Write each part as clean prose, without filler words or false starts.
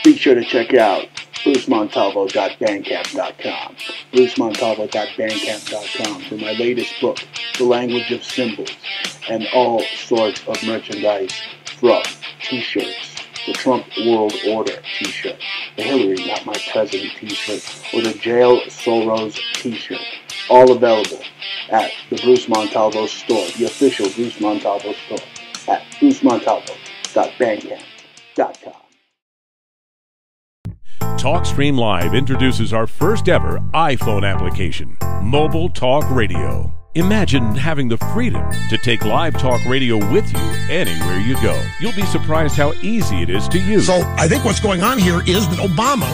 Be sure to check out brucemontalvo.bandcamp.com, brucemontalvo.bandcamp.com for my latest book, The Language of Symbols, and all sorts of merchandise from t-shirts, the Trump World Order t-shirt, the Hillary Not My President t-shirt, or the Jail Soros t-shirt, all available at the Bruce Montalvo store, the official Bruce Montalvo store, at brucemontalvo.bandcamp.com. TalkStream Live introduces our first ever iPhone application, Mobile Talk Radio. Imagine having the freedom to take live talk radio with you anywhere you go. You'll be surprised how easy it is to use. So I think what's going on here is that Obama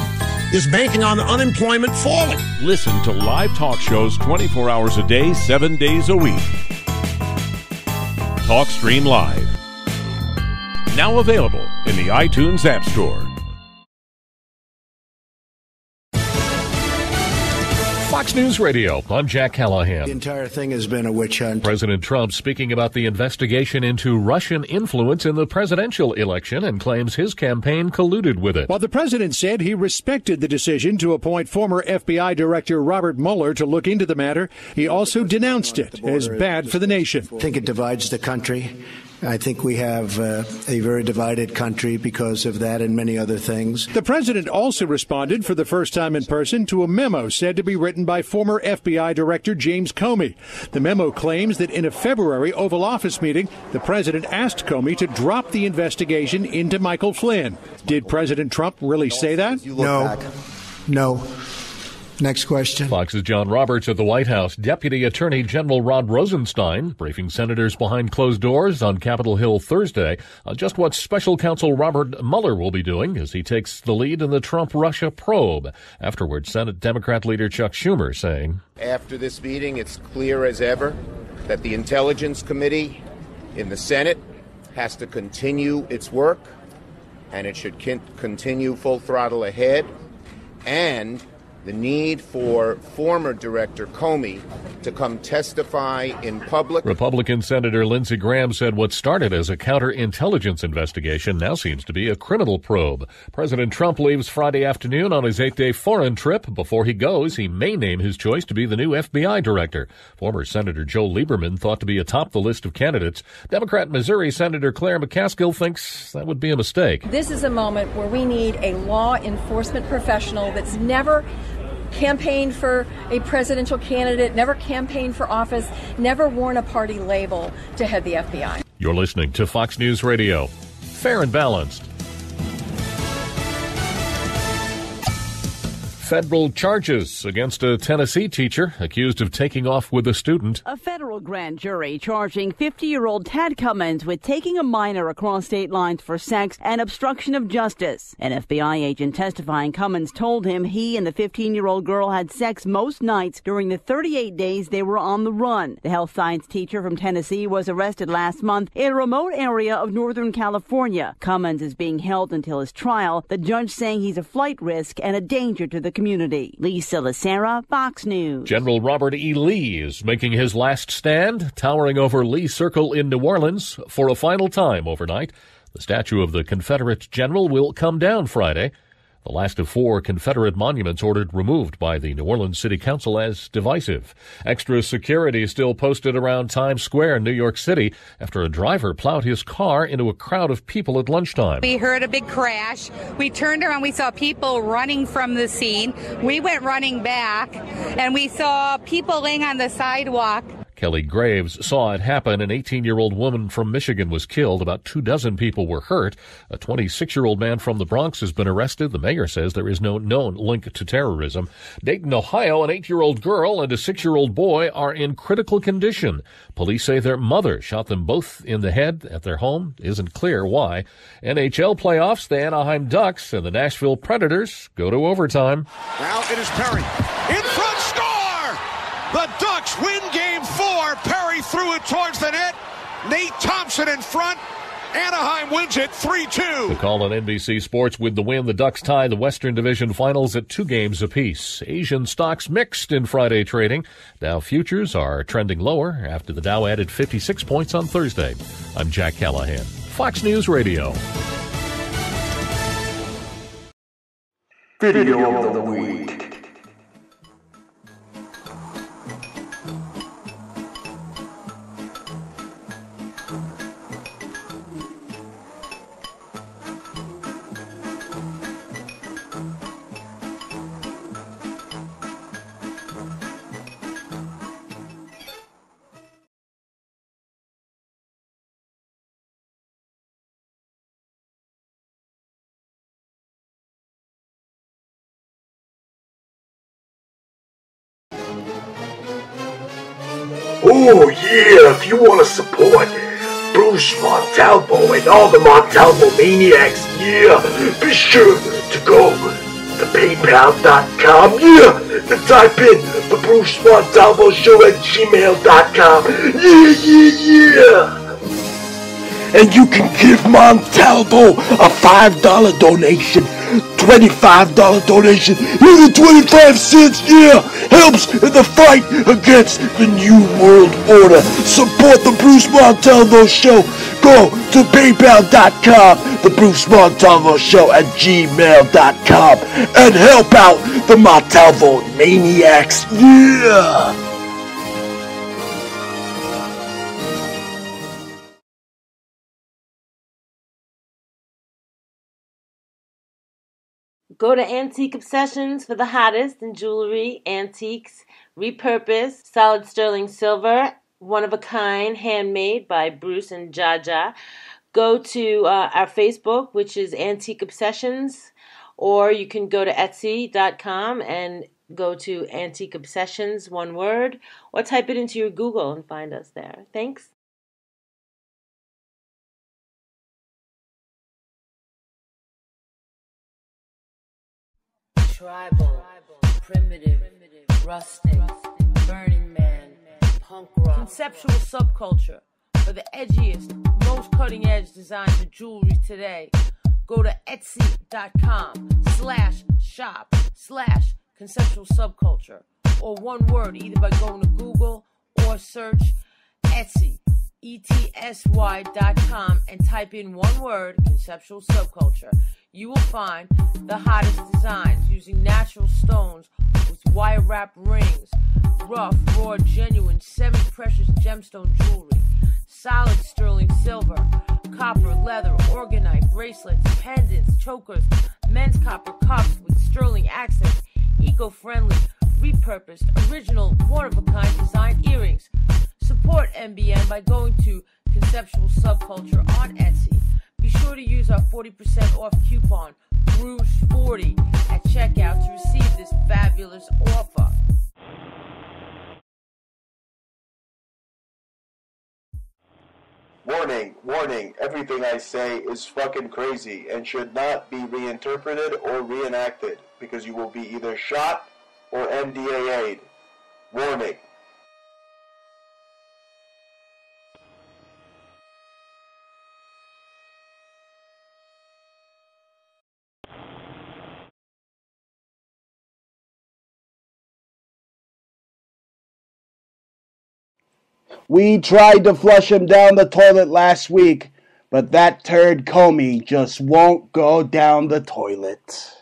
is banking on unemployment falling. Listen to live talk shows 24 hours a day, 7 days a week. TalkStream Live. Now available in the iTunes App Store. Fox News Radio, I'm Jack Callahan. The entire thing has been a witch hunt. President Trump speaking about the investigation into Russian influence in the presidential election and claims his campaign colluded with it. While the president said he respected the decision to appoint former FBI Director Robert Mueller to look into the matter, he also denounced it as bad for the nation. I think it divides the country. I think we have a very divided country because of that and many other things. The president also responded for the first time in person to a memo said to be written by former FBI Director James Comey. The memo claims that in a February Oval Office meeting, the president asked Comey to drop the investigation into Michael Flynn. Did President Trump really say that? No. Next question. Fox's John Roberts at the White House. Deputy Attorney General Rod Rosenstein briefing senators behind closed doors on Capitol Hill Thursday on just what Special Counsel Robert Mueller will be doing as he takes the lead in the Trump-Russia probe. Afterwards, Senate Democrat leader Chuck Schumer saying, after this meeting, it's clear as ever that the Intelligence Committee in the Senate has to continue its work, and it should continue full throttle ahead, and the need for former Director Comey to come testify in public. Republican Senator Lindsey Graham said what started as a counterintelligence investigation now seems to be a criminal probe. President Trump leaves Friday afternoon on his 8-day foreign trip. Before he goes, he may name his choice to be the new FBI director. Former Senator Joe Lieberman thought to be atop the list of candidates. Democrat Missouri Senator Claire McCaskill thinks that would be a mistake. This is a moment where we need a law enforcement professional that's never campaigned for a presidential candidate, never campaigned for office, never worn a party label to head the FBI. You're listening to Fox News Radio. Fair and balanced. Federal charges against a Tennessee teacher accused of taking off with a student. A federal grand jury charging 50-year-old Tad Cummins with taking a minor across state lines for sex and obstruction of justice. An FBI agent testifying Cummins told him he and the 15-year-old girl had sex most nights during the 38 days they were on the run. The health science teacher from Tennessee was arrested last month in a remote area of Northern California. Cummins is being held until his trial, the judge saying he's a flight risk and a danger to the community. Lisa Lacera, Fox News. General Robert E. Lee is making his last stand, towering over Lee Circle in New Orleans for a final time overnight. The statue of the Confederate general will come down Friday. The last of 4 Confederate monuments ordered removed by the New Orleans City Council as divisive. Extra security still posted around Times Square in New York City after a driver plowed his car into a crowd of people at lunchtime. We heard a big crash. We turned around. We saw people running from the scene. We went running back, and we saw people laying on the sidewalk. Kelly Graves saw it happen. An 18-year-old woman from Michigan was killed. About 24 people were hurt. A 26-year-old man from the Bronx has been arrested. The mayor says there is no known link to terrorism. Dayton, Ohio, an 8-year-old girl and a 6-year-old boy are in critical condition. Police say their mother shot them both in the head at their home. Isn't clear why. NHL playoffs, the Anaheim Ducks and the Nashville Predators go to overtime. Now it is Perry. In front, score! The Ducks win Game 4. Perry threw it towards the net. Nate Thompson in front. Anaheim wins it 3-2. The call on NBC Sports. With the win, the Ducks tie the Western Division Finals at 2 games apiece. Asian stocks mixed in Friday trading. Dow futures are trending lower after the Dow added 56 points on Thursday. I'm Jack Callahan, Fox News Radio. Video of the Week. Oh yeah, if you want to support Bruce Montalvo and all the Montalvo maniacs, yeah, be sure to go to paypal.com, yeah, and type in the Bruce Montalvo Show at gmail.com, yeah. And you can give Montalvo a $5 donation, $25 donation, even 25 cents, yeah, helps in the fight against the New World Order. Support the Bruce Montalvo Show. Go to paypal.com, the Bruce Montalvo Show at gmail.com, and help out the Montalvo maniacs, yeah. Go to Antique Obsessions for the hottest in jewelry, antiques, repurposed, solid sterling silver, one-of-a-kind, handmade by Bruce and Jaja. Go to our Facebook, which is Antique Obsessions, or you can go to Etsy.com and go to Antique Obsessions, one word, or type it into your Google and find us there. Thanks. Tribal, primitive, rustic, Burning Man, punk rock. Conceptual subculture for the edgiest, most cutting-edge designs of jewelry today. Go to Etsy.com/shop/conceptual subculture, or one word, either by going to Google or search Etsy, ETSY.com, and type in one word, conceptual subculture. You will find the hottest designs using natural stones with wire wrap rings, rough, raw, genuine, semi-precious gemstone jewelry, solid sterling silver, copper, leather, orgonite, bracelets, pendants, chokers, men's copper cups with sterling accents, eco-friendly, repurposed, original, one-of-a-kind design earrings. Support MBN by going to Conceptual Subculture on Etsy. Be sure to use our 40% off coupon, BRUCE40, at checkout to receive this fabulous offer. Warning, warning, everything I say is fucking crazy and should not be reinterpreted or reenacted, because you will be either shot or NDAA'd. Warning. We tried to flush him down the toilet last week, but that turd Comey just won't go down the toilet.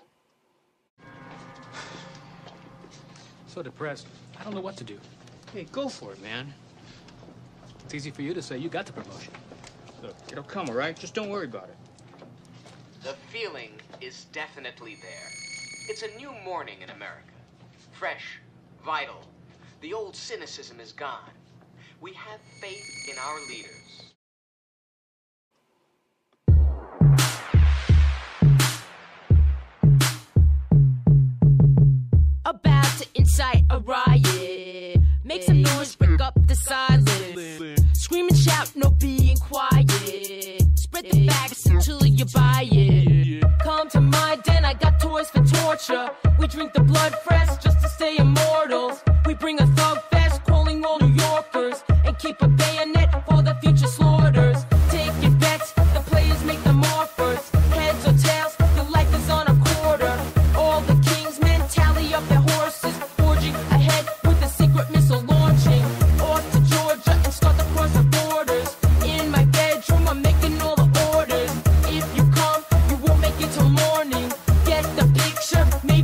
So depressed. I don't know what to do. Hey, go for it, man. It's easy for you to say you got the promotion. Look, it'll come, all right? Just don't worry about it. The feeling is definitely there. It's a new morning in America. Fresh, vital. The old cynicism is gone. We have faith in our leaders. About to incite a riot. Make some noise, break up the silence. Scream and shout, no being quiet. Spread the facts until you buy it. Come to my den, I got toys for torture. We drink the blood fresh just to stay immortals. We bring a thug fest, calling all New Yorkers. And keep a bayonet for the future slaughters. Take your bets, the players make them offers. Heads or tails, your life is on a quarter. All the kings men tally up their horses, forging ahead with a secret missile launching. Off to Georgia and start to cross the borders. In my bedroom, I'm making all the orders. If you come, you won't make it till morning. Get the picture, maybe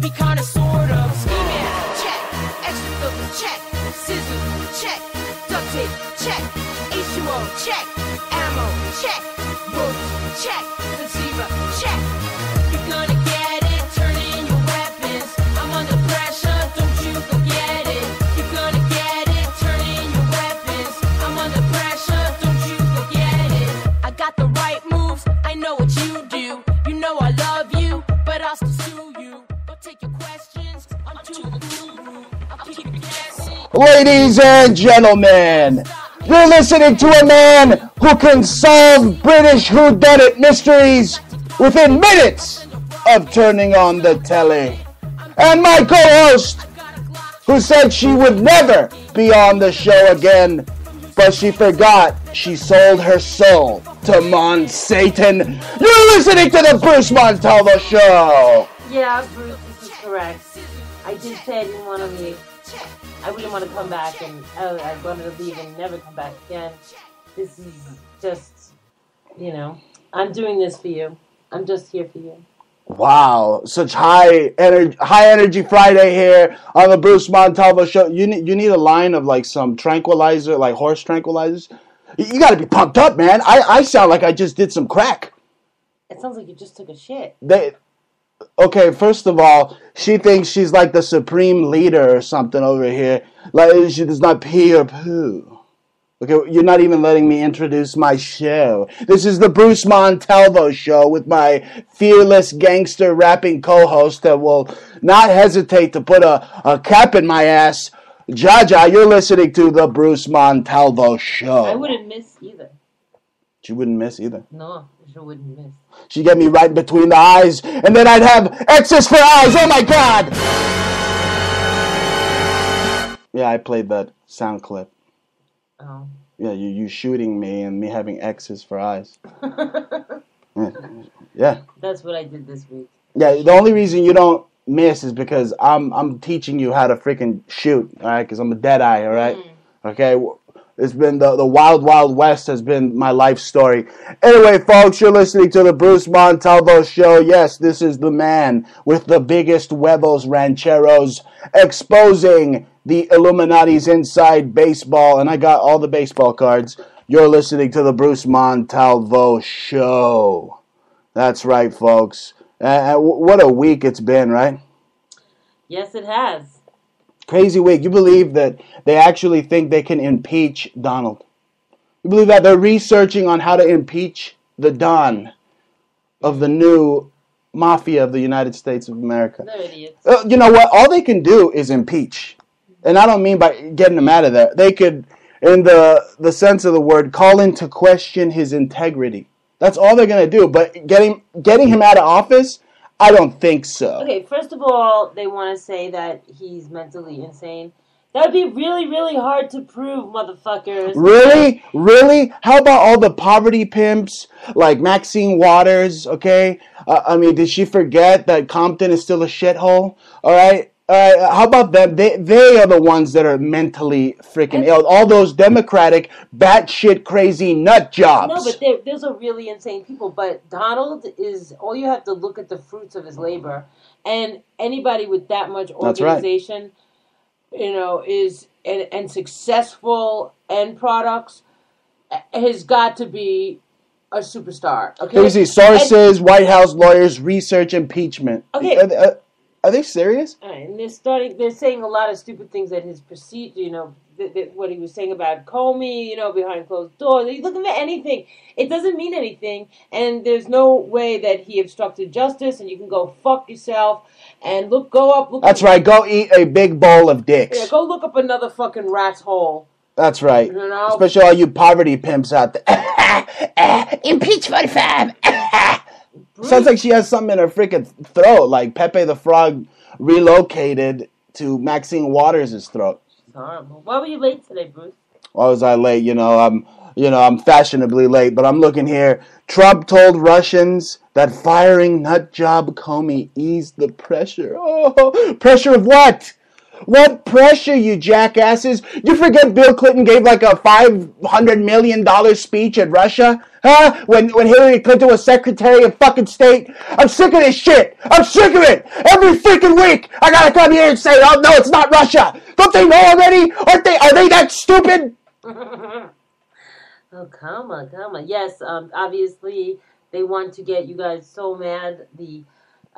Ladies and gentlemen, you're listening to a man who can solve British whodunit mysteries within minutes of turning on the telly. And my co-host, who said she would never be on the show again, but she forgot she sold her soul to Satan. You're listening to the Bruce Montalvo Show. Yeah, Bruce, this is correct. I did say I didn't want to leave. I wouldn't want to come back, and I wanted to leave and never come back again. This is just, I'm doing this for you. I'm just here for you. Wow, such high energy Friday here on the Bruce Montalvo Show. You need a line of like some tranquilizer, like horse tranquilizers. You got to be pumped up, man. I sound like I just did some crack. It sounds like you just took a shit. Okay, first of all, she thinks she's like the supreme leader or something over here. Like she does not pee or poo. Okay, you're not even letting me introduce my show. This is the Bruce Montalvo Show with my fearless gangster rapping co-host that will not hesitate to put a cap in my ass. Jaja, you're listening to the Bruce Montalvo Show. I wouldn't miss either. She wouldn't miss either. No, she wouldn't miss. She'd get me right between the eyes, and then I'd have X's for eyes. Oh my God! Yeah, I played that sound clip. Oh. Yeah, you shooting me and me having X's for eyes. Yeah. That's what I did this week. Yeah, the only reason you don't miss is because I'm teaching you how to freaking shoot, all right? Because I'm a dead eye, all right? Okay, it's been the wild, wild west has been my life story. Anyway, folks, you're listening to the Bruce Montalvo Show. Yes, this is the man with the biggest huevos rancheros exposing the Illuminati's inside baseball, and I got all the baseball cards. You're listening to the Bruce Montalvo Show. That's right, folks. What a week it's been, right? Yes, it has. Crazy week. You believe that they actually think they can impeach Donald? You believe that they're researching on how to impeach the Don of the new mafia of the United States of America? They're idiots. You know what? All they can do is impeach. And I don't mean by getting him out of there. They could, in the sense of the word, call into question his integrity. That's all they're going to do. But getting him out of office, I don't think so. Okay, first of all, they want to say that he's mentally insane. That would be really, really hard to prove, motherfuckers. Really? Really? How about all the poverty pimps like Maxine Waters, okay? I mean, did she forget that Compton is still a shithole? All right? How about them? They are the ones that are mentally freaking ill. All those Democratic, batshit crazy nut jobs. No, but those are really insane people. But Donald is, all you have to look at the fruits of his labor. And anybody with that much organization, is and successful end products has got to be a superstar. Okay. Let me see. Sources, White House lawyers, research impeachment. Okay. Are they serious? And they're saying a lot of stupid things that his procedure, what he was saying about Comey, behind closed doors. You look at anything, it doesn't mean anything, and there's no way that he obstructed justice, and you can go fuck yourself, and go up. That's right, go eat a big bowl of dicks. Yeah, go look up another fucking rat's hole. That's right. Especially all you poverty pimps out there. Impeach 45. Sounds like she has something in her freaking throat, like Pepe the Frog relocated to Maxine Waters' throat. Horrible. Why were you late today, Bruce? Why was I late? I'm fashionably late, but I'm looking here. Trump told Russians that firing nutjob Comey eased the pressure. Oh, pressure of what? What pressure, you jackasses? You forget Bill Clinton gave like a $500 million speech at Russia? Huh? When Hillary Clinton was Secretary of fucking State? I'm sick of this shit. I'm sick of it. Every freaking week, I gotta come here and say, oh, no, it's not Russia. Don't they know already? Are they that stupid? Oh, come on. Yes, obviously, they want to get you guys so mad.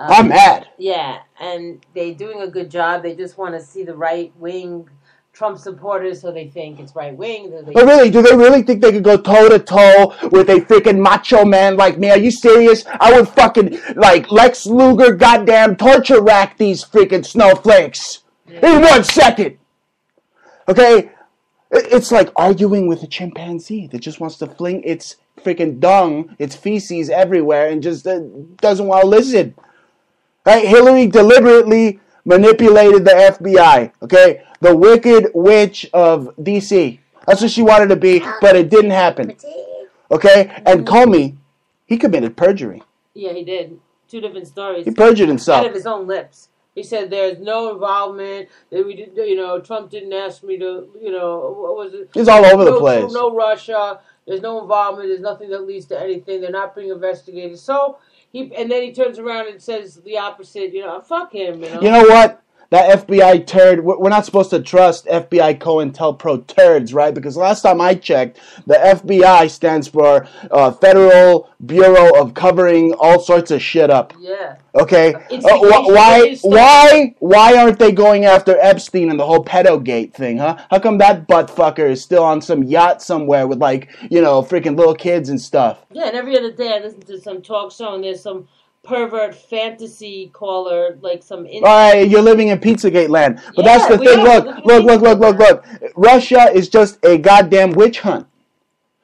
I'm mad. Yeah, and they're doing a good job. They just want to see the right-wing Trump supporters, so they think it's right-wing. But really, do they really think they could go toe-to-toe with a freaking macho man like me? Are you serious? I would fucking, like, Lex Luger goddamn torture rack these freaking snowflakes in 1 second. Okay? It's like arguing with a chimpanzee that just wants to fling its freaking dung, its feces everywhere and just doesn't want to listen. Right? Hillary deliberately manipulated the FBI. Okay? The Wicked Witch of D.C. That's what she wanted to be, but it didn't happen. Okay? And Comey, he committed perjury. Yeah, he did. 2 different stories. He perjured himself. Out of his own lips. He said there's no involvement. That we did, Trump didn't ask me to, what was it? He's all over the place. No Russia. There's no involvement. There's nothing that leads to anything. They're not being investigated. So and then he turns around and says the opposite. Fuck him. You know what? That FBI turd, we're not supposed to trust FBI COINTELPRO turds, right? Because last time I checked, the FBI stands for Federal Bureau of Covering all sorts of shit up. Yeah. Okay? Why aren't they going after Epstein and the whole pedogate thing, huh? How come that buttfucker is still on some yacht somewhere with freaking little kids and stuff? Yeah, and every other day I listen to some talk show and there's some pervert fantasy caller, like some... All right, you're living in Pizzagate land. But that's the thing. Look. Russia is just a goddamn witch hunt.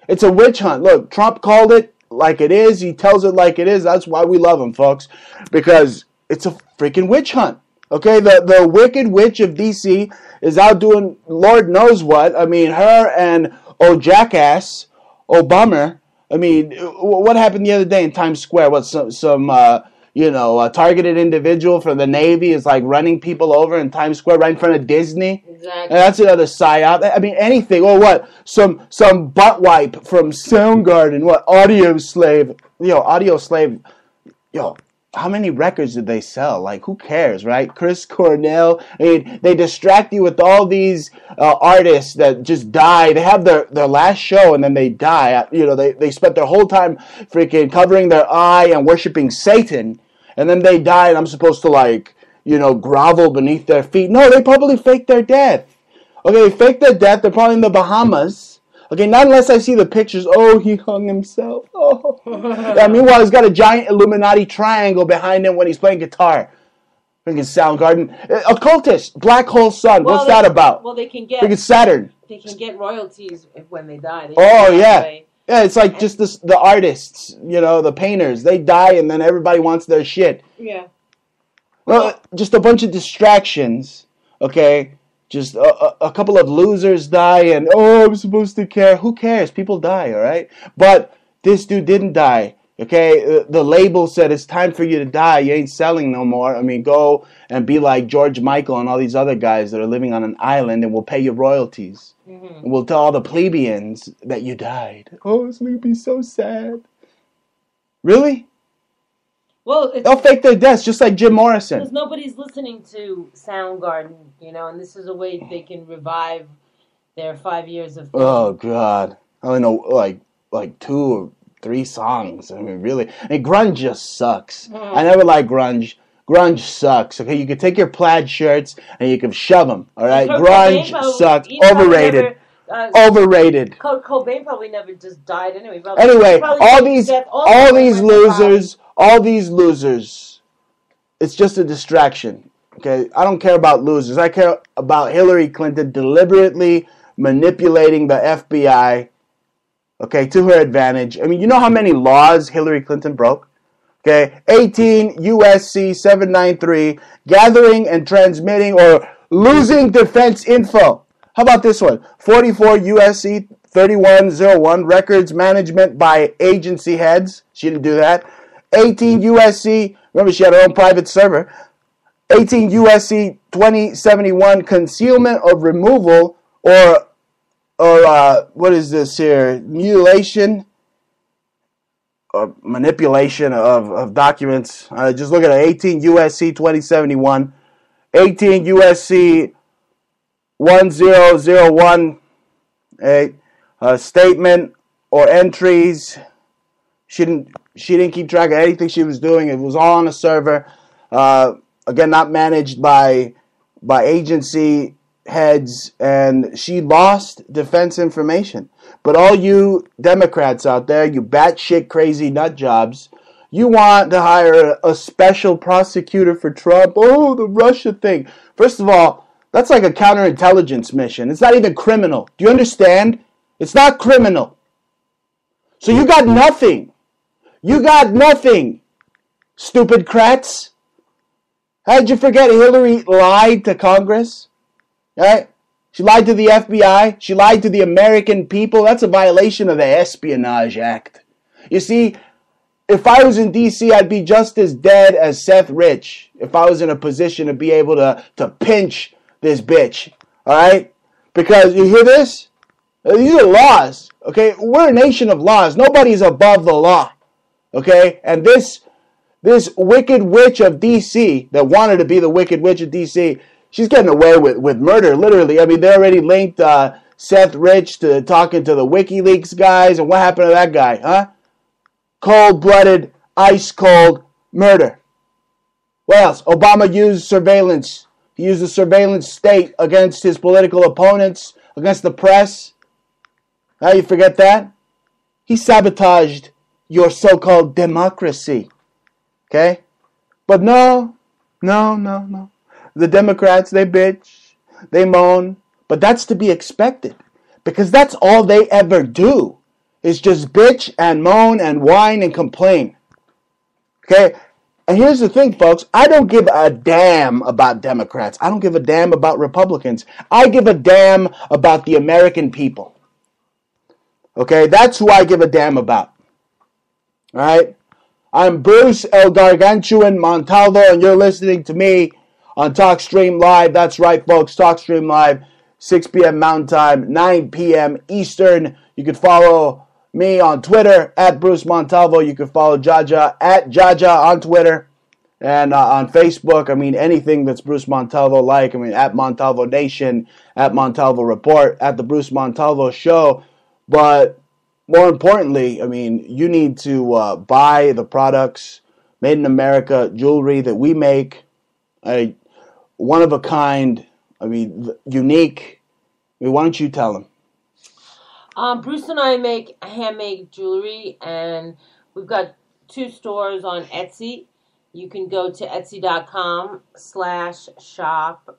It's a witch hunt. Look, Trump called it like it is. He tells it like it is. That's why we love him, folks. Because it's a freaking witch hunt. Okay? The Wicked Witch of D.C. is out doing Lord knows what. I mean, her and jackass, Obama... I mean, what happened the other day in Times Square? What some a targeted individual from the Navy is like running people over in Times Square right in front of Disney? Exactly. And that's another psyop. I mean, anything. Or what? Some butt wipe from Soundgarden. What? Audio Slave. How many records did they sell? Like, who cares, right? Chris Cornell. I mean, they distract you with all these artists that just die. They have their last show and then they die. They spent their whole time freaking covering their eye and worshiping Satan. And then they die and I'm supposed to grovel beneath their feet. No, they probably faked their death. Okay, they faked their death. They're probably in the Bahamas. Okay, not unless I see the pictures. Oh, he hung himself. Oh. Yeah, meanwhile, he's got a giant Illuminati triangle behind him when he's playing guitar. Freaking Soundgarden. Occultist. Black Hole Sun. What's that about? Well, they can get... Freaking Saturn. They can get royalties when they die. Yeah. Yeah, it's like just the artists, the painters. They die and then everybody wants their shit. Yeah. Well, just a bunch of distractions, okay? Just a couple of losers die and, I'm supposed to care. Who cares? People die, all right? But this dude didn't die, okay? The label said it's time for you to die. You ain't selling no more. I mean, go and be like George Michael and all these other guys that are living on an island and we'll pay you royalties. Mm-hmm. And we'll tell all the plebeians that you died. Oh, it's going to be so sad. Really? Well, they'll fake their deaths just like Jim Morrison. Because nobody's listening to Soundgarden, and this is a way they can revive their 5 years of fame. Oh God, I only know like 2 or 3 songs. I mean, really, and grunge just sucks. I never liked grunge. Grunge sucks. Okay, you can take your plaid shirts and you can shove them. All right, grunge sucks. Overrated. Overrated. Cobain probably never just died anyway. Anyway, all these losers, it's just a distraction. Okay, I don't care about losers. I care about Hillary Clinton deliberately manipulating the FBI, okay, to her advantage. I mean, you know how many laws Hillary Clinton broke? Okay, 18 U.S.C. 793, gathering and transmitting or losing defense info. How about this one? 44 U.S.C. 3101, records management by agency heads. She didn't do that. 18 U.S.C., remember she had her own private server. 18 U.S.C. 2071, concealment of removal or what is this here? Mutilation or manipulation of documents. Just look at it. 18 U.S.C. 2071. 18 U.S.C. 1001, a statement or entries. She didn't keep track of anything she was doing. It was all on a server. Again, not managed by agency heads, and she lost defense information. But all you Democrats out there, you batshit crazy nut jobs, you want to hire a special prosecutor for Trump. Oh, the Russia thing. First of all, That's like a counterintelligence mission. It's not even criminal. Do you understand? It's not criminal. So you got nothing. You got nothing, stupid crats. How did you forget Hillary lied to Congress? Right? She lied to the FBI. She lied to the American people. That's a violation of the Espionage Act. You see, if I was in D.C., I'd be just as dead as Seth Rich if I was in a position to be able to pinch this bitch. All right? Because you hear this? These are laws. Okay? We're a nation of laws. Nobody's above the law. Okay? And this wicked witch of D.C. that wanted to be the wicked witch of D.C., she's getting away with murder, literally. I mean, they already linked Seth Rich to talking to the WikiLeaks guys. And what happened to that guy, huh? Cold-blooded, ice-cold murder. What else? Obama used surveillance. He used the surveillance state against his political opponents, against the press. How you forget that? He sabotaged your so-called democracy. Okay? But no. The Democrats, they bitch, they moan, but that's to be expected because that's all they ever do is just bitch and moan and whine and complain. Okay? And here's the thing, folks. I don't give a damn about Democrats. I don't give a damn about Republicans. I give a damn about the American people. Okay? That's who I give a damn about. All right? I'm Bruce El Gargantuan Montalvo, and you're listening to me on TalkStream Live. That's right, folks. TalkStream Live, 6 p.m. Mountain Time, 9 p.m. Eastern. You can follow me on Twitter, at Bruce Montalvo. You can follow Jaja, at Jaja on Twitter. And on Facebook, I mean, anything that's Bruce Montalvo like. I mean, at Montalvo Nation, at Montalvo Report, at the Bruce Montalvo Show. But more importantly, I mean, you need to buy the products, Made in America jewelry that we make. One of a kind, I mean, unique. I mean, why don't you tell them? Bruce and I make handmade jewelry, and we've got 2 stores on Etsy. You can go to etsy.com/shop/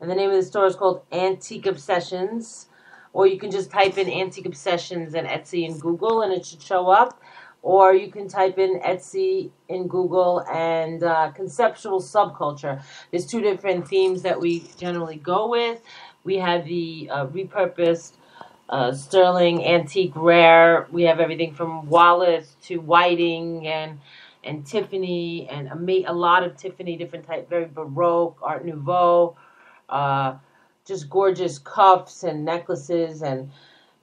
and the name of the store is called Antique Obsessions. Or you can just type in Antique Obsessions and Etsy in Google, and it should show up. Or you can type in Etsy in Google and conceptual subculture. There's 2 different themes that we generally go with. We have the repurposed sterling antique rare. We have everything from Wallace to Whiting and Tiffany, and a lot of Tiffany, different type, very Baroque, Art Nouveau, just gorgeous cuffs and necklaces and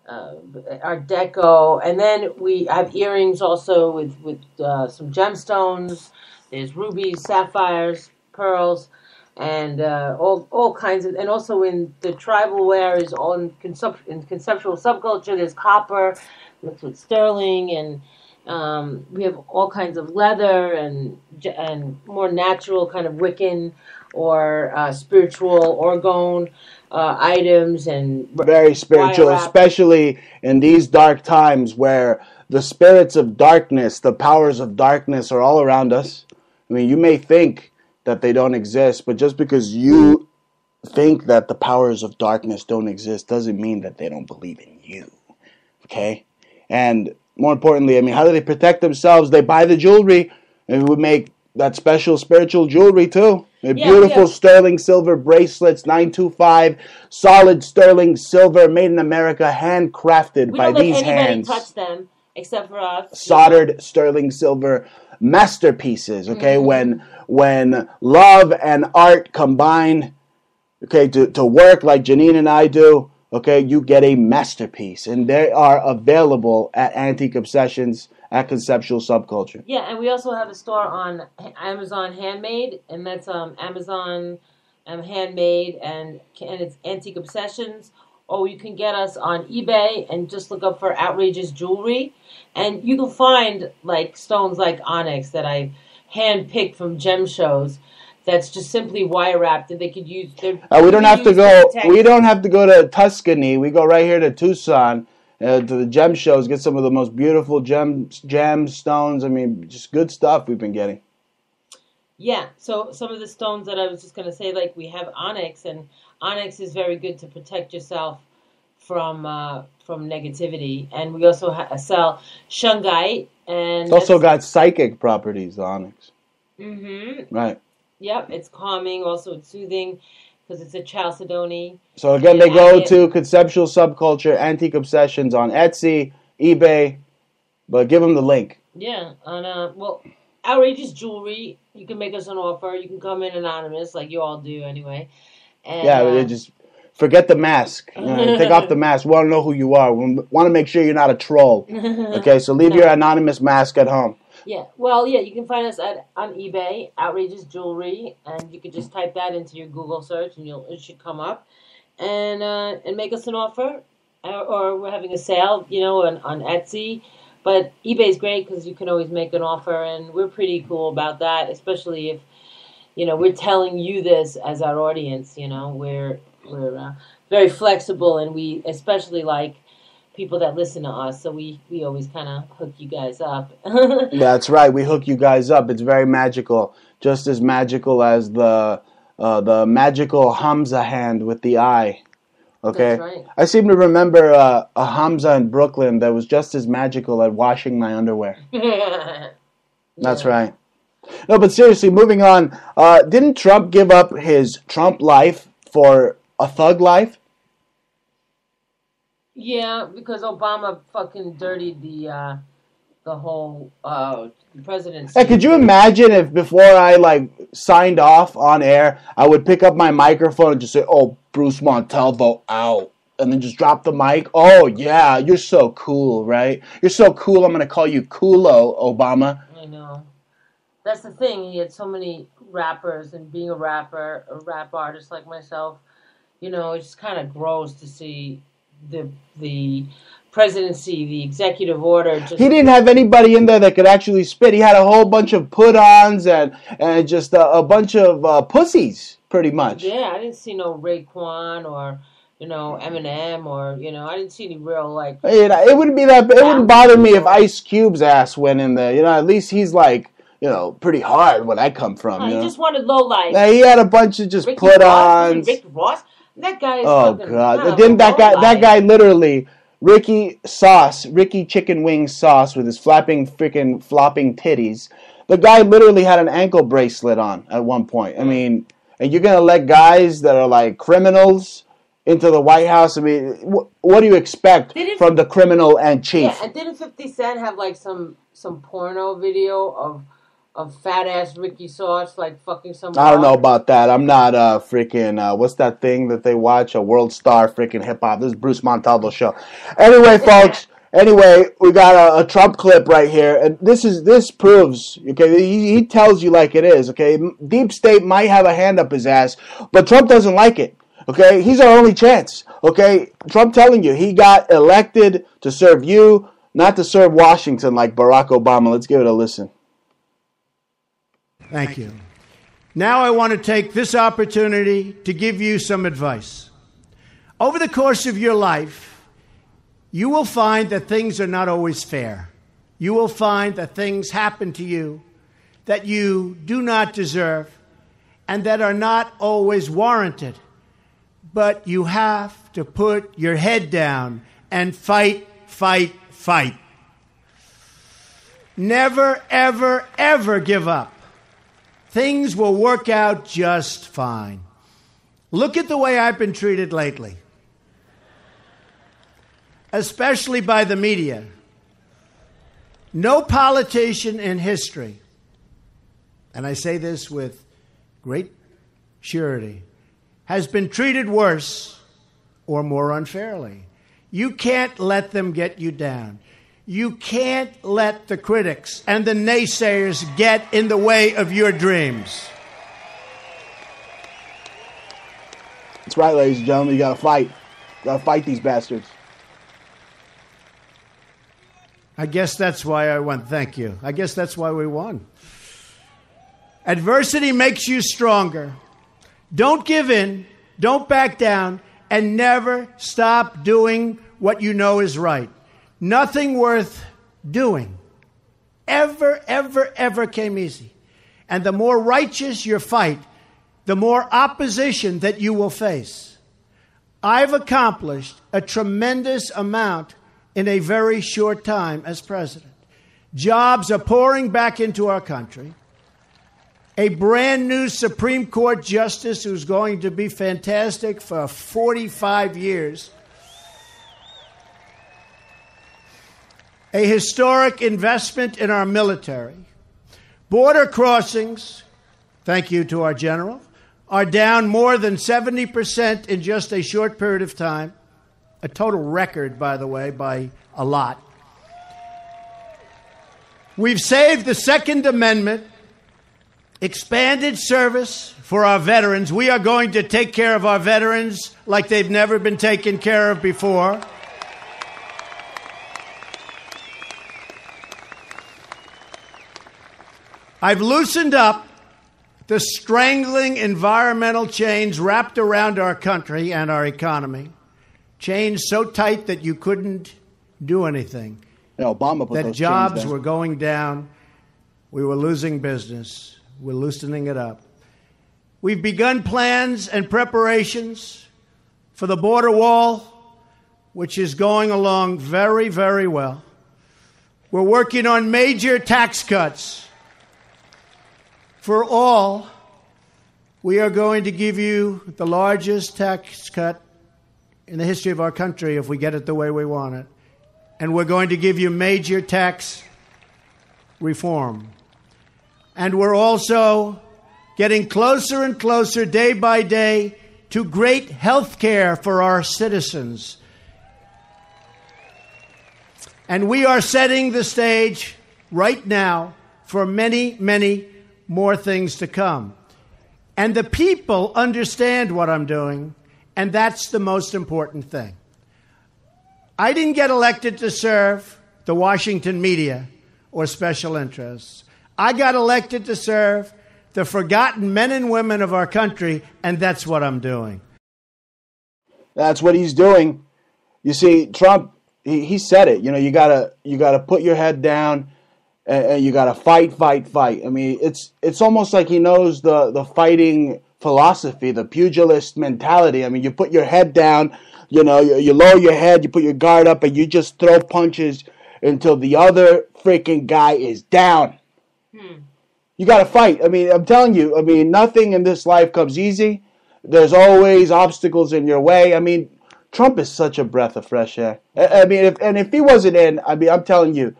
Art Deco. And then we have earrings also with some gemstones. There's rubies, sapphires, pearls, and all kinds of. And also in the tribal wear is all in conceptual subculture. There's copper, mixed with sterling, and we have all kinds of leather and more natural kind of Wiccan or spiritual orgone items, and very spiritual, especially in these dark times where the spirits of darkness, the powers of darkness are all around us. I mean, you may think that they don't exist, but just because you think that the powers of darkness don't exist doesn't mean that they don't believe in you. Okay? And more importantly, I mean, how do they protect themselves? They buy the jewelry, and we make that special spiritual jewelry too. Beautiful sterling silver bracelets, 925, solid sterling silver, made in America, handcrafted by these hands. We don't let anybody touch them except for us. Soldered sterling silver masterpieces. Okay, when love and art combine, okay, to work like Janine and I do, okay, you get a masterpiece, and they are available at Antique Obsessions at Conceptual Subculture. Yeah, and we also have a store on Amazon Handmade, and that's Amazon Handmade, and it's Antique Obsessions. Or you can get us on eBay and just look up for Outrageous Jewelry, and you can find like stones like onyx that I hand-picked from gem shows. That's just simply wire wrapped, and they could use. We don't have to go. We don't have to go to Tuscany. We go right here to Tucson, to the gem shows. Get some of the most beautiful gemstones. I mean, just good stuff we've been getting. Yeah, so some of the stones that I was just going to say, like we have onyx, and onyx is very good to protect yourself from negativity. And we also sell shungite, and It's also got psychic properties, the onyx. Mm-hmm. Right. Yep, it's calming, also it's soothing, because it's a chalcedony. So again, they go to Conceptual Subculture Antique Obsessions on Etsy, eBay, but give them the link. Yeah, on outrageous jewelry. You can make us an offer. You can come in anonymous, like you all do anyway. And, Yeah, just forget the mask. Take off the mask. We want to know who you are. We want to make sure you're not a troll. Okay, so leave your anonymous mask at home. Yeah, well, yeah, you can find us on eBay, outrageous jewelry, and you can just type that into your Google search, and it should come up, and make us an offer, or we're having a sale, on Etsy. But eBay's great because you can always make an offer, and we're pretty cool about that, especially if, we're telling you this as our audience. We're very flexible, and we especially like people that listen to us, so we always kind of hook you guys up. That's right, we hook you guys up. It's very magical, just as magical as the magical Hamza hand with the eye. Okay, That's right. I seem to remember a Hamza in Brooklyn that was just as magical at washing my underwear. That's right. No, but seriously, moving on. Didn't Trump give up his Trump life for a thug life? Yeah, because Obama fucking dirtied the whole presidency. Hey, could you imagine if before I signed off on air, I would pick up my microphone and just say, "Oh, Bruce Montalvo out," and then just drop the mic. "Oh yeah, you're so cool, right? You're so cool. I'm gonna call you Coolo, Obama." I know. That's the thing. He had so many rappers, and being a rap artist like myself, it's just kind of gross to see the presidency, the executive order. He didn't have anybody in there that could actually spit. He had a whole bunch of put-ons and just a bunch of pussies, pretty much. Yeah, I didn't see no Raekwon or Eminem or I didn't see any real It wouldn't be that. It wouldn't bother me if Ice Cube's ass went in there. At least he's pretty hard when I come from. He just wanted low life. Yeah, he had a bunch of just put-ons. Rick Ross. That guy is fucking God! Didn't that guy literally Ricky chicken wing sauce with his flopping titties? The guy literally had an ankle bracelet on at one point. I mean, and you're gonna let guys that are like criminals into the White House? I mean, what do you expect from the criminal and chief? Yeah, and didn't 50 Cent have some porno video of fat ass Ricky Sauce fucking some? I don't know about that. I'm not freaking what's that thing that they watch? A World Star freaking hip hop. This is Bruce Montalvo show. Anyway, folks. Anyway, we got a Trump clip right here, and this proves. Okay, he tells you like it is. Okay, Deep State might have a hand up his ass, but Trump doesn't like it. Okay, he's our only chance. Okay, Trump telling you he got elected to serve you, not to serve Washington like Barack Obama. Let's give it a listen. Thank you. Now I want to take this opportunity to give you some advice. Over the course of your life, you will find that things are not always fair. You will find that things happen to you that you do not deserve and that are not always warranted. But you have to put your head down and fight, fight, fight. Never, ever, ever give up. Things will work out just fine. Look at the way I've been treated lately, especially by the media. No politician in history, and I say this with great surety, has been treated worse or more unfairly. You can't let them get you down. You can't let the critics and the naysayers get in the way of your dreams. That's right, ladies and gentlemen. You gotta fight. You gotta fight these bastards. I guess that's why I won. Thank you. I guess that's why we won. Adversity makes you stronger. Don't give in. Don't back down. And never stop doing what you know is right. Nothing worth doing ever, ever, ever came easy. And the more righteous your fight, the more opposition that you will face. I've accomplished a tremendous amount in a very short time as president. Jobs are pouring back into our country. A brand new Supreme Court justice who's going to be fantastic for 45 years. A historic investment in our military. Border crossings, thank you to our general, are down more than 70% in just a short period of time. A total record, by the way, by a lot. We've saved the Second Amendment, expanded service for our veterans. We are going to take care of our veterans like they've never been taken care of before. I've loosened up the strangling environmental chains wrapped around our country and our economy. Chains so tight that you couldn't do anything. Yeah, Obama put that those jobs chains down. were going down. We were losing business. We're loosening it up. We've begun plans and preparations for the border wall, which is going along very, very well. We're working on major tax cuts. For all, we are going to give you the largest tax cut in the history of our country if we get it the way we want it. And we're going to give you major tax reform. And we're also getting closer and closer day by day to great health care for our citizens. And we are setting the stage right now for many, many more things to come. And the people understand what I'm doing, and that's the most important thing. I didn't get elected to serve the Washington media or special interests. I got elected to serve the forgotten men and women of our country, and that's what I'm doing. That's what he's doing. You see, Trump, he said it. You know, you gotta put your head down. And you got to fight. I mean, it's almost like he knows the fighting philosophy, the pugilist mentality. I mean, you put your head down, you know, you lower your head, you put your guard up, and you just throw punches until the other freaking guy is down. You got to fight. I mean, I'm telling you, I mean, nothing in this life comes easy. There's always obstacles in your way. I mean, Trump is such a breath of fresh air. I mean, if he wasn't in, I mean, I'm telling you,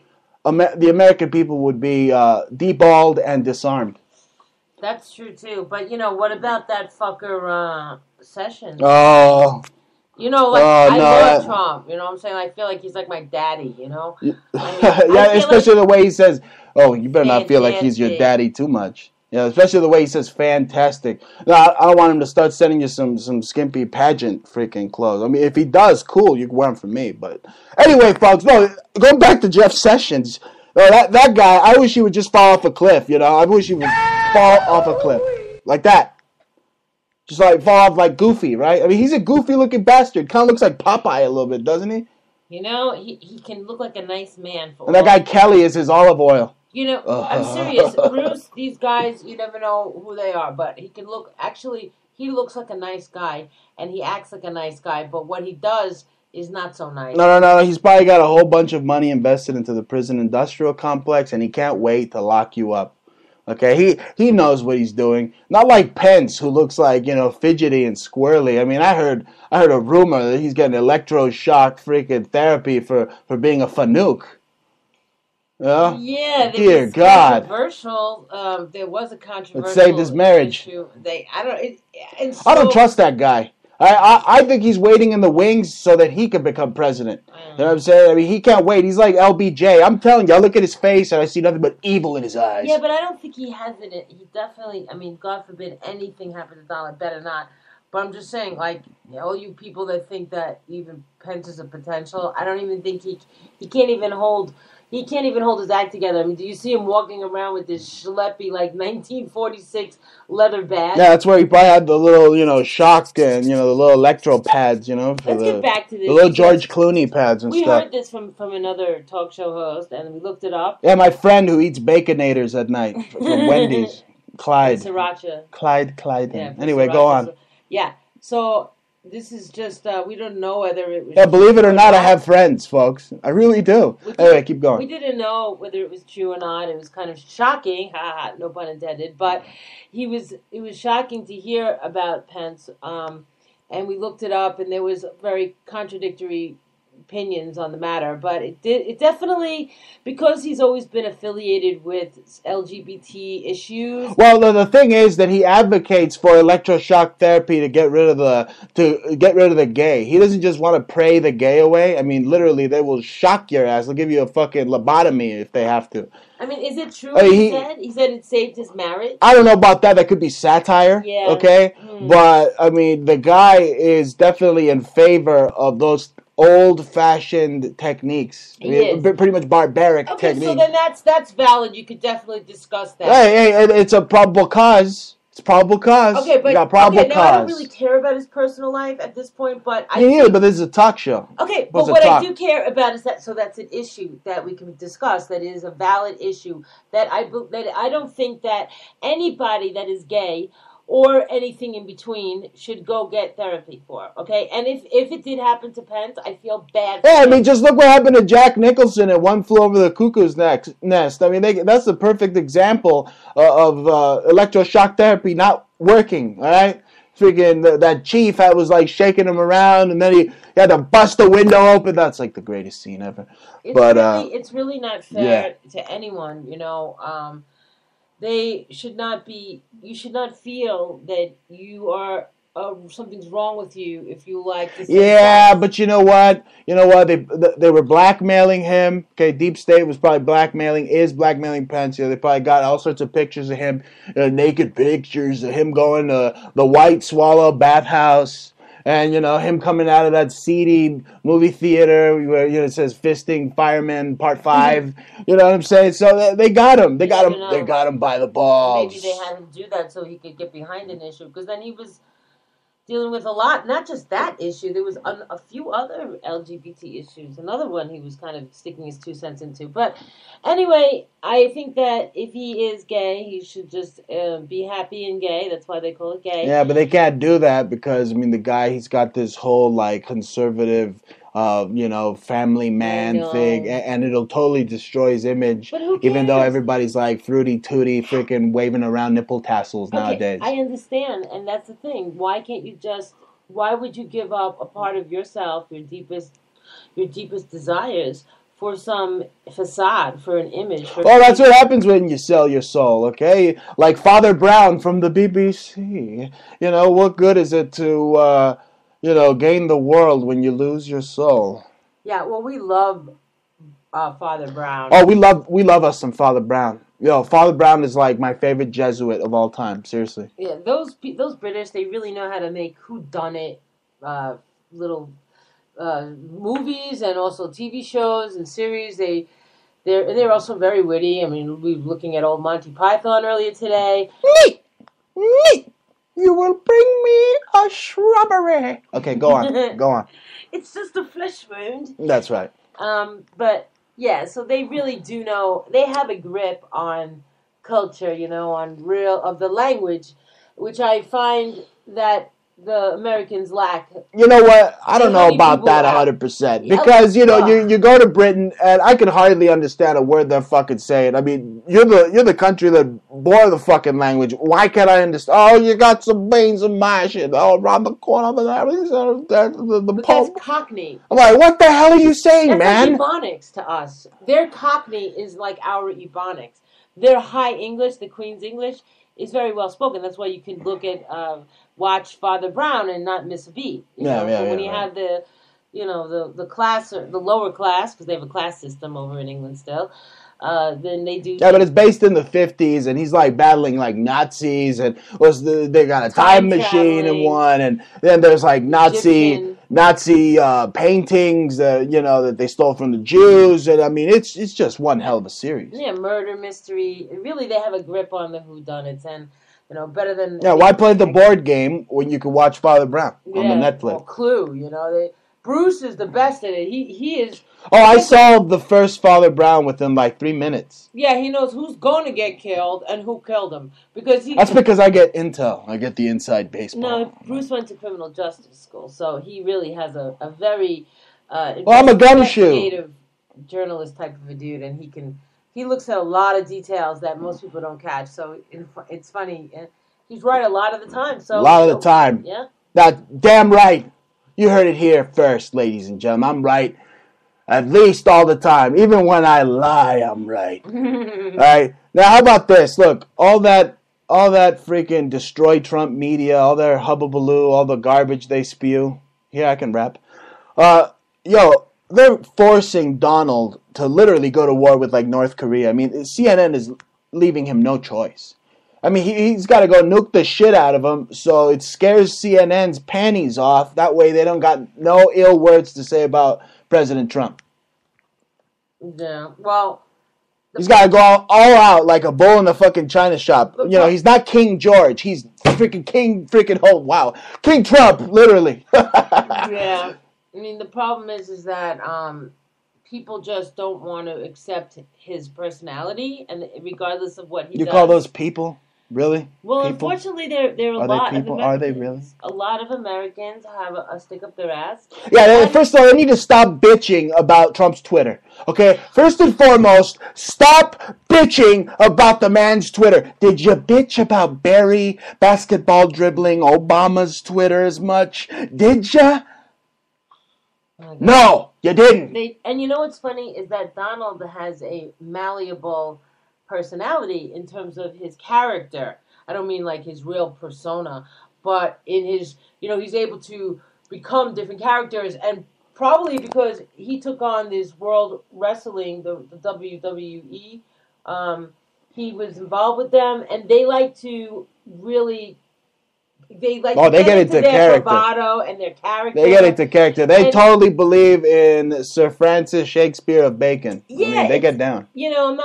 the American people would be deballed and disarmed. That's true, too. But, you know, what about that fucker Sessions? Oh. You know, like, I love Trump. You know what I'm saying? I feel like he's like my daddy, you know? I mean, yeah, especially the way he says, oh, you better not feel like he's your daddy too much. Yeah, especially the way he says fantastic. No, I don't want him to start sending you some skimpy pageant freaking clothes. I mean, if he does, cool, you can wear them for me. But anyway, folks, no, going back to Jeff Sessions. That guy, I wish he would just fall off a cliff, you know? I wish he would fall off a cliff. Like that. Just like fall off like Goofy, right? I mean, he's a goofy-looking bastard. Kind of looks like Popeye a little bit, doesn't he? You know, he can look like a nice man. And that guy Kelly is his olive oil. You know, I'm serious. Bruce, these guys, you never know who they are, but he can look, actually, he looks like a nice guy, and he acts like a nice guy, but what he does is not so nice. No. He's probably got a whole bunch of money invested into the prison industrial complex, and he can't wait to lock you up. Okay, he knows what he's doing. Not like Pence, who looks like, you know, fidgety and squirrely. I mean, I heard a rumor that he's getting electroshock freaking therapy for being a fanook. Yeah, dear God. Controversial. There was a controversial. It saved his marriage. Issue. I don't trust that guy. I think he's waiting in the wings so that he can become president. You know what I'm saying? I mean, he can't wait. He's like LBJ. I'm telling you, I look at his face and I see nothing but evil in his eyes. Yeah, but I don't think he has it. He definitely, I mean, God forbid anything happen to Donald, better not. But I'm just saying, like, all you people that think that even Pence is a potential, I don't even think he can't even hold his act together. I mean, do you see him walking around with this schleppy, like, 1946 leather bag? Yeah, that's where he probably had the little, you know, shock and, you know, the little electro pads, you know. Let's get back to this. The little George Clooney pads and stuff. We heard this from another talk show host, and we looked it up. Yeah, my friend who eats Baconators at night from Wendy's. Clyde. Sriracha. Clyde. Yeah, Anyway, go on. Yeah. So this is just we don't know whether it was. Yeah, believe it or not, I have friends, folks. I really do. Anyway, keep going. We didn't know whether it was true or not. It was kind of shocking, no pun intended. But it was shocking to hear about Pence. And we looked it up, and there was very contradictory opinions on the matter. But it definitely, because he's always been affiliated with LGBT issues. Well, the thing is that he advocates for electroshock therapy to get rid of the gay. He doesn't just want to pray the gay away. I mean, literally, they will shock your ass. They'll give you a fucking lobotomy if they have to. I mean, is it true what he said? He said it saved his marriage? I don't know about that. That could be satire. Yeah. Okay? But, I mean, the guy is definitely in favor of those old-fashioned techniques. Pretty much barbaric techniques. So then that's valid. You could definitely discuss that. Hey, it's a probable cause. It's probable cause. Okay, but you got probable now cause. I don't really care about his personal life at this point, but but this is a talk show. Okay, but what I do care about is that's an issue that we can discuss. That is a valid issue. That I don't think that anybody that is gay or anything in between should go get therapy for. Okay, and if it did happen to Pence, I feel bad. Yeah, I mean, just look what happened to Jack Nicholson at One Flew Over the Cuckoo's Nest. I mean, that's the perfect example of electroshock therapy not working. All right, freaking that chief was like shaking him around, and then he had to bust the window open. That's like the greatest scene ever. It's really not fair to anyone, you know. They should not be. You should not feel that you are something's wrong with you if you like this. Yeah, but you know what? They were blackmailing him. Okay, Deep State was probably blackmailing Pence. They probably got all sorts of pictures of him, naked pictures of him going to the White Swallow bathhouse. And, him coming out of that seedy movie theater where, it says Fisting Fireman Part 5. You know what I'm saying? So they got him. They got him. They got him by the balls. Maybe they had him do that so he could get behind an issue. Because then he was dealing with a lot, not just that issue. There was a few other LGBT issues. Another one he was kind of sticking his 2 cents into. But anyway, I think that if he is gay, he should just be happy and gay. That's why they call it gay. Yeah, but they can't do that because, I mean, the guy, he's got this whole, conservative, family man thing, and it'll totally destroy his image, even though everybody's, fruity tooty freaking waving around nipple tassels nowadays. I understand, and that's the thing. Why would you give up a part of yourself, your deepest desires, for some facade, for an image? That's what happens when you sell your soul, okay? Like Father Brown from the BBC. What good is it to, gain the world when you lose your soul? Yeah, well, we love Father Brown. Oh, we love us some Father Brown. Father Brown is like my favorite Jesuit of all time. Seriously. Yeah, those British, they really know how to make whodunit little movies and also TV shows and series. They're also very witty. I mean, we were looking at old Monty Python earlier today. Me. You will bring me a shrubbery. Okay, go on. Go on. It's just a flesh wound. That's right. But yeah, so they really do know. They have a grip on culture, on of the language, which I find that the Americans lack. You know what? I don't know about that 100%. Because, you go to Britain, and I can hardly understand a word they're fucking saying. I mean, you're the country that bore the fucking language. Why can't I understand? Oh, you got some beans and mash it all around the corner of the That's Cockney. I'm like, what the hell are you saying, man? That's like Ebonics to us. Their Cockney is like our Ebonics. Their High English, the Queen's English, is very well spoken. That's why you can look at watch Father Brown and not miss a beat. When you have the the class or the lower class, because they have a class system over in England still, then they do. Yeah, but it's based in the 50s, and he's battling Nazis, and they got a time machine in one, and then there's Nazi paintings, that they stole from the Jews, and I mean it's just one hell of a series. Yeah, murder mystery. Really, they have a grip on the whodunits, and better than. Yeah, why play the board game when you can watch Father Brown on the Netflix? Or Clue, Bruce is the best at it. He is. Oh, I saw the first Father Brown within like 3 minutes. Yeah, he knows who's going to get killed and who killed him because That's because I get intel. I get the inside baseball. No, Bruce went to criminal justice school, so he really has a very Well, I'm a gumshoe. investigative journalist type of a dude, and he looks at a lot of details that most people don't catch. So it's funny. He's right a lot of the time. So A lot of the time. Yeah. That damn right. You heard it here first, ladies and gentlemen. I'm right. At least all the time. Even when I lie, I'm right. All right. Now, how about this? Look, all that freaking destroy Trump media, all their hubbubaloo, all the garbage they spew. Here, I can rap. They're forcing Donald to literally go to war with like North Korea. I mean, CNN is leaving him no choice. I mean, he's got to go nuke the shit out of him, so it scares CNN's panties off. That way they don't got no ill words to say about President Trump. Yeah, well... He's got to go all out like a bull in the fucking china shop. He's not King George. He's freaking King King Trump, literally. Yeah. I mean, the problem is that people just don't want to accept his personality, and regardless of what he does. You call those people? Really? Well, people? Unfortunately, there are a Are lot they people? of Are Americans. they really? A lot of Americans have a stick up their ass. Yeah, first of all, they need to stop bitching about Trump's Twitter. Okay? First and foremost, stop bitching about the man's Twitter. Did you bitch about Barry basketball dribbling Obama's Twitter as much? Did you? No, you didn't. And you know what's funny is that Donald has a malleable personality in terms of his character. I don't mean like his real persona, but in his, he's able to become different characters, and probably because he took on this world wrestling, the WWE, he was involved with them, and they like to really... They get into their character. bravado and their character. They get into character. They totally believe in Sir Francis Shakespeare of Bacon. Yeah, I mean, they get down. I'm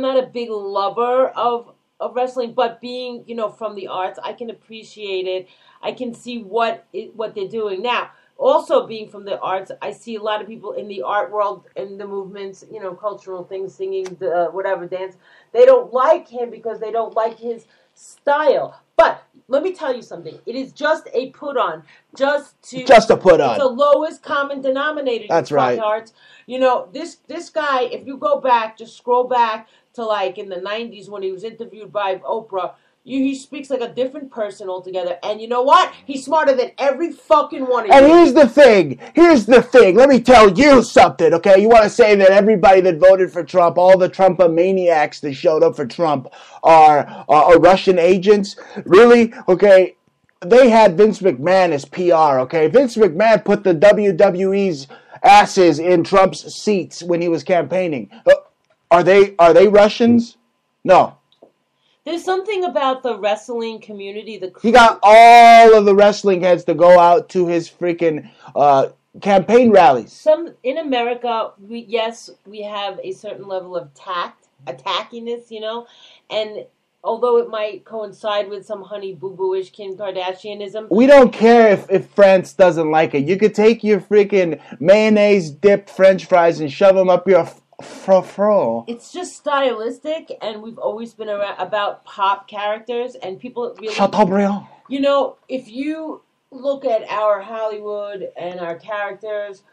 not a big lover of wrestling, but being from the arts, I can appreciate it. I can see what they're doing now. Also, being from the arts, I see a lot of people in the art world and the movements, cultural things, singing, whatever, dance. They don't like him because they don't like his style. But let me tell you something. It is just a put on. Just a put on. It's the lowest common denominator. That's right. Hearts. This guy, if you go back, just scroll back to like in the 90s when he was interviewed by Oprah, he speaks like a different person altogether. And you know what? He's smarter than every fucking one of you. And here's the thing. Let me tell you something, okay? You want to say that everybody that voted for Trump, all the Trumpomaniacs that showed up for Trump are Russian agents? Really? Okay. They had Vince McMahon as PR, okay? Vince McMahon put the WWE's asses in Trump's seats when he was campaigning. Are they Russians? No. There's something about the wrestling community. He got all of the wrestling heads to go out to his freaking campaign rallies. In America, we have a certain level of attackiness, and although it might coincide with some honey boo boo-ish Kim Kardashianism, we don't care if France doesn't like it. You could take your freaking mayonnaise dipped French fries and shove them up your fro. It's just stylistic, and we've always been about pop characters, and people really... Chateaubriand. If you look at our Hollywood and our characters,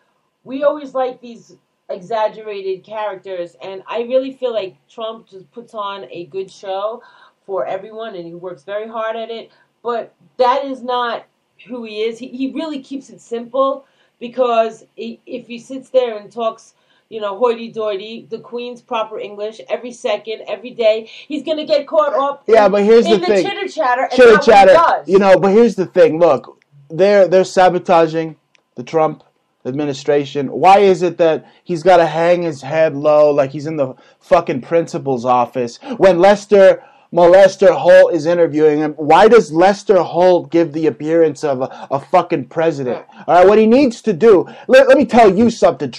we always like these exaggerated characters, and I really feel like Trump just puts on a good show for everyone, and he works very hard at it, but that is not who he is. He really keeps it simple, because if he sits there and talks... hoity-toity, the Queen's proper English, every second, every day. He's going to get caught up but here's the thing. chitter-chatter, and that's what he does. But here's the thing. Look, they're sabotaging the Trump administration. Why is it that he's got to hang his head low like he's in the fucking principal's office when Lester Lester Holt is interviewing him. Why does Lester Holt give the appearance of a fucking president? All right, what he needs to do, let me tell you something,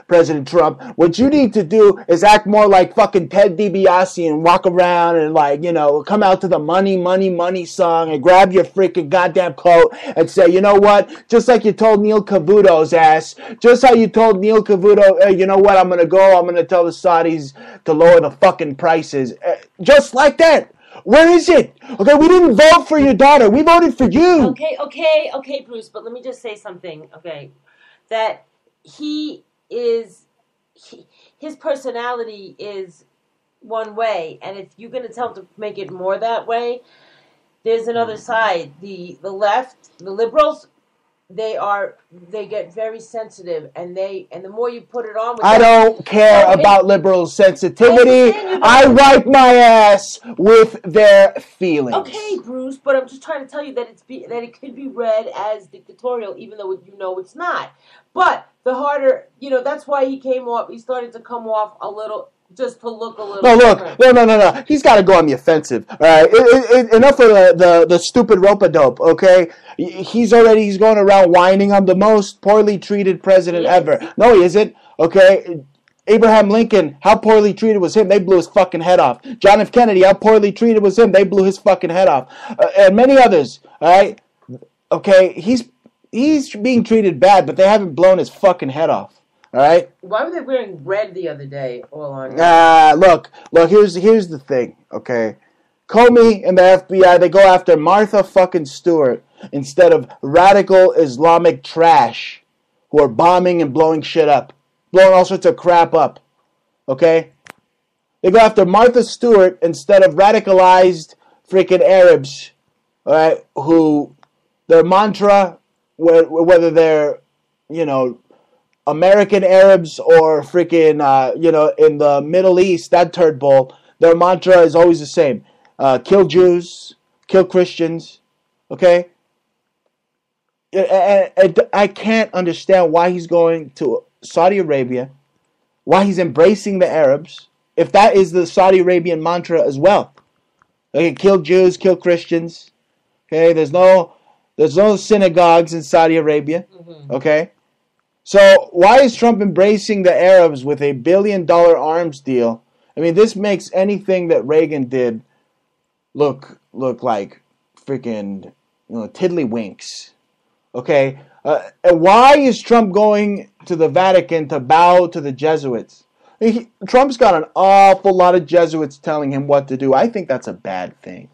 President Trump. What you need to do is act more like fucking Ted DiBiase and walk around and like, come out to the money, money, money song and grab your freaking goddamn coat and say, you know what? Just like you told Neil Cavuto's ass, just how you told Neil Cavuto, hey, you know what? I'm going to tell the Saudis to lower the fucking prices. Just like that. Where is it? Okay, we didn't vote for your daughter. We voted for you. Okay, Bruce, but let me just say something, okay? That his personality is one way, and if you're going to tell him to make it more that way, there's another side. The left, the liberals, they get very sensitive, and the more you put it on with I don't care about liberal sensitivity. I wipe my ass with their feelings. Okay, Bruce, but I'm just trying to tell you that that it could be read as dictatorial, even though it's not. But the harder, that's why he started to come off a little, just to look a little different. No. He's got to go on the offensive. All right, enough of the stupid rope-a-dope, okay? He's going around whining, I'm the most poorly treated president ever. No, he isn't, okay? Abraham Lincoln, how poorly treated was him? They blew his fucking head off. John F. Kennedy, how poorly treated was him? They blew his fucking head off. And many others, all right? Okay, he's being treated bad, but they haven't blown his fucking head off. All right. Why were they wearing red the other day? All on. Look. Here's the thing. Okay, Comey and the FBI, they go after Martha fucking Stewart instead of radical Islamic trash who are bombing and blowing shit up, blowing all sorts of crap up. Okay, they go after Martha Stewart instead of radicalized freaking Arabs. All right, who their mantra, whether they're American Arabs or freaking, in the Middle East, that turd bowl, their mantra is always the same. Kill Jews, kill Christians, okay? I can't understand why he's going to Saudi Arabia, why he's embracing the Arabs, if that is the Saudi Arabian mantra as well. Okay, kill Jews, kill Christians, okay? There's no synagogues in Saudi Arabia, okay? So why is Trump embracing the Arabs with a $1 billion arms deal? I mean, this makes anything that Reagan did look like freaking tiddlywinks. Okay, and why is Trump going to the Vatican to bow to the Jesuits? Trump's got an awful lot of Jesuits telling him what to do. I think that's a bad thing.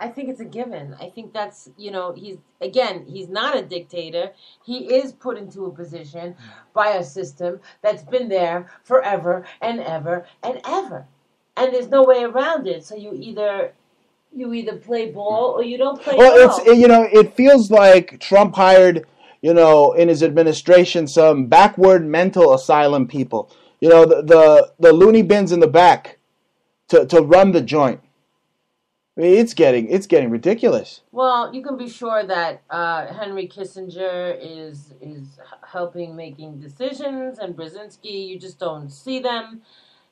I think it's a given. I think that's, he's not a dictator. He is put into a position by a system that's been there forever and ever and ever. And there's no way around it. So you either play ball or you don't play ball. Well, it feels like Trump hired, in his administration some backward mental asylum people. The loony bins in the back to run the joint. I mean, it's getting ridiculous. Well, you can be sure that Henry Kissinger is helping making decisions, and Brzezinski, you just don't see them.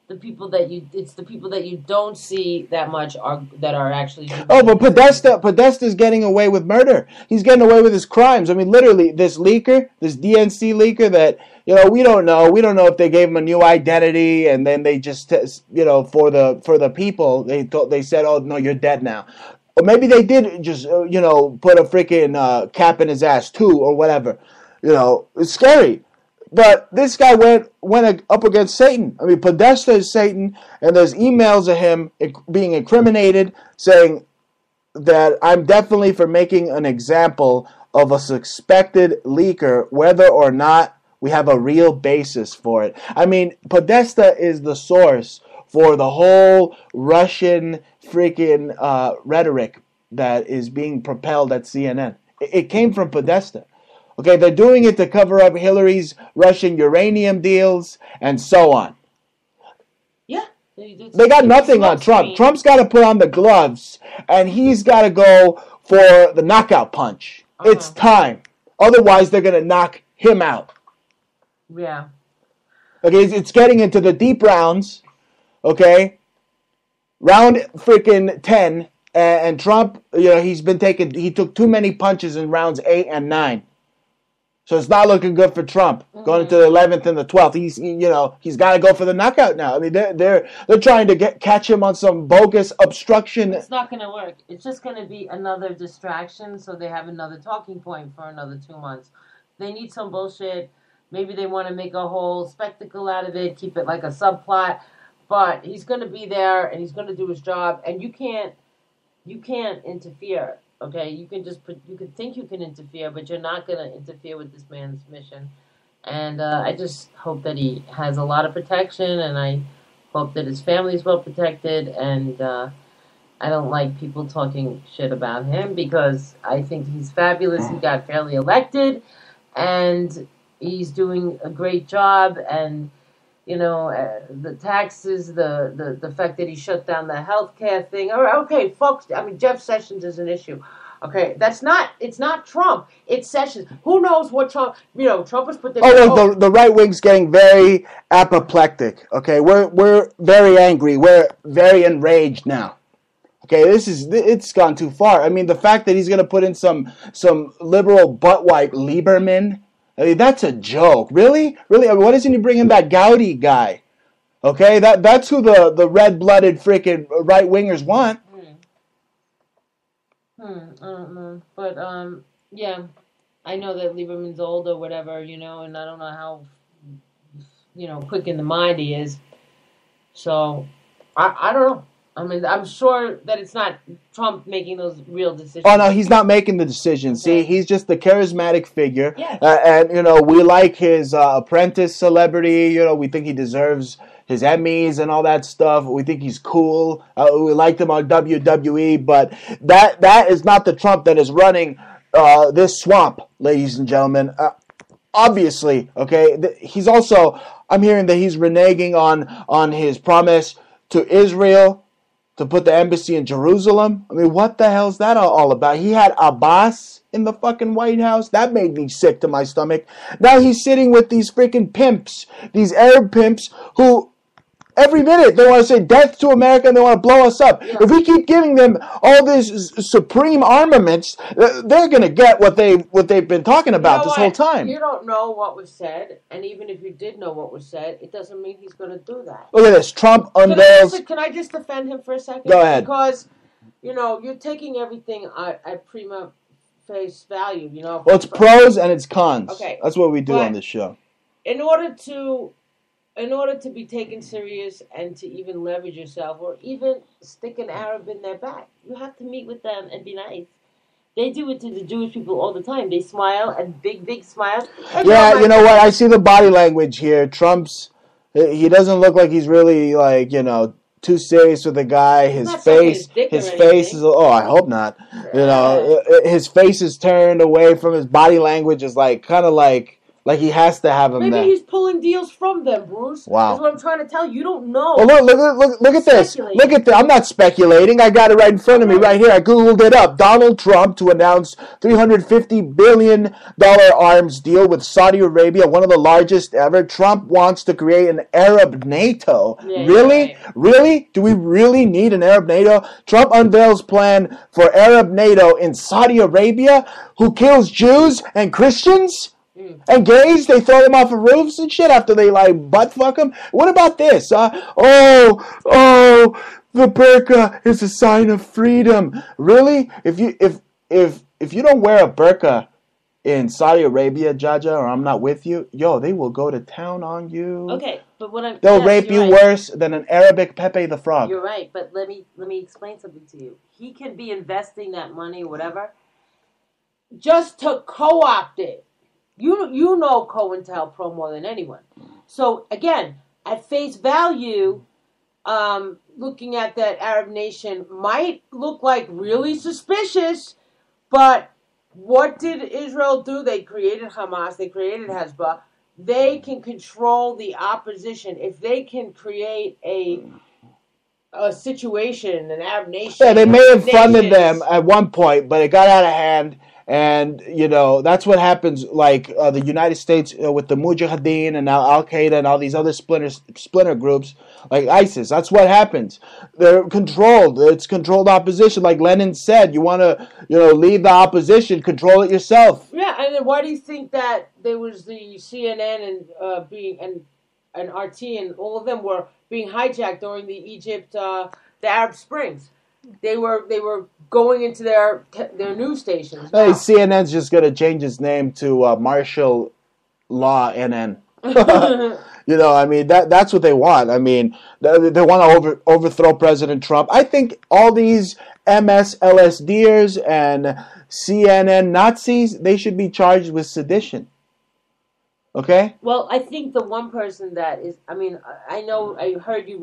The people that you don't see that much that are actually. Oh, but Podesta's getting away with murder. He's getting away with his crimes. I mean, literally, this leaker, this DNC leaker that. We don't know. We don't know if they gave him a new identity and then they just, for the people, they said, oh, no, you're dead now. Or maybe they did just, put a freaking cap in his ass too or whatever. It's scary. But this guy went up against Satan. I mean, Podesta is Satan, and there's emails of him being incriminated saying that I'm definitely for making an example of a suspected leaker, whether or not we have a real basis for it. I mean, Podesta is the source for the whole Russian freaking rhetoric that is being propelled at CNN. It came from Podesta. Okay, they're doing it to cover up Hillary's Russian uranium deals and so on. Yeah. They got nothing on Trump. Trump's got to put on the gloves, and he's got to go for the knockout punch. It's time. Otherwise, they're going to knock him out. Yeah. Okay, it's getting into the deep rounds. Okay. round freaking 10, and Trump, he took too many punches in rounds 8 and 9. So it's not looking good for Trump going into the 11th and the 12th. He's got to go for the knockout now. I mean, they're trying to catch him on some bogus obstruction. It's not going to work. It's just going to be another distraction, so they have another talking point for another 2 months. They need some bullshit. Maybe they want to make a whole spectacle out of it, keep it like a subplot. But he's going to be there and he's going to do his job, and you can't interfere. Okay, you can think you can interfere, but you're not going to interfere with this man's mission. And I just hope that he has a lot of protection, and I hope that his family is well protected. And I don't like people talking shit about him because I think he's fabulous. He got fairly elected, and he's doing a great job. And the taxes, the fact that he shut down the healthcare thing. Okay, folks. I mean, Jeff Sessions is an issue. Okay, it's not Trump. It's Sessions. Who knows what Trump? Trump was put there. The right wing's getting very apoplectic. Okay, we're very angry. We're very enraged now. Okay, it's gone too far. I mean, the fact that he's going to put in some liberal butt wipe Lieberman. I mean, that's a joke. Really? I mean, why doesn't he bring in that Gowdy guy? Okay, that's who the red-blooded freaking right-wingers want. I don't know. But, yeah, I know that Lieberman's old or whatever, and I don't know how, quick in the mind he is. So, I don't know. I mean, I'm sure that it's not Trump making those real decisions. Oh, no, he's not making the decisions. Okay. See, he's just the charismatic figure. Yes. And, we like his apprentice celebrity. We think he deserves his Emmys and all that stuff. We think he's cool. We liked him on WWE. But that is not the Trump that is running this swamp, ladies and gentlemen. Obviously, okay? He's also, I'm hearing that he's reneging on his promise to Israel to put the embassy in Jerusalem. I mean, what the hell's that all about? He had Abbas in the fucking White House. That made me sick to my stomach. Now he's sitting with these freaking pimps, these Arab pimps who every minute they want to say death to America and they want to blow us up. Yeah. If we keep giving them all this supreme armaments, they're going to get what they've been talking about this whole time. You don't know what was said, and even if you did know what was said, it doesn't mean he's going to do that. Look at this. Trump unveils... Can I just defend him for a second? Go ahead. Because, you're taking everything at prima face value, Well, it's pros and it's cons. Okay. That's what we do on this show. In order to be taken serious and to even leverage yourself or even stick an Arab in their back, you have to meet with them and be nice. They do it to the Jewish people all the time. They smile and big smiles. Yeah, you know what? I see the body language here. He doesn't look like he's really too serious with the guy. His face is. Oh, I hope not. His face is turned away from his body language. Is kind of like he has to have him Maybe there. He's pulling deals from them, Bruce. Wow. That's what I'm trying to tell you. You don't know. Well, look at this. Look at this. I'm not speculating. I got it right in front of me right here. I Googled it up. Donald Trump to announce $350 billion arms deal with Saudi Arabia, one of the largest ever. Trump wants to create an Arab NATO. Yeah, really? right. Really? Do we really need an Arab NATO? Trump unveils plan for Arab NATO in Saudi Arabia, who kills Jews and Christians? And gays, they throw them off of roofs and shit after they butt fuck them. What about this? The burqa is a sign of freedom. Really? If you don't wear a burqa in Saudi Arabia, Jaja, or I'm not with you, they will go to town on you. Okay, but they'll rape you worse than an Arabic Pepe the Frog. You're right, but let me explain something to you. He can be investing that money or whatever just to co-opt it. You know COINTELPRO more than anyone. So, again, at face value, looking at that Arab nation might look like really suspicious, but what did Israel do? They created Hamas, they created Hezbollah. They can control the opposition. If they can create a a situation, an Arab nation. Yeah, they may have funded them at one point, but it got out of hand. And, you know, that's what happens, like the United States with the Mujahideen and now Al-Qaeda and all these other splinter groups, like ISIS. That's what happens. They're controlled. It's controlled opposition. Like Lenin said, you want to, you know, lead the opposition, control it yourself. Yeah, and then why do you think that there was the CNN and RT and all of them were being hijacked during the Egypt, the Arab Springs? They were going into their news stations. Hey, CNN's just gonna change its name to Martial Law NN. You know, I mean that's what they want. I mean, they want to overthrow President Trump. I think all these MSLSDers and CNN Nazis, they should be charged with sedition. Okay? Well, I think the one person that is, I mean, I heard you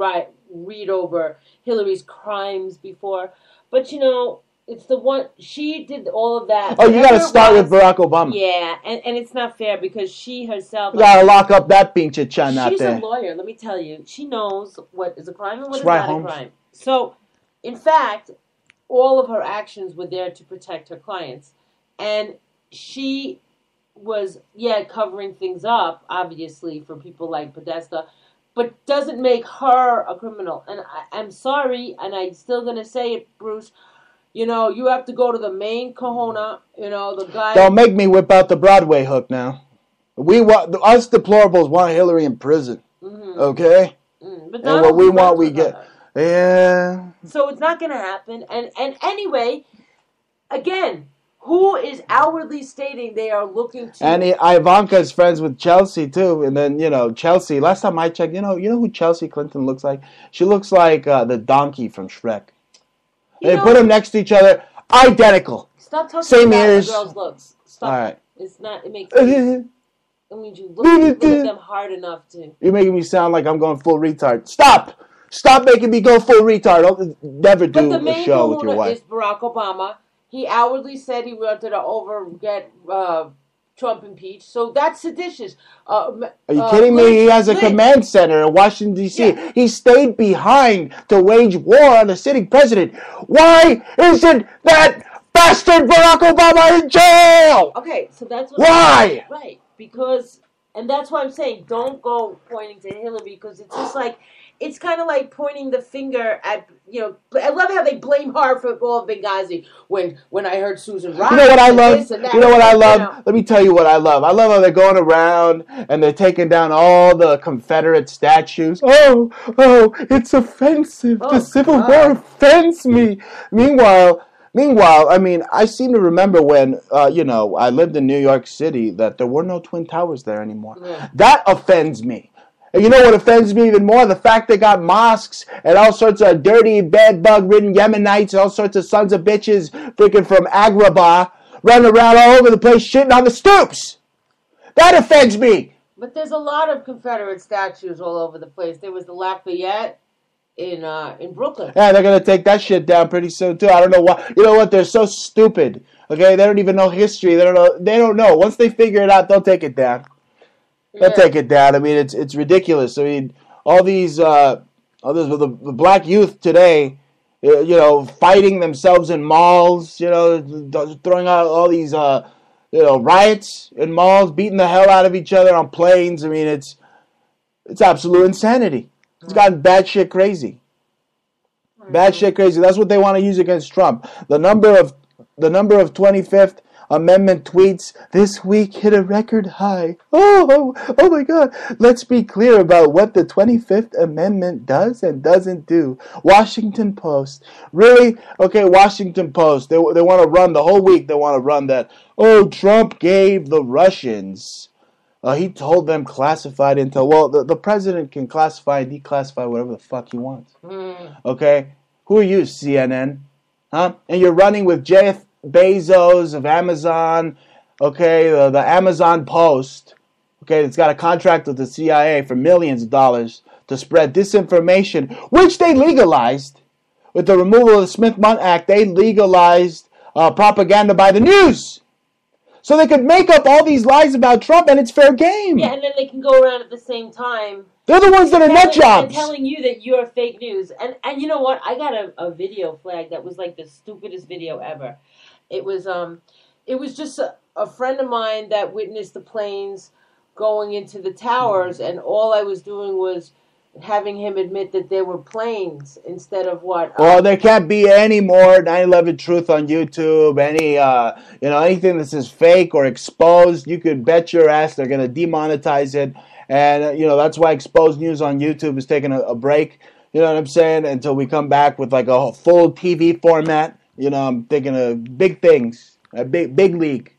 read over Hillary's crimes before, but you know, it's the one, she did all of that. Oh, you got to start with Barack Obama. Yeah, and it's not fair because she herself. You got to lock up that pinche chan out there. She's a lawyer, let me tell you. She knows what is a crime and what is not a crime. So, in fact, all of her actions were there to protect her clients. And she was, covering things up, obviously, for people like Podesta, but doesn't make her a criminal. And I'm sorry, and I'm still going to say it, Bruce, you know, you have to go to the main kahuna, you know, the guy... Don't make me whip out the Broadway hook now. Us deplorables want Hillary in prison, okay? But and what we want, we get. Yeah. So it's not going to happen. And anyway, again... Who is outwardly stating they are looking to... And Ivanka is friends with Chelsea, too. And then, you know, Chelsea, last time I checked, you know who Chelsea Clinton looks like? She looks like the donkey from Shrek. They put them next to each other, identical. Stop talking Same about ears. the girls' looks. Stop. All right. It's not... It makes... I mean, you look at them hard enough to... You're making me sound like I'm going full retard. Stop! Stop making me go full retard. I'll never do a show with your wife. Is Barack Obama... He outwardly said he wanted to get Trump impeached, so that's seditious. Are you kidding me? He has a command center in Washington, D.C. Yeah. He stayed behind to wage war on the sitting president. Why isn't that bastard Barack Obama in jail? Okay, so that's what why? Right, because, and that's why I'm saying don't go pointing to Hillary, because it's just like, it's kind of like pointing the finger at, you know, I love how they blame her for all of Benghazi when I heard Susan Rice. You know what I love? You know what I love? You know. Let me tell you what I love. I love how they're going around and they're taking down all the Confederate statues. Oh, it's offensive. The Civil War offends me. Meanwhile, I mean, I seem to remember when, you know, I lived in New York City that there were no Twin Towers there anymore. Yeah. That offends me. And you know what offends me even more? The fact they got mosques and all sorts of dirty, bed-bug-ridden Yemenites, all sorts of sons of bitches freaking from Agrabah running around all over the place shitting on the stoops. That offends me. But there's a lot of Confederate statues all over the place. There was the Lafayette in Brooklyn. Yeah, they're going to take that shit down pretty soon, too. I don't know why. You know what? They're so stupid. Okay? They don't even know history. They don't know. Once they figure it out, they'll take it down. They'll take it down. I mean, it's ridiculous. I mean, all the black youth today, you know, fighting themselves in malls, you know, throwing out all these, you know, riots in malls, beating the hell out of each other on planes. I mean, it's absolute insanity. It's gotten batshit crazy. Batshit crazy. That's what they want to use against Trump. The number of 25th Amendment tweets this week hit a record high. Oh my God. Let's be clear about what the 25th Amendment does and doesn't do. Washington Post. Really? Okay, Washington Post. They want to run the whole week. They want to run that. Oh, Trump gave the Russians. He told them classified intel. Well, the president can classify and declassify whatever the fuck he wants. Okay? Who are you, CNN? Huh? And you're running with Jeff Bezos of Amazon, okay, the Amazon Post, okay, it's got a contract with the CIA for millions of dollars to spread disinformation, which they legalized. With the removal of the Smith-Mundt Act, they legalized propaganda by the news. So they could make up all these lies about Trump and it's fair game. Yeah, and then they can go around at the same time They're the ones that are nut jobs. And telling you that you're fake news. And you know what? I got a video flag that was like the stupidest video ever. It was just a friend of mine that witnessed the planes going into the towers, and all I was doing was having him admit that there were planes instead of what. Well, there can't be any more 9/11 truth on YouTube. Anything that says fake or exposed, you could bet your ass they're gonna demonetize it. And that's why exposed news on YouTube is taking a break. You know what I'm saying? Until we come back with like a full TV format. I'm thinking of big things, big league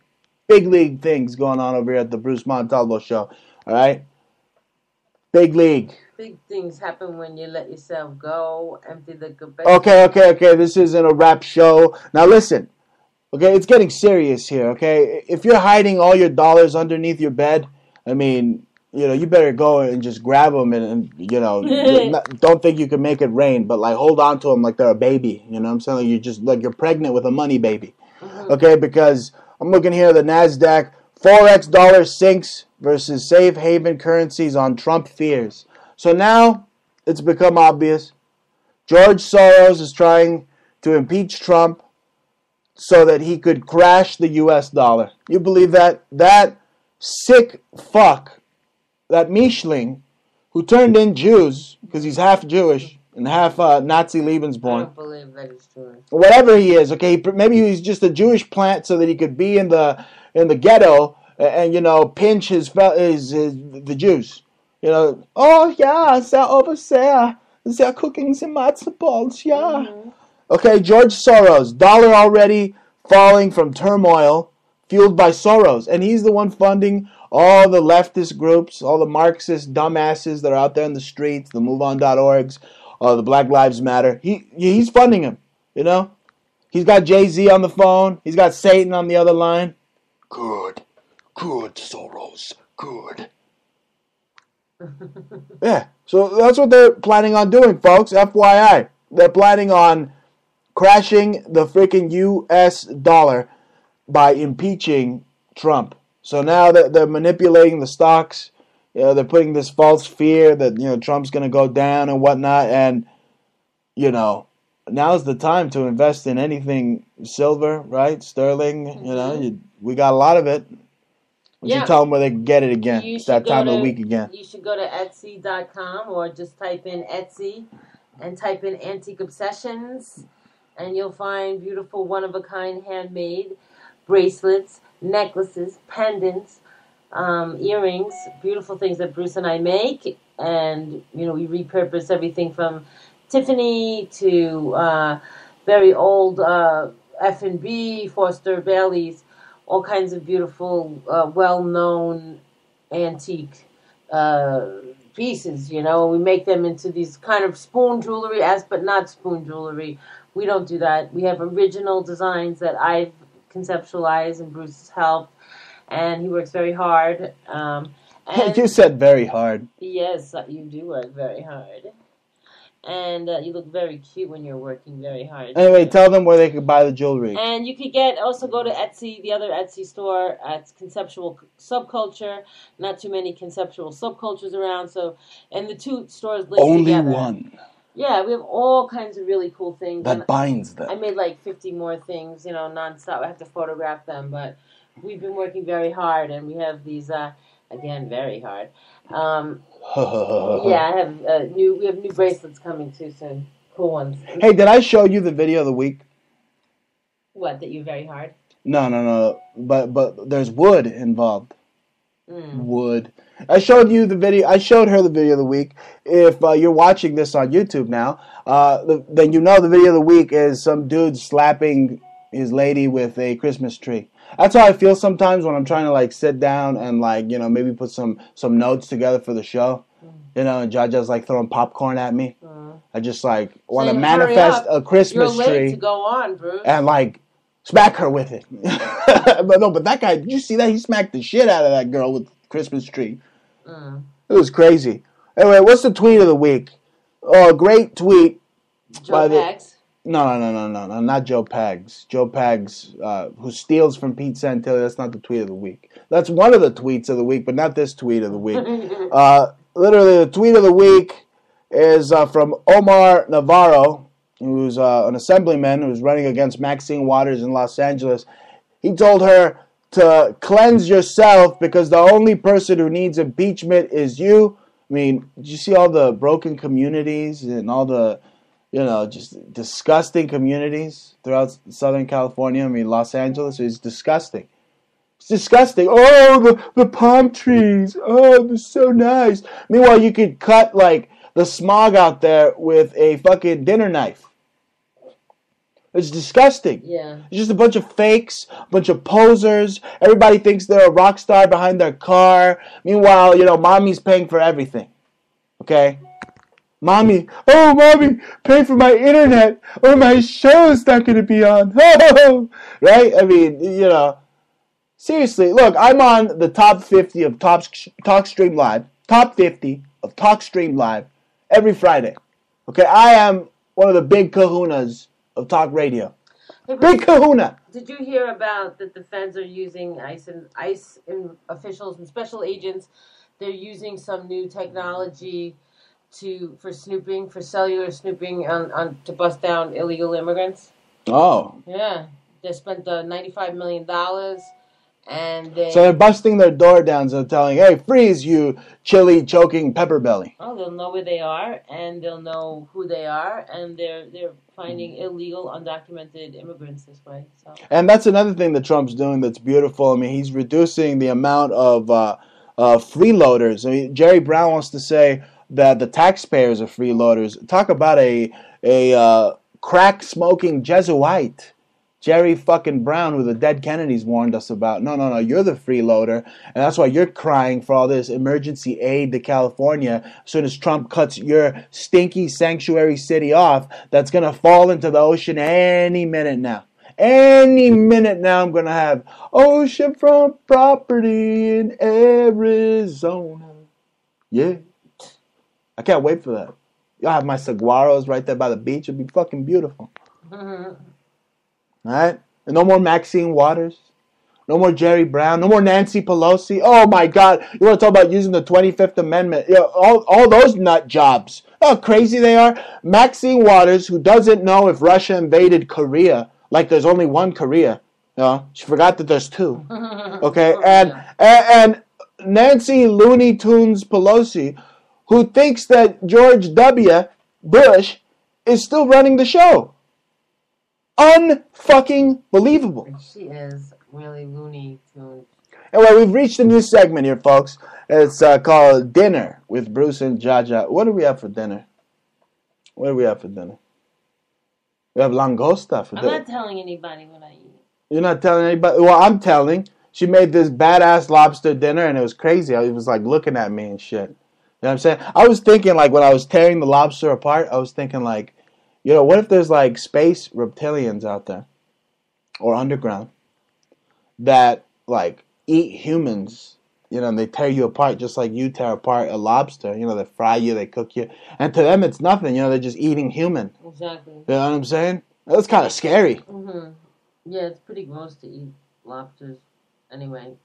things going on over here at the Bruce Montalvo Show. All right, big league. Big things happen when you let yourself go, empty the capacity. Okay. This isn't a rap show. Now listen. Okay, it's getting serious here. Okay, if you're hiding all your dollars underneath your bed, I mean, you better go and just grab them and don't think you can make it rain, but like hold on to them like they're a baby. You know what I'm saying? Like you're just like you're pregnant with a money baby. Mm-hmm. Okay, because I'm looking here at the NASDAQ. Forex dollar sinks versus safe haven currencies on Trump fears. So now it's become obvious. George Soros is trying to impeach Trump so that he could crash the U.S. dollar. You believe that? That sick fuck, that Mischling, who turned in Jews because he's half Jewish and half Nazi Lebensborn. I don't believe that is true. Whatever he is, okay, maybe he's just a Jewish plant so that he could be in the ghetto and pinch the Jews. Oh yeah, they're over there. They're cooking the matzo balls, yeah. Mm-hmm. Okay, George Soros, dollar already falling from turmoil, fueled by Soros, and he's the one funding all the leftist groups, all the Marxist dumbasses that are out there in the streets, the MoveOn.orgs, the Black Lives Matter. He's funding them, He's got Jay-Z on the phone. He's got Satan on the other line. Good, Soros, good. Yeah, so that's what they're planning on doing, folks. FYI, they're planning on crashing the freaking U.S. dollar by impeaching Trump. So now they're manipulating the stocks. They're putting this false fear that Trump's going to go down and whatnot. And now's the time to invest in anything silver, right? Sterling. Mm-hmm. We got a lot of it. You tell them where they can get it again. It's that time of the week again. You should go to Etsy.com or just type in Etsy and type in Antique Obsessions, and you'll find beautiful one-of-a-kind handmade bracelets, necklaces, pendants, earrings, beautiful things that Bruce and I make. And, we repurpose everything from Tiffany to very old F&B, Foster Bailey's, all kinds of beautiful, well-known antique pieces, We make them into these kind of spoon jewelry, but not spoon jewelry. We don't do that. We have original designs that I've conceptualized and Bruce has helped, and he works very hard. And you said very hard. Yes, you do work very hard. And you look very cute when you're working very hard. Anyway, tell them where they could buy the jewelry. And you could also go to Etsy, the other Etsy store. It's Conceptual Subculture. Not too many conceptual subcultures around. And the two stores linked together. Only one. Yeah, we have all kinds of really cool things. That binds them. I made like 50 more things, nonstop. I have to photograph them, but we've been working very hard, and we have these, again, very hard. I have we have new bracelets coming too soon. Cool ones. Hey, did I show you the video of the week? What, that you're very hard? No. But there's wood involved. Wood. I showed you the video. I showed her the video of the week. If you're watching this on YouTube now, then the video of the week is some dude slapping his lady with a Christmas tree. That's how I feel sometimes when I'm trying to sit down and maybe put some notes together for the show. And Jaja's throwing popcorn at me. I just want to manifest a Christmas tree. You're late tree to go on, Bruce. And smack her with it. but that guy, did you see that? He smacked the shit out of that girl with the Christmas tree. It was crazy. Anyway, what's the tweet of the week? Oh, a great tweet. Joe Pags. No, not Joe Pags. Joe Pags, who steals from Pete Santilli. That's not the tweet of the week. That's one of the tweets of the week, but not this tweet of the week. literally the tweet of the week is from Omar Navarro, who's an assemblyman who's running against Maxine Waters in Los Angeles. He told her to cleanse yourself because the only person who needs impeachment is you. I mean, did you see all the broken communities and all the, just disgusting communities throughout Southern California? I mean, Los Angeles is disgusting. It's disgusting. Oh, the palm trees. Oh, they're so nice. Meanwhile, you could cut, the smog out there with a fucking dinner knife. It's disgusting. Yeah. It's just a bunch of fakes, a bunch of posers. Everybody thinks they're a rock star behind their car. Meanwhile, mommy's paying for everything. Okay? Mommy, pay for my internet or my show's not going to be on. Right? I mean, seriously. Look, I'm on the top 50 of TalkStream Live. Top 50 of TalkStream Live every Friday. Okay? I am one of the big kahunas of talk radio. Hey, big kahuna. Did you hear about that the feds are using ICE officials and special agents? They're using some new technology for snooping, for cellular snooping to bust down illegal immigrants. Oh. Yeah. They spent $95 million. And so they're busting their door down and telling, hey, freeze, you chili choking pepper belly. Oh, they'll know where they are, and they'll know who they are, and they're finding illegal, undocumented immigrants this way. So. And that's another thing that Trump's doing that's beautiful. I mean, he's reducing the amount of freeloaders. I mean, Jerry Brown wants to say that the taxpayers are freeloaders. Talk about a crack-smoking Jesuit. Jerry fucking Brown, who the dead Kennedys warned us about. No, you're the freeloader. And that's why you're crying for all this emergency aid to California as soon as Trump cuts your stinky sanctuary city off that's going to fall into the ocean any minute now. Any minute now I'm going to have oceanfront property in Arizona. Yeah. I can't wait for that. You'll have my saguaros right there by the beach. It'll be fucking beautiful. All right? And no more Maxine Waters. No more Jerry Brown. No more Nancy Pelosi. Oh, my God. You want to talk about using the 25th Amendment? All those nut jobs. Oh, how crazy they are. Maxine Waters, who doesn't know if Russia invaded Korea, like there's only one Korea. She forgot that there's two. Okay? And Nancy Looney Tunes Pelosi, who thinks that George W. Bush is still running the show. Unfucking believable. She is really Looney Tunes. Anyway, we've reached a new segment here, folks. It's called Dinner with Bruce and Jaja. What do we have for dinner? We have langosta for dinner. I'm not telling anybody what I eat. You're not telling anybody? Well, I'm telling. She made this badass lobster dinner, and it was crazy. It was like looking at me and shit. You know what I'm saying? I was thinking, when I was tearing the lobster apart, I was thinking, what if there's space reptilians out there or underground that eat humans, and they tear you apart just like you tear apart a lobster. They fry you, they cook you, and to them it's nothing. They're just eating human. Exactly. You know what I'm saying? That's kind of scary. Mm-hmm. Yeah, it's pretty gross to eat lobsters anyway.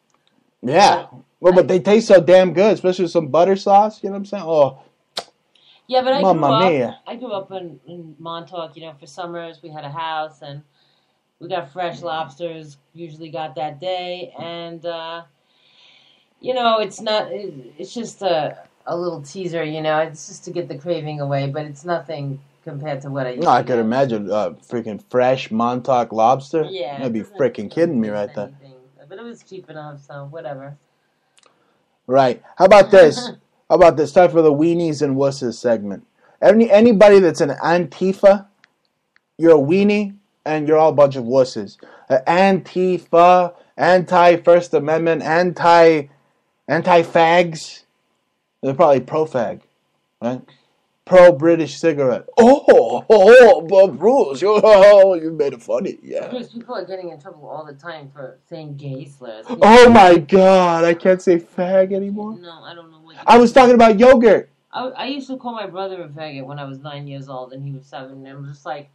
Yeah. But they taste so damn good, especially with some butter sauce. You know what I'm saying? Oh. Yeah, but I grew up in Montauk, for summers we had a house and we got fresh lobsters, usually got that day, and it's just a little teaser, it's just to get the craving away, but it's nothing compared to what I used to I could imagine freaking fresh Montauk lobster. Yeah. You'd be freaking kidding me right there. But it was cheap enough, so whatever. Right. How about this? Time for the weenies and wusses segment. Anybody that's an Antifa, you're a weenie, and you're all a bunch of wusses. Antifa, anti-First Amendment, anti-fags. They're probably pro-fag, right? Pro-British cigarette. But Bruce, you made it funny, yeah. Because people are getting in trouble all the time for saying gay slurs. Oh my God, I can't say fag anymore. No, I don't know what. I was talking about yogurt. I used to call my brother a faggot when I was 9 years old and he was 7, and I'm just like,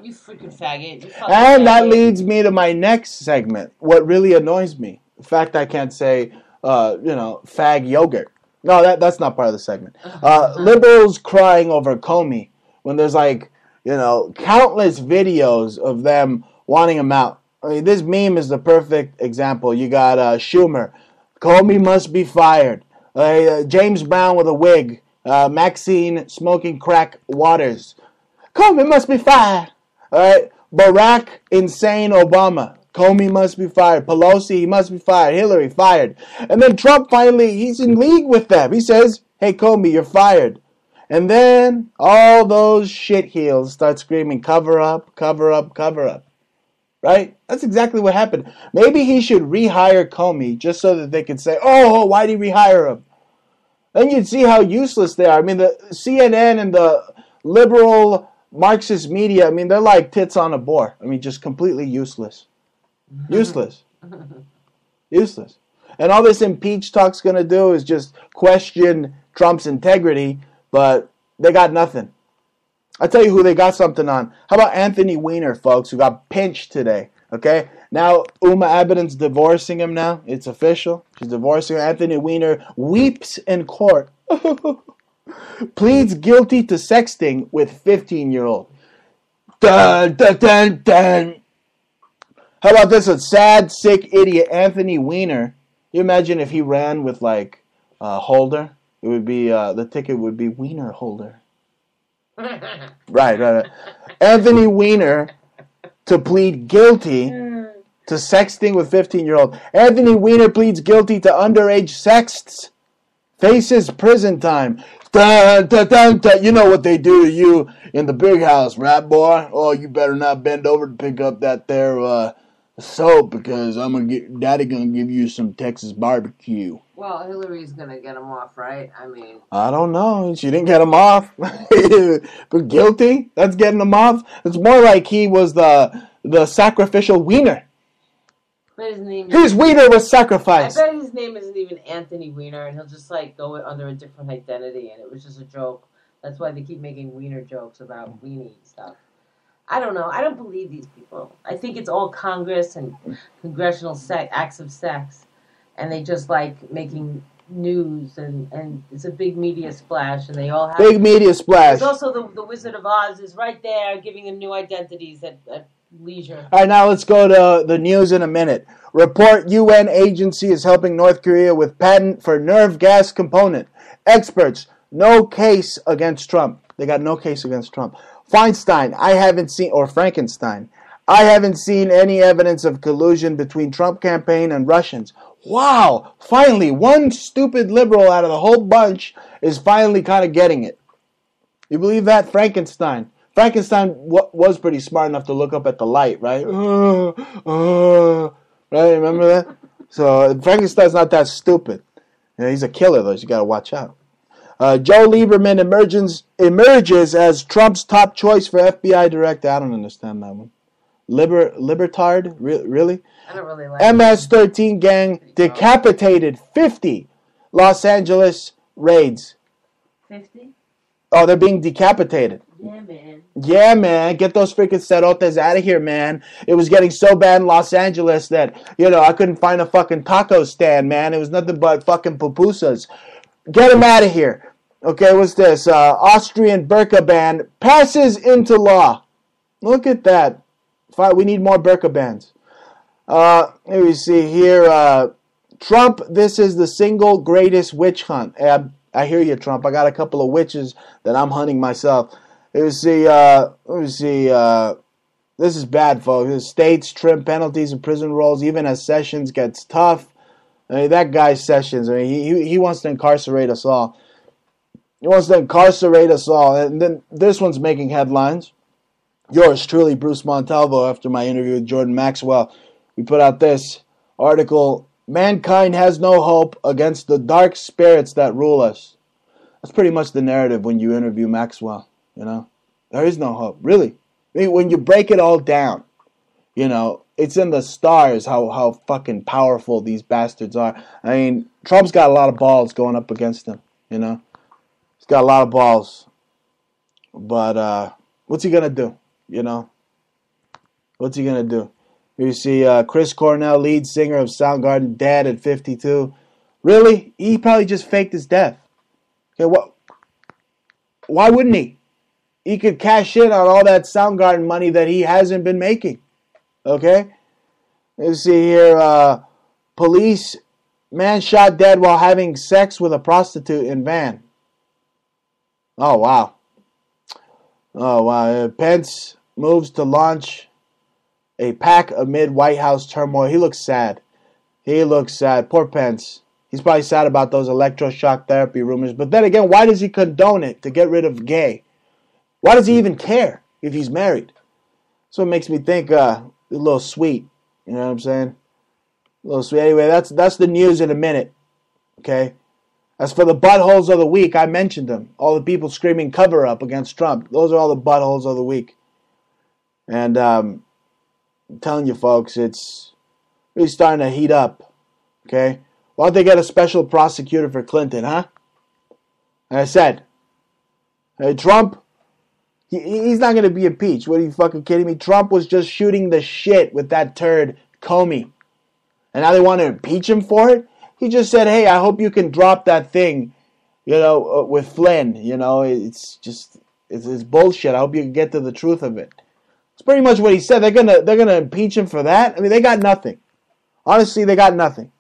you freaking faggot. And that leads me to my next segment. What really annoys me, the fact I can't say, fag yogurt. No, that's not part of the segment. Liberals crying over Comey when there's like, countless videos of them wanting him out. I mean, this meme is the perfect example. You got Schumer, Comey must be fired. James Brown with a wig. Maxine smoking crack Waters. Comey must be fired. All right, Barack insane Obama. Comey must be fired. Pelosi, he must be fired. Hillary, fired. And then Trump finally, he's in league with them. He says, hey, Comey, you're fired. And then all those shitheels start screaming, cover up, cover up, cover up. Right? That's exactly what happened. Maybe he should rehire Comey just so that they can say, oh, why did he rehire him? Then you'd see how useless they are. I mean, the CNN and the liberal Marxist media, I mean, they're like tits on a boar. I mean, just completely useless. Useless. Useless. And all this impeach talk's going to do is just question Trump's integrity, but they got nothing. I'll tell you who they got something on. How about Anthony Weiner, folks, who got pinched today? Okay? Now, Uma Abedin's divorcing him now. It's official. She's divorcing him. Anthony Weiner weeps in court. Pleads guilty to sexting with 15-year-old. Dun, dun, dun, dun. How about this? A sad, sick idiot, Anthony Weiner. You imagine if he ran with, like, Holder? It would be, the ticket would be Weiner Holder. Right. Anthony Weiner to plead guilty to sexting with 15-year-old. Anthony Weiner pleads guilty to underage sexts. Faces prison time. Dun, dun, dun, dun. You know what they do to you in the big house, right, boy? Oh, you better not bend over to pick up that there soap because Daddy gonna give you some Texas barbecue. Well, Hillary's gonna get him off, right? I mean, I don't know. She didn't get him off. But guilty? That's getting him off? It's more like he was the sacrificial wiener. but His wiener was sacrificed. I bet his name isn't even Anthony Weiner, and he'll just like go under a different identity, and it was just a joke. That's why they keep making Weiner jokes about weenie stuff. I don't know. I don't believe these people. I think it's all Congress and congressional acts of sex, and they just like making news, and it's a big media splash, and they all have big media splash. There's also the Wizard of Oz is right there, giving them new identities at leisure. All right, now let's go to the news in a minute. Report UN agency is helping North Korea with patent for nerve gas component. Experts, no case against Trump. They got no case against Trump. Feinstein, Frankenstein, I haven't seen any evidence of collusion between Trump campaign and Russians. Wow, finally, one stupid liberal out of the whole bunch is finally kind of getting it. You believe that? Frankenstein was pretty smart enough to look up at the light, right? Right, remember that? So Frankenstein's not that stupid. He's a killer, though, so you got to watch out. Joe Lieberman emerges as Trump's top choice for FBI director. I don't understand that one. Libertard? Really? I don't really like MS-13 gang decapitated 50 Los Angeles raids. 50? Oh, they're being decapitated. Yeah, man. Yeah, man. Get those freaking cerotes out of here, man. It was getting so bad in Los Angeles that, I couldn't find a fucking taco stand, man. It was nothing but fucking pupusas. Get them out of here. Okay, what's this? Austrian burqa ban passes into law. Look at that. We need more burqa bans. Let me see here. Trump, this is the single greatest witch hunt. I hear you, Trump. I got a couple of witches that I'm hunting myself. Let me see. This is bad, folks. States trim penalties and prison rolls even as Sessions gets tough. I mean, that guy Sessions, I mean, he wants to incarcerate us all. He wants to incarcerate us all. And then this one's making headlines. Yours truly, Bruce Montalvo, after my interview with Jordan Maxwell. We put out this article, Mankind has no hope against the dark spirits that rule us. That's pretty much the narrative when you interview Maxwell, There is no hope, really. I mean, when you break it all down, it's in the stars how fucking powerful these bastards are. I mean, Trump's got a lot of balls going up against him, He's got a lot of balls. But what's he going to do, What's he going to do? You see Chris Cornell, lead singer of Soundgarden, dead at 52. Really? He probably just faked his death. Okay, what? Why wouldn't he? He could cash in on all that Soundgarden money that he hasn't been making. Okay? Let's see here. Police, man shot dead while having sex with a prostitute in van. Oh, wow. Oh, wow. Pence moves to launch a PAC amid White House turmoil. He looks sad. He looks sad. Poor Pence. He's probably sad about those electroshock therapy rumors. But then again, why does he condone it to get rid of gay? Why does he even care if he's married? So it makes me think a little sweet. You know what I'm saying? A little sweet. Anyway, that's the news in a minute. Okay? As for the buttholes of the week, I mentioned them. All the people screaming cover up against Trump. Those are all the buttholes of the week. And I'm telling you, folks, it's really starting to heat up. Okay? Why don't they get a special prosecutor for Clinton, huh? And I said, hey, Trump, he's not going to be impeached. What, are you fucking kidding me? Trump was just shooting the shit with that turd, Comey. And now they want to impeach him for it? He just said, hey, I hope you can drop that thing, with Flynn. It's bullshit. I hope you can get to the truth of it. It's pretty much what he said. They're gonna impeach him for that? I mean, they got nothing. Honestly, they got nothing.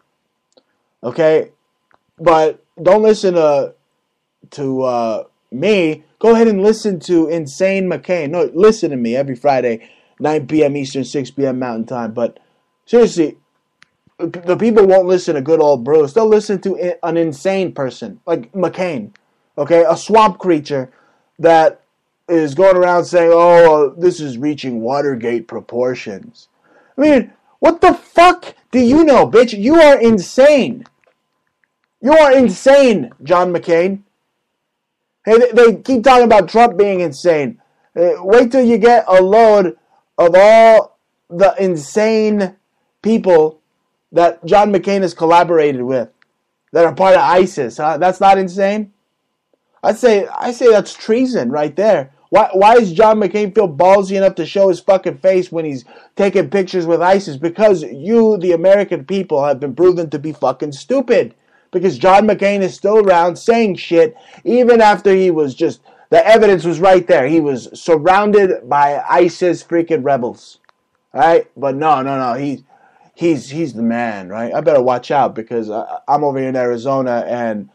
Okay? But don't listen to me. Go ahead and listen to Insane McCain. No, listen to me every Friday, 9 p.m. Eastern, 6 p.m. Mountain Time. But seriously, the people won't listen to good old Bruce. They'll listen to an insane person like McCain. Okay? A swamp creature that is going around saying, oh, this is reaching Watergate proportions. I mean, what the fuck do you know, bitch? You are insane. You are insane, John McCain. Hey, they keep talking about Trump being insane. Wait till you get a load of all the insane people that John McCain has collaborated with that are part of ISIS. Huh? That's not insane? I say that's treason right there. Why does John McCain feel ballsy enough to show his fucking face when he's taking pictures with ISIS? Because you, the American people, have been proven to be fucking stupid. Because John McCain is still around saying shit even after he was just, the evidence was right there. He was surrounded by ISIS freaking rebels. Alright? But no, he's the man, right? I better watch out because I'm over here in Arizona and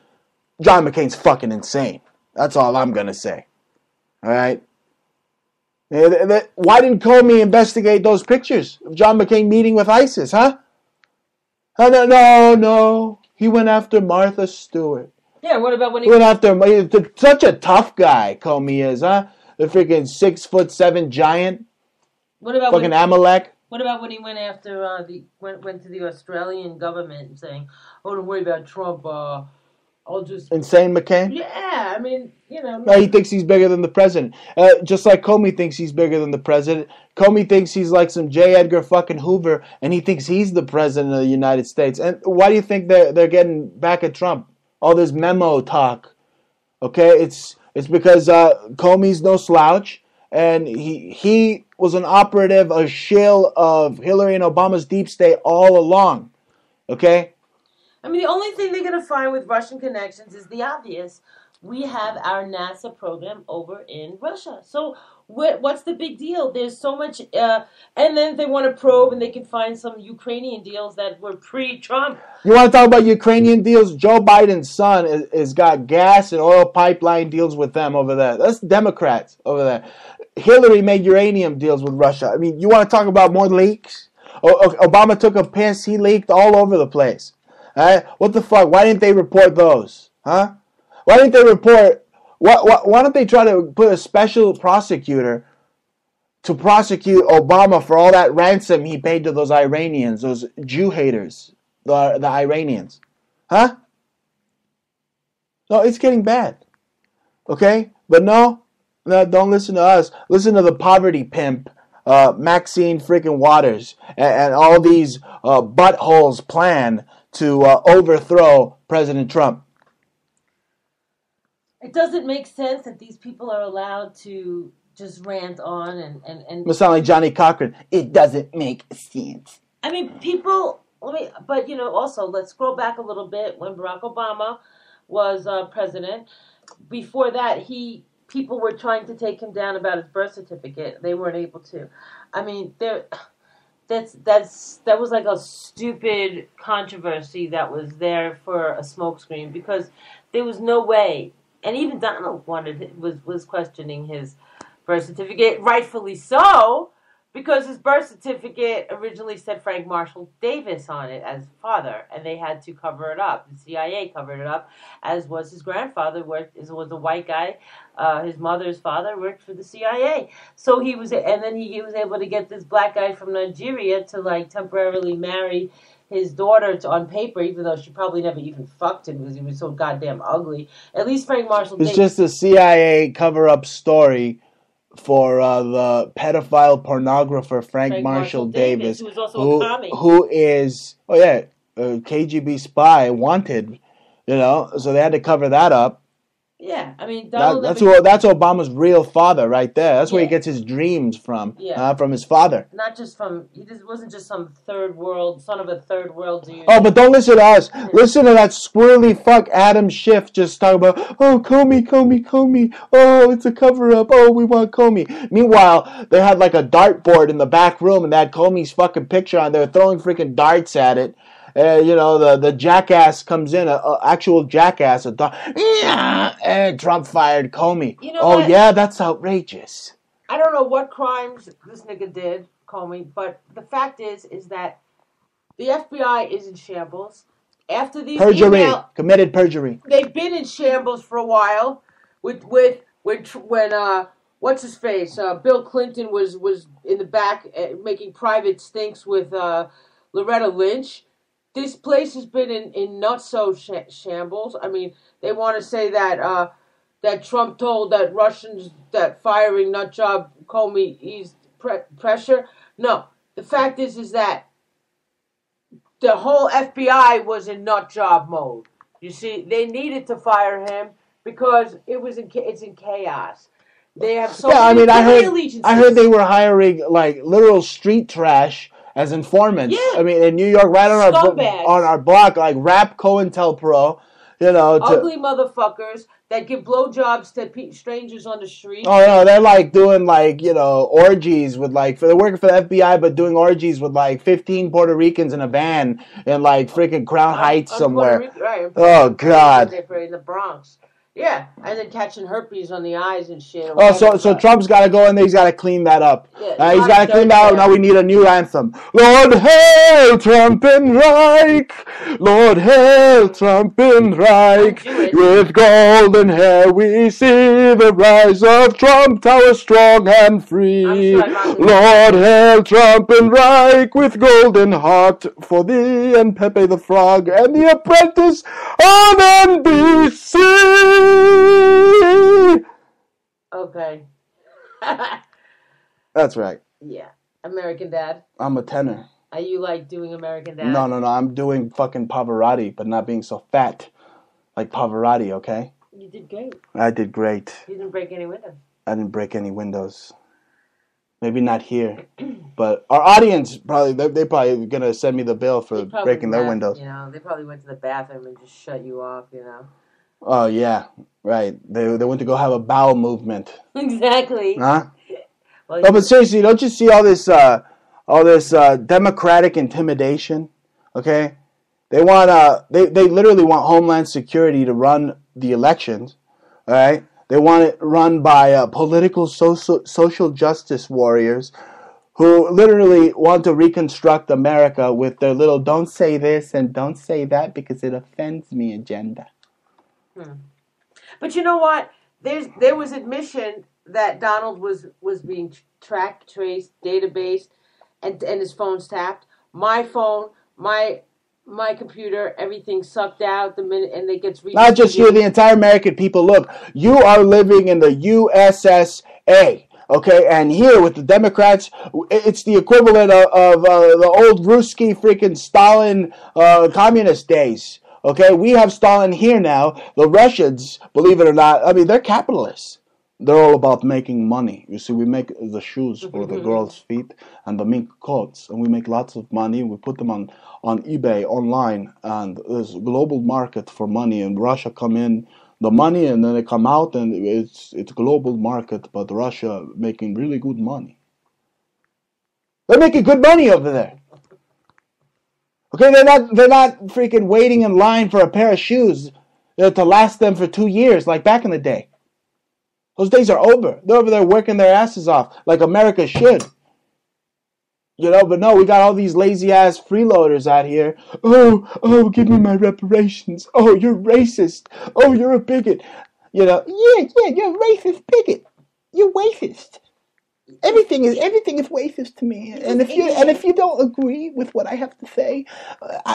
John McCain's fucking insane. That's all I'm going to say. Alright? Why didn't Comey investigate those pictures of John McCain meeting with ISIS, huh? No. He went after Martha Stewart. Yeah, what about when he went after such a tough guy, Comey is, huh? The freaking 6'7" giant. What about fucking Amalek? What about when he went after went to the Australian government saying, "Oh, don't worry about Trump. I'll just..." Insane McCain? Yeah, I mean, No, he thinks he's bigger than the president. Just like Comey thinks he's bigger than the president. Comey thinks he's like some J. Edgar fucking Hoover, and he thinks he's the president of the United States. And why do you think they're getting back at Trump? All this memo talk. Okay, it's because Comey's no slouch, and he was an operative, a shill of Hillary and Obama's deep state all along. Okay? I mean, the only thing they're going to find with Russian connections is the obvious. We have our NASA program over in Russia. So what's the big deal? There's so much... and then they want to probe and they can find some Ukrainian deals that were pre-Trump. You want to talk about Ukrainian deals? Joe Biden's son has got gas and oil pipeline deals with them over there. That's Democrats over there. Hillary made uranium deals with Russia. I mean, you want to talk about more leaks? Obama took a piss. He leaked all over the place. What the fuck? Why didn't they report those? Huh? Why didn't they report... Why don't they try to put a special prosecutor to prosecute Obama for all that ransom he paid to those Iranians, those Jew haters, the Iranians? Huh? No, it's getting bad. Okay? But no, don't listen to us. Listen to the poverty pimp, Maxine freaking Waters, and all these buttholes plan to overthrow President Trump. It doesn't make sense that these people are allowed to just rant on and... It sound like Johnny Cochran. It doesn't make sense. I mean, people But also let's scroll back a little bit. When Barack Obama was president, before that, people were trying to take him down about his birth certificate. They weren't able to. I mean, that was like a stupid controversy that was there for a smokescreen because there was no way. And even Donald was questioning his birth certificate, rightfully so, because his birth certificate originally said Frank Marshall Davis on it as father, and they had to cover it up. The CIA covered it up, as was his grandfather, was a white guy. His mother's father worked for the CIA, so he was able to get this black guy from Nigeria to like temporarily marry his daughter on paper, even though she probably never even fucked him because he was so goddamn ugly. At least Frank Marshall Davis. It's just a CIA cover-up story for the pedophile pornographer Frank Marshall Davis, who is also a commie. Who is, a KGB spy, wanted, so they had to cover that up. Yeah, I mean, that's Obama's real father right there. That's where he gets his dreams from, from his father. Not just wasn't just some son of a third world dude. Oh, but don't listen to us. Listen to that squirrely fuck Adam Schiff just talking about, Comey. Oh, it's a cover-up. Oh, we want Comey. Meanwhile, they had like a dartboard in the back room and they had Comey's fucking picture on. They were throwing freaking darts at it. The jackass comes in, an actual jackass, and Trump fired Comey. Yeah, that's outrageous. I don't know what crimes this nigga did, Comey, but the fact is that the FBI is in shambles. After these committed perjury. They've been in shambles for a while. When what's his face? Bill Clinton was in the back making private stinks with Loretta Lynch. This place has been in not so shambles. I mean, they want to say that that Trump told that Russians that firing nut job Comey eased pressure. No, the fact is that the whole FBI was in nut job mode. You see, they needed to fire him because it's in chaos. They have so many allegiances. I heard they were hiring like literal street trash as informants. Yeah. I mean, in New York, right on our block, like rap COINTELPRO, ugly motherfuckers that give blowjobs to strangers on the street. Oh no, they're like doing orgies with they're working for the FBI, but doing orgies with 15 Puerto Ricans in a van in freaking Crown Heights somewhere. Right. Oh God. In the Bronx. Yeah, and then catching herpes on the eyes and shit. Oh, so Trump's got to go in there. He's got to clean that up. Yeah, he's got to clean that up. Now we need a new anthem. Lord, hail Trump and Reich. Lord, hail Trump and Reich. With golden hair we see the rise of Trump Tower strong and free. Lord, hail Trump and Reich. With golden heart for thee and Pepe the Frog and the Apprentice on NBC. Okay. That's right. Yeah. American Dad. I'm a tenor. Are you doing American Dad? No. I'm doing fucking Pavarotti, but not being so fat like Pavarotti, okay? You did great. I did great. You didn't break any windows. I didn't break any windows. Maybe not here. But our audience, they're probably going to send me the bill for breaking their windows. They probably went to the bathroom and just shut you off, Oh, yeah, right. They went to go have a bowel movement. Exactly. Huh? Well, but seriously, don't you see all this democratic intimidation? Okay, they want they literally want Homeland Security to run the elections. All right, they want it run by political social justice warriors who literally want to reconstruct America with their little "don't say this and don't say that because it offends me" agenda. But you know what? There was admission that Donald was being tracked, traced, databased, and his phone's tapped. My phone, my computer, everything sucked out the minute, and it gets not just you, the entire American people. Look, you are living in the USSA. Okay, and here with the Democrats, it's the equivalent of the old Ruski freaking Stalin communist days. Okay, we have Stalin here now. The Russians, believe it or not, I mean, they're capitalists. They're all about making money. You see, we make the shoes for the girls' feet and the mink coats, and we make lots of money. We put them on eBay, online, and there's a global market for money. And Russia come in the money, and then they come out, and it's global market. But Russia making really good money. They're making good money over there. Okay, they're not freaking waiting in line for a pair of shoes to last them for 2 years like back in the day. Those days are over. They're over there working their asses off like America should. You know, but no, we got all these lazy-ass freeloaders out here. Oh, give me my reparations. Oh, you're racist. Oh, you're a bigot. You know, yeah, you're a racist bigot. You're racist. Everything is racist to me. And if you don't agree with what I have to say,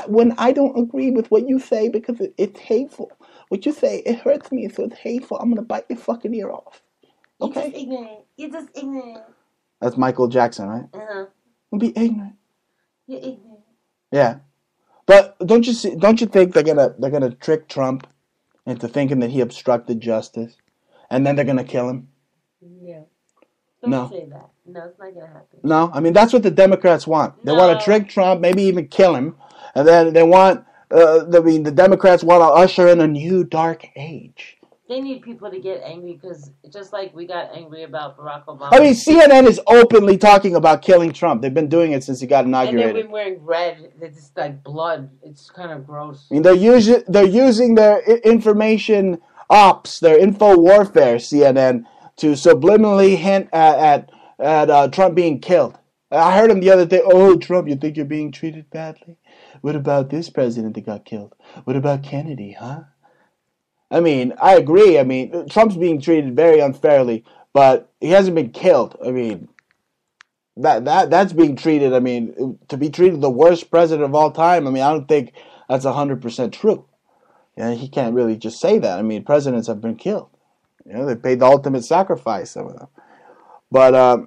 when I don't agree with what you say because it's hateful, what you say, it hurts me, so it's hateful, I'm going to bite your fucking ear off. Okay? You're just ignorant. That's Michael Jackson, right? Uh-huh. Don't be ignorant. You're ignorant. Yeah. But don't you think they're gonna trick Trump into thinking that he obstructed justice? And then they're gonna kill him? Yeah. No. Don't say that. No, it's not gonna happen. No, I mean, that's what the Democrats want. They want to trick Trump, maybe even kill him. And then they want, the Democrats want to usher in a new dark age. They need people to get angry because just like we got angry about Barack Obama. I mean, CNN is openly talking about killing Trump. They've been doing it since he got inaugurated. And they've been wearing red. It's like blood. It's kind of gross. I mean, they're using their information ops, their info warfare, CNN, to subliminally hint at Trump being killed. I heard him the other day. Oh, Trump, you think you're being treated badly? What about this president that got killed? What about Kennedy, huh? I mean, I agree. I mean, Trump's being treated very unfairly, but he hasn't been killed. I mean, that's being treated. I mean, to be treated the worst president of all time. I mean, I don't think that's 100% true. You know, he can't really just say that. I mean, presidents have been killed. You know, they paid the ultimate sacrifice, some of them. But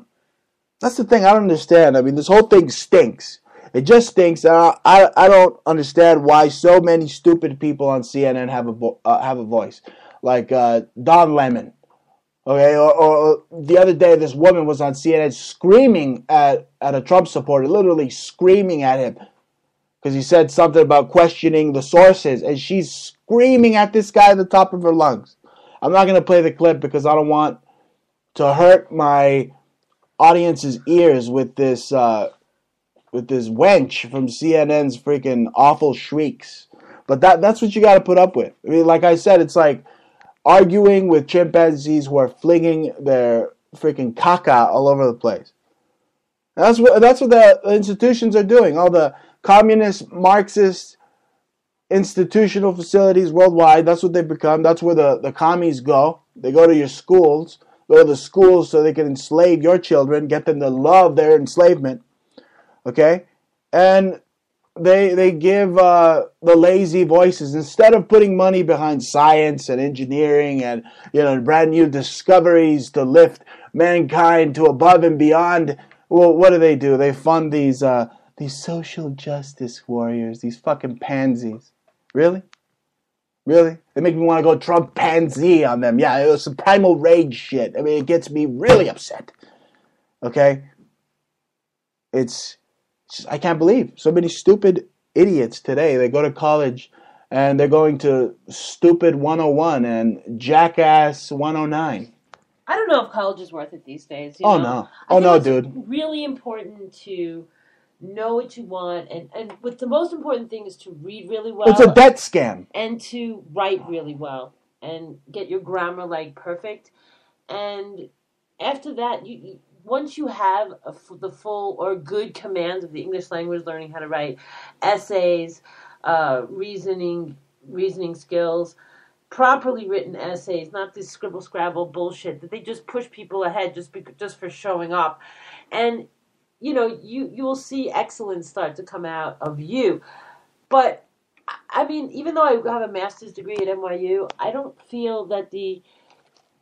that's the thing I don't understand. I mean, this whole thing stinks. It just stinks. I don't understand why so many stupid people on CNN have a voice, like Don Lemon. Okay, or the other day, this woman was on CNN screaming at a Trump supporter, literally screaming at him because he said something about questioning the sources, and she's screaming at this guy at the top of her lungs. I'm not going to play the clip because I don't want to hurt my audience's ears with this wench from CNN's freaking awful shrieks. But that's what you got to put up with. I mean, like I said, it's like arguing with chimpanzees who are flinging their freaking caca all over the place. That's what the institutions are doing. All the communist, Marxist institutional facilities worldwide, that's what they've become. That's where the commies go. They go to your schools, go to the schools so they can enslave your children, get them to love their enslavement. Okay? And they give the lazy voices, instead of putting money behind science and engineering and brand new discoveries to lift mankind to above and beyond. Well, what do? They fund these social justice warriors, these fucking pansies. Really? Really? They make me want to go Trump pansy on them. Yeah, it was some primal rage shit. I mean, it gets me really upset. Okay? It's just, I can't believe so many stupid idiots today. They go to college and they're going to Stupid 101 and Jackass 109. I don't know if college is worth it these days. Oh, no. Oh, no, dude. It's really important to know what you want. And what the most important thing is to read really well. It's a debt scam. And to write really well. And get your grammar, perfect. And after that, once you have the full or good commands of the English language, learning how to write essays, reasoning skills, properly written essays, not this scribble scrabble bullshit that they just push people ahead just for showing up, and you will see excellence start to come out of you. But I mean, even though I have a master's degree at NYU, I don't feel that the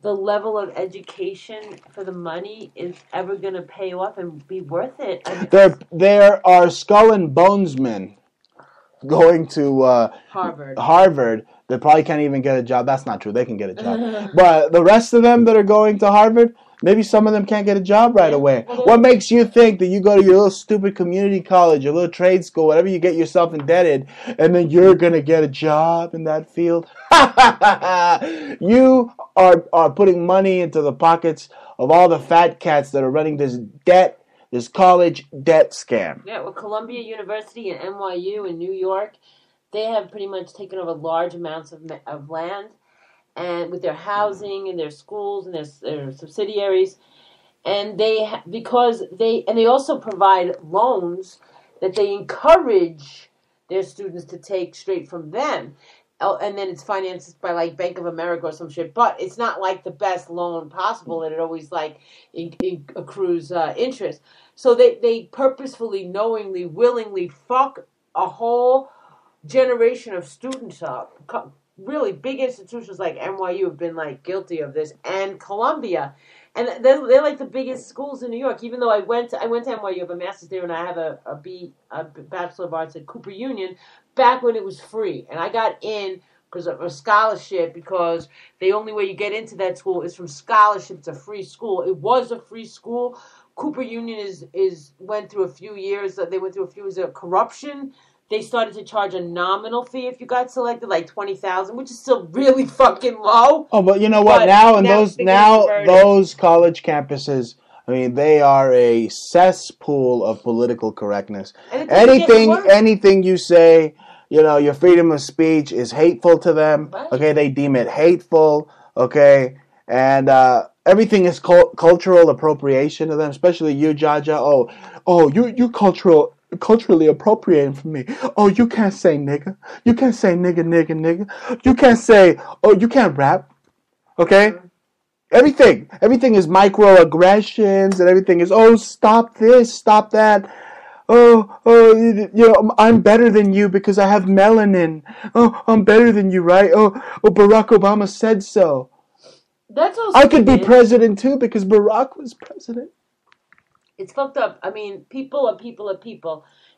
level of education for the money is ever going to pay off and be worth it. There are skull and bones men going to Harvard They probably can't even get a job. That's not true. They can get a job. But the rest of them that are going to Harvard, maybe some of them can't get a job right away. What makes you think that you go to your little stupid community college, your little trade school, whatever, you get yourself indebted, and then you're going to get a job in that field? You are putting money into the pockets of all the fat cats that are running this college debt scam. Yeah, well, Columbia University and NYU in New York, they have pretty much taken over large amounts of land, and with their housing and their schools and their subsidiaries, and they also provide loans that they encourage their students to take straight from them. And then it's financed by like Bank of America or some shit, but it's not like the best loan possible, and it always like accrues interest. So they purposefully, knowingly, willingly fuck a whole generation of students up. Really big institutions like NYU have been like guilty of this, and Columbia, and they're like the biggest schools in New York. Even though I went to NYU, I have a master's there, and I have a Bachelor of Arts at Cooper Union back when it was free, and I got in because of a scholarship, because the only way you get into that school is from scholarship. It's a free school. It was a free school. Cooper Union went through a few years. They went through a few years of corruption. They started to charge a nominal fee if you got selected, like $20,000, which is still really fucking low. Oh, but you know what? Those college campuses, I mean, they are a cesspool of political correctness. Anything you say, you know, your freedom of speech is hateful to them. Right. Okay, they deem it hateful. Okay, and everything is cultural appropriation to them, especially you, Jaja. Oh, you culturally appropriating from me. Oh, you can't say nigga. You can't say nigga. You can't say, you can't rap. Okay? Everything is microaggressions, and everything is, stop this, stop that. You know, I'm better than you because I have melanin. I'm better than you, right? Barack Obama said so. That's also I could be president too because Barack was president. It's fucked up. I mean, people are people.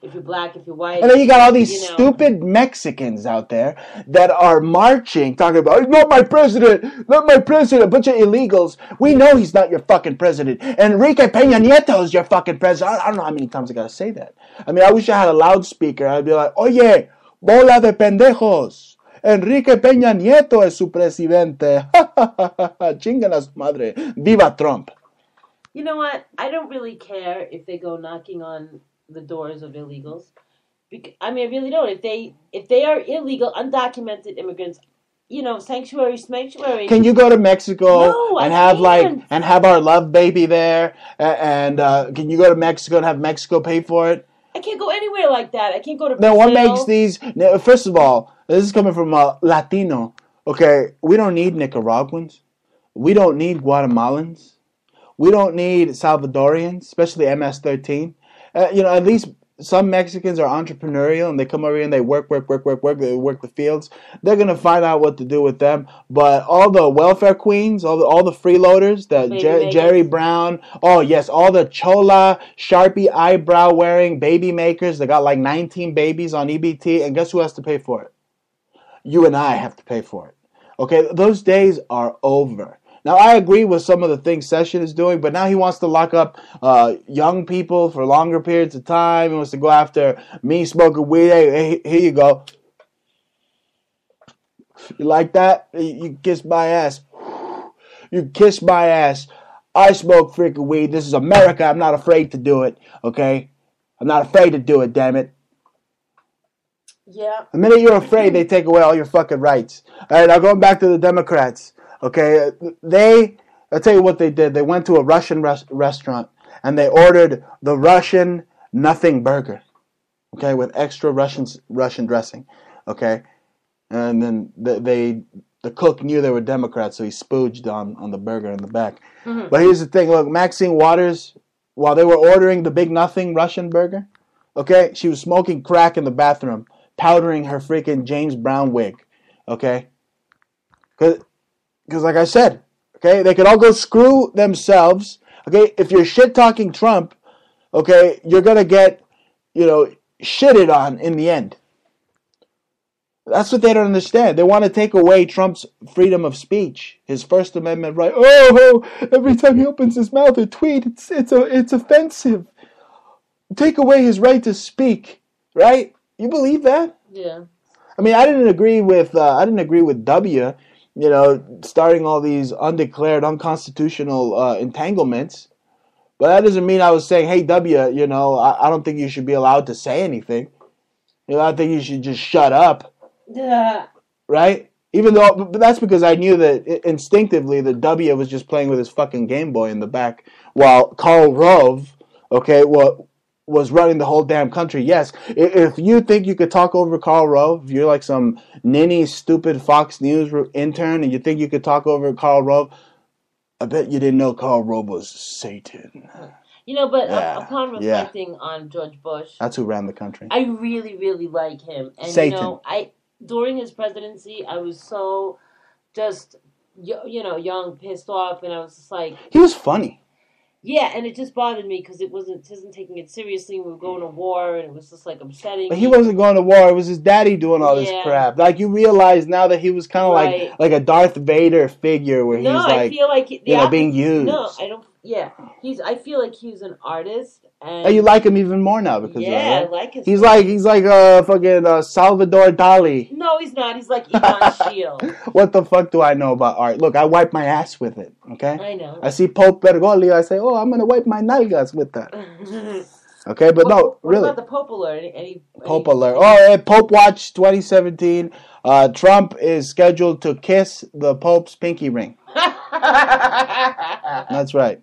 If you're black, if you're white. And then you got all these stupid Mexicans out there that are marching, talking about, not my president, a bunch of illegals. We know he's not your fucking president. Enrique Peña Nieto is your fucking president. I don't know how many times I gotta say that. I mean, I wish I had a loudspeaker. I'd be like, oye, bola de pendejos. Enrique Peña Nieto es su presidente. Chingan a su madre. Viva Trump. You know what? I don't really care if they go knocking on the doors of illegals. I mean, I really don't. If they are illegal, undocumented immigrants, you know, sanctuary. Can you go to Mexico and have our love baby there? And can you go to Mexico and have Mexico pay for it? I can't go anywhere like that. I can't go to Brazil. Now, what makes these? First of all, this is coming from a Latino. Okay, we don't need Nicaraguans. We don't need Guatemalans. We don't need Salvadorians, especially MS-13. You know, at least some Mexicans are entrepreneurial and they come over here and they work. They work the fields. They're going to find out what to do with them. But all the welfare queens, all the freeloaders, Jerry Brown, all the Chola, Sharpie eyebrow wearing baby makers, they got like 19 babies on EBT. And guess who has to pay for it? You and I have to pay for it. Okay, those days are over. Now, I agree with some of the things Session is doing, but now he wants to lock up young people for longer periods of time. He wants to go after me smoking weed. Hey, here you go. You like that? You kiss my ass. You kiss my ass. I smoke freaking weed. This is America. I'm not afraid to do it, okay? I'm not afraid to do it, damn it. Yeah. The minute you're afraid, they take away all your fucking rights. All right, now going back to the Democrats. Okay, I'll tell you what they did. They went to a Russian restaurant and they ordered the Russian nothing burger, okay, with extra Russian dressing, okay, and then the cook knew they were Democrats, so he spooged on the burger in the back. Mm-hmm. But here's the thing: look, Maxine Waters, while they were ordering the big nothing Russian burger, okay, she was smoking crack in the bathroom, powdering her freaking James Brown wig, okay, Because like I said, okay, they could all go screw themselves. Okay, if you're shit-talking Trump, okay, you're going to get, shitted on in the end. That's what they don't understand. They want to take away Trump's freedom of speech, his First Amendment right. Oh, every time he opens his mouth to tweet, it's offensive. Take away his right to speak, right? You believe that? Yeah. I mean, I didn't agree with W, starting all these undeclared, unconstitutional entanglements. But that doesn't mean I was saying, hey, W, I don't think you should be allowed to say anything. I think you should just shut up. Yeah. Right? But that's because I knew that instinctively that W was just playing with his fucking Game Boy in the back while Karl Rove, was running the whole damn country. Yes, if you think you could talk over Karl Rove, if you're like some ninny, stupid Fox News intern and you think you could talk over Karl Rove, I bet you didn't know Karl Rove was Satan. But upon reflecting on George Bush, that's who ran the country. I really, really like him. And, Satan. During his presidency, I was so just, young, pissed off, and I was just like... He was funny. Yeah, and it just bothered me because it wasn't taking it seriously. We were going to war, and it was just like upsetting. But he wasn't going to war. It was his daddy doing all this crap. Like you realize now that he was kind of like a Darth Vader figure, where he's like, I feel like being used. No, I don't. Yeah, I feel like he's an artist, and you like him even more now because of that, right? I like his. He's like a fucking Salvador Dali. No, he's not. He's like Ivan Shield. What the fuck do I know about art? Look, I wipe my ass with it. Okay. I know. I see Pope Bergoglio. I say, I'm gonna wipe my nalgas with that. Okay, but no, really. What about the Pope alert? Pope alert. Pope Watch 2017. Trump is scheduled to kiss the Pope's pinky ring. That's right.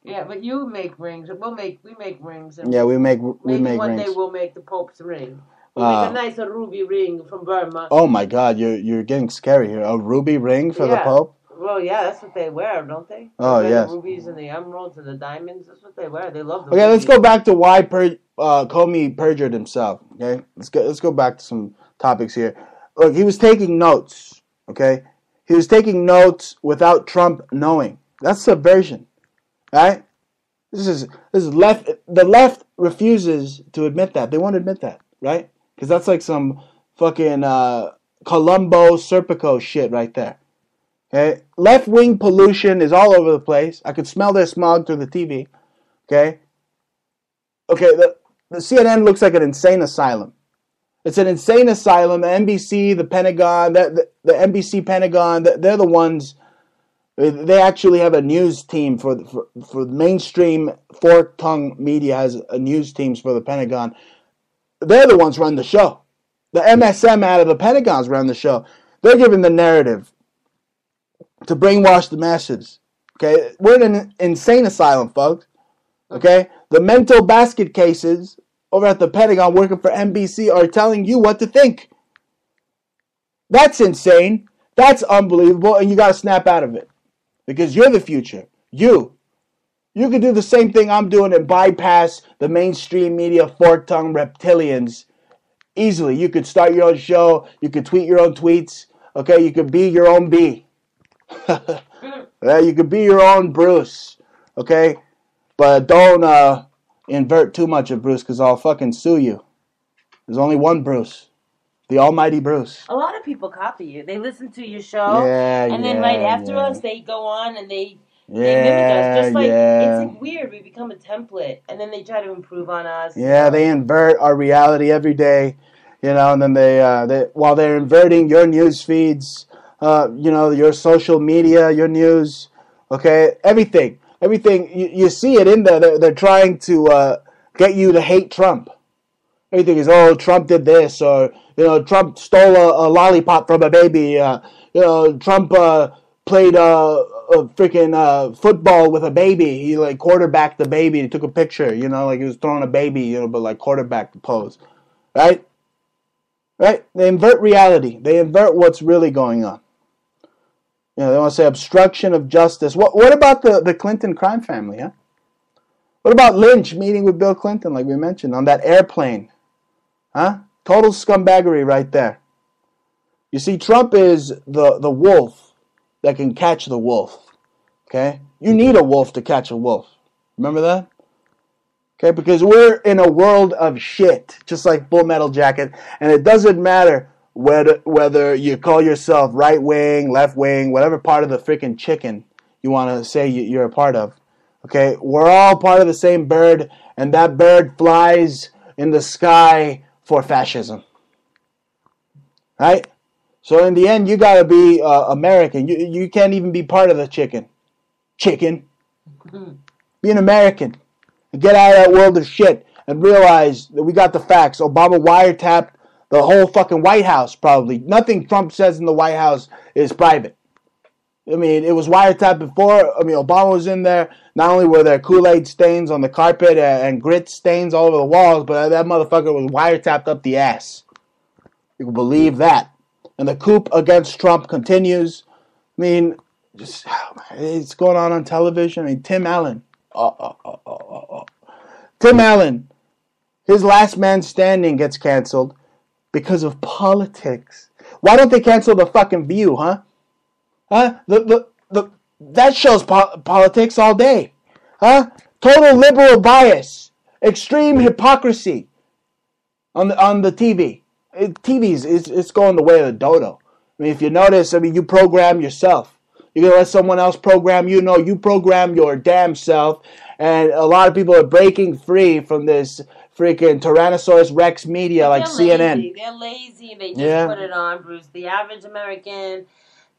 Yeah, but you make rings. We make rings. And we make one rings. Day we'll make the Pope's ring. We'll make a nice ruby ring from Burma. Oh my God, you're getting scary here. A ruby ring for the Pope? Well, yeah, that's what they wear, don't they? Oh, yes. The rubies and the emeralds and the diamonds. That's what they wear. They love the Okay, rubies. let's go back to why Comey perjured himself. Okay, let's go back to some topics here. Look, he was taking notes. Okay, he was taking notes without Trump knowing. That's subversion, right? This is left. The left refuses to admit that. They won't admit that, right? Because that's like some fucking Columbo Serpico shit right there. Okay, left-wing pollution is all over the place. I could smell their smog through the TV. Okay, the CNN looks like an insane asylum. It's an insane asylum. The NBC, the Pentagon, the NBC Pentagon, they're the ones. They actually have a news team for mainstream fork-tongue media has a news teams for the Pentagon. They're the ones run the show. The MSM out of the Pentagon's run the show. They're giving the narrative to brainwash the masses. Okay, we're in an insane asylum, folks. Okay, the mental basket cases over at the Pentagon working for NBC are telling you what to think. That's insane. That's unbelievable, and you got to snap out of it because you're the future. You could do the same thing I'm doing and bypass the mainstream media fork-tongue reptilians easily. You could start your own show. You could tweet your own tweets. Okay, you could be your own bee. You could be your own Bruce, okay? But don't invert too much of Bruce because I'll fucking sue you. There's only one Bruce, the almighty Bruce. A lot of people copy you. They listen to your show, and then right after us, they go on and they mimic us. Just like it's like weird. We become a template, and then they try to improve on us. Yeah, they invert our reality every day, and then they while they're inverting your news feeds. Your social media, your news, okay, everything. You see it in there. They're trying to get you to hate Trump. Everything is, Trump did this, or Trump stole a lollipop from a baby. Trump played a freaking football with a baby. He like quarterbacked the baby. He took a picture. Like he was throwing a baby. But like quarterback the pose, right? Right? They invert reality. They invert what's really going on. They want to say obstruction of justice. What about the Clinton crime family, huh? What about Lynch meeting with Bill Clinton, like we mentioned, on that airplane? Huh? Total scumbaggery right there. You see, Trump is the wolf that can catch the wolf. Okay? You need a wolf to catch a wolf. Remember that? Okay, because we're in a world of shit, just like Full Metal Jacket, and it doesn't matter whether you call yourself right wing, left wing, whatever part of the freaking chicken you want to say you're a part of. Okay, we're all part of the same bird, and that bird flies in the sky for fascism. Right? So in the end, you gotta be American. You can't even be part of the chicken. Be an American. And get out of that world of shit and realize that we got the facts. Obama wiretapped the whole fucking White House, probably. Nothing Trump says in the White House is private. I mean, it was wiretapped before. I mean, Obama was in there. Not only were there Kool-Aid stains on the carpet and grit stains all over the walls, but that motherfucker was wiretapped up the ass. You can believe that. And the coup against Trump continues. I mean, it's going on television. I mean, Tim Allen. Tim Allen, his Last Man Standing gets canceled because of politics. Why don't they cancel The fucking View, huh? That shows politics all day. Huh? Total liberal bias. Extreme hypocrisy on the TV. It's going the way of the dodo. I mean, if you notice, I mean, you program yourself. You're going to let someone else program you? No, you program your damn self. And a lot of people are breaking free from this freaking Tyrannosaurus Rex media like CNN. They're lazy and they just put it on, Bruce. The average American,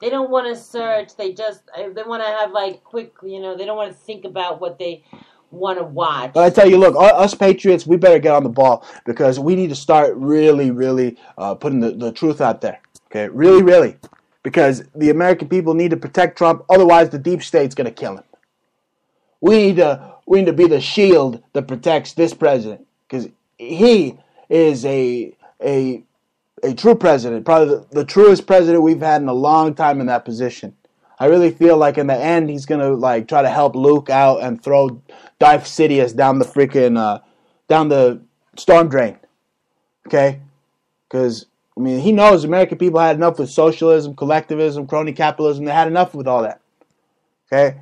they don't want to search. They want to have like quick, they don't want to think about what they want to watch. But I tell you, look, us patriots, we better get on the ball because we need to start really, really putting the truth out there. Okay, really, really. Because the American people need to protect Trump. Otherwise, the deep state's going to kill him. We need to be the shield that protects this president. Because he is a true president. Probably the truest president we've had in a long time in that position. I really feel like in the end, he's going to like try to help Luke out and throw Darth Sidious down the freaking, down the storm drain. Okay? Because, I mean, he knows American people had enough with socialism, collectivism, crony capitalism. They had enough with all that. Okay?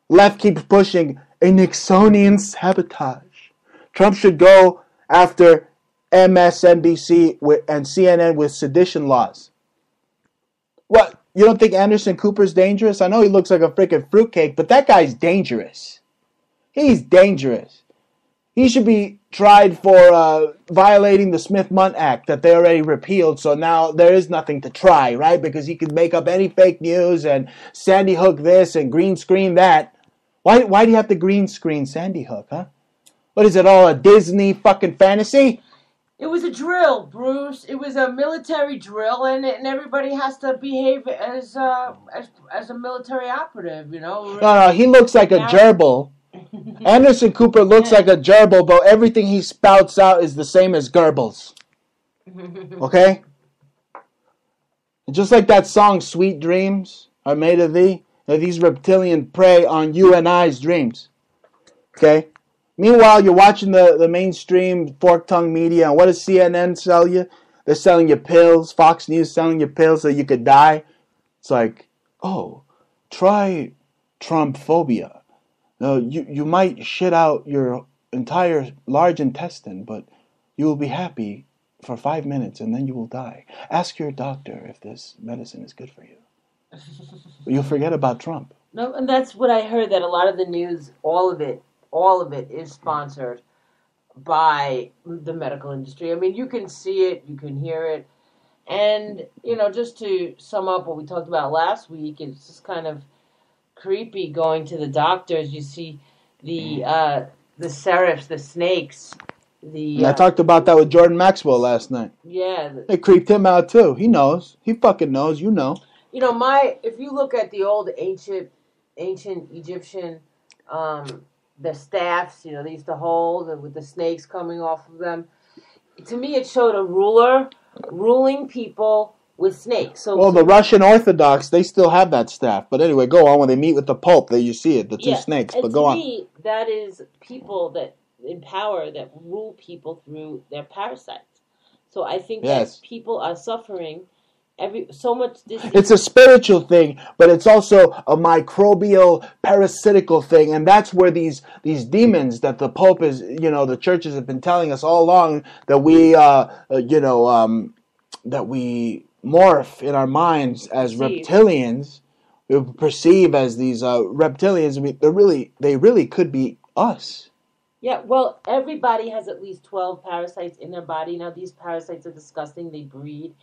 Left keeps pushing a Nixonian sabotage. Trump should go after MSNBC and CNN with sedition laws. What? You don't think Anderson Cooper's dangerous? I know he looks like a freaking fruitcake, but that guy's dangerous. He's dangerous. He should be tried for violating the Smith-Mundt Act that they already repealed, so now there is nothing to try, right? Because he could make up any fake news and Sandy Hook this and green screen that. Why do you have to green screen Sandy Hook, huh? What is it, all a Disney fucking fantasy? It was a drill, Bruce. It was a military drill, and everybody has to behave as a military operative, No, he looks like a gerbil. Anderson Cooper looks like a gerbil, but everything he spouts out is the same as Goebbels. Okay? And just like that song, Sweet Dreams Are Made of Thee, these reptilian prey on you and I's dreams. Okay? Meanwhile, you're watching the mainstream fork-tongued media, and what does CNN sell you? They're selling you pills. Fox News selling you pills so you could die. It's like, oh, try Trump phobia. No, you might shit out your entire large intestine, but you will be happy for 5 minutes and then you will die. Ask your doctor if this medicine is good for you. You'll forget about Trump. No, and that's what I heard, that a lot of the news, all of it is sponsored by the medical industry. I mean, you can see it, you can hear it. And, just to sum up what we talked about last week, it's just kind of creepy going to the doctors. You see the serifs, the snakes. I talked about that with Jordan Maxwell last night. Yeah. They creeped him out too. He knows. He fucking knows. You know. If you look at the old ancient Egyptian, the staffs, they used to hold, and with the snakes coming off of them. To me, it showed a ruler ruling people with snakes. So, the Russian Orthodox, they still have that staff. But anyway, go on. When they meet with the Pope, you see it, the two snakes. But go on. To me, that is people that in power that rule people through their parasites. So I think that people are suffering so much disease. It's a spiritual thing, but it's also a microbial, parasitical thing, and that's where these demons that the Pope is, the churches have been telling us all along that we, morph in our minds as reptilians, we perceive as these reptilians. I mean, they really could be us. Yeah, well, everybody has at least 12 parasites in their body. Now, these parasites are disgusting. They breed.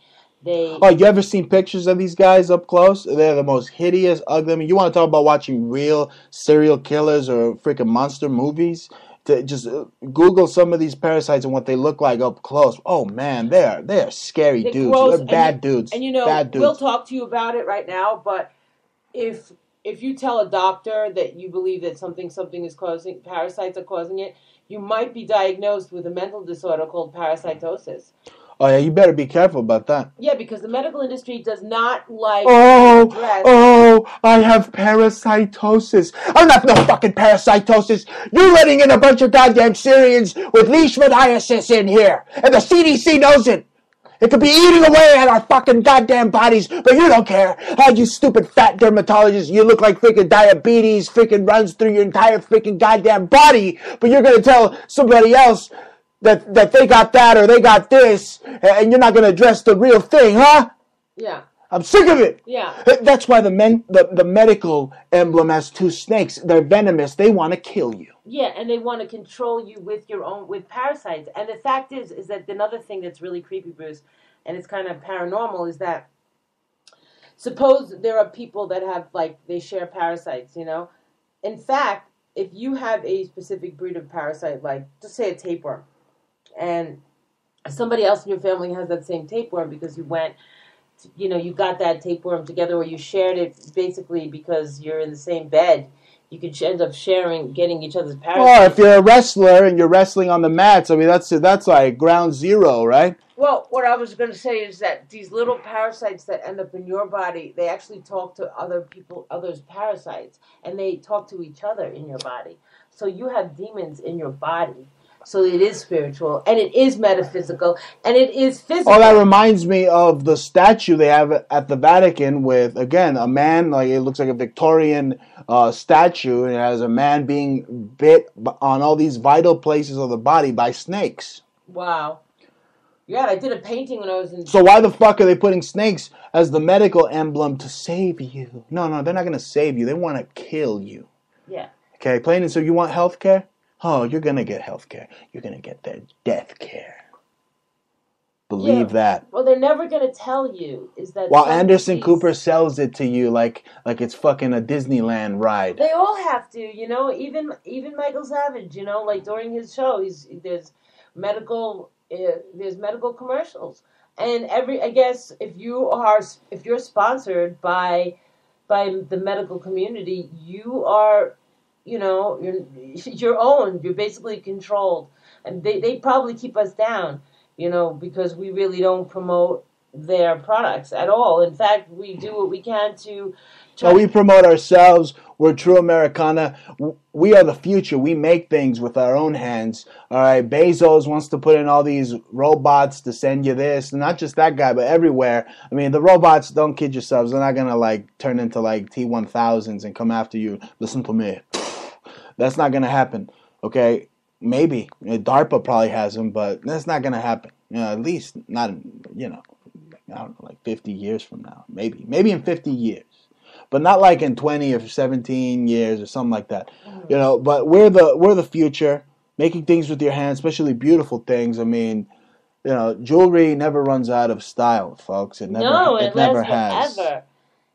Oh, you ever seen pictures of these guys up close? They're the most hideous, ugly. I mean, you want to talk about watching real serial killers or freaking monster movies? To just Google some of these parasites and what they look like up close. Oh man, they're scary dudes. Gross, they're bad dudes. And bad dudes. We'll talk to you about it right now. But if you tell a doctor that you believe that something is causing parasites are causing it, you might be diagnosed with a mental disorder called parasitosis. Oh yeah, you better be careful about that. Yeah, because the medical industry does not like. Oh, I have parasitosis. I'm not no fucking parasitosis. You're letting in a bunch of goddamn Syrians with leishmaniasis in here, and the CDC knows it. It could be eating away at our fucking goddamn bodies, but you don't care. Oh, you stupid fat dermatologist, you look like freaking diabetes freaking runs through your entire freaking goddamn body, but you're gonna tell somebody else that they got that or they got this, and you're not going to address the real thing, huh? Yeah. I'm sick of it. Yeah. That's why the medical emblem has two snakes. They're venomous. They want to kill you. Yeah, and they want to control you with parasites. And the fact is that another thing that's really creepy, Bruce, and it's kind of paranormal, is that suppose there are people that have, they share parasites, you know? In fact, if you have a specific breed of parasite, like, just say a tapeworm, and somebody else in your family has that same tapeworm because you went, you got that tapeworm together, or you shared it basically because you're in the same bed. You could end up getting each other's parasites. Oh, if you're a wrestler and you're wrestling on the mats, I mean, that's like ground zero, right? Well, what I was going to say is that these little parasites that end up in your body, they actually talk to others' parasites, and they talk to each other in your body. So you have demons in your body. So it is spiritual, and it is metaphysical, and it is physical. Oh, that reminds me of the statue they have at the Vatican with, again, a man, like it looks like a Victorian statue, and it has a man being bit on all these vital places of the body by snakes. Wow. Yeah, I did a painting when I was in... So why the fuck are they putting snakes as the medical emblem to save you? No, they're not going to save you. They want to kill you. Yeah. Okay, plain and so you want health care? Oh, you're going to get health care. You're going to get that death care. Believe that. Well, they're never going to tell you is that... While Anderson Cooper sells it to you like it's fucking a Disneyland ride. They all have to, even Michael Savage, like during his show, there's medical commercials. And I guess if you're sponsored by the medical community, you are... you're owned. You're basically controlled, and they probably keep us down, because we really don't promote their products at all. In fact, we do what we can to. We promote ourselves. We're true Americana. We are the future. We make things with our own hands. All right. Bezos wants to put in all these robots to send you this. Not just that guy, but everywhere. I mean, the robots, don't kid yourselves. They're not going to turn into T-1000s and come after you. Listen to me. That's not going to happen, okay? Maybe. DARPA probably has them, but that's not going to happen. At least not, I don't know, 50 years from now. Maybe in 50 years. But not in 20 or 17 years or something like that. But we're the future, making things with your hands, especially beautiful things. I mean, jewelry never runs out of style, folks. It never has. Forever.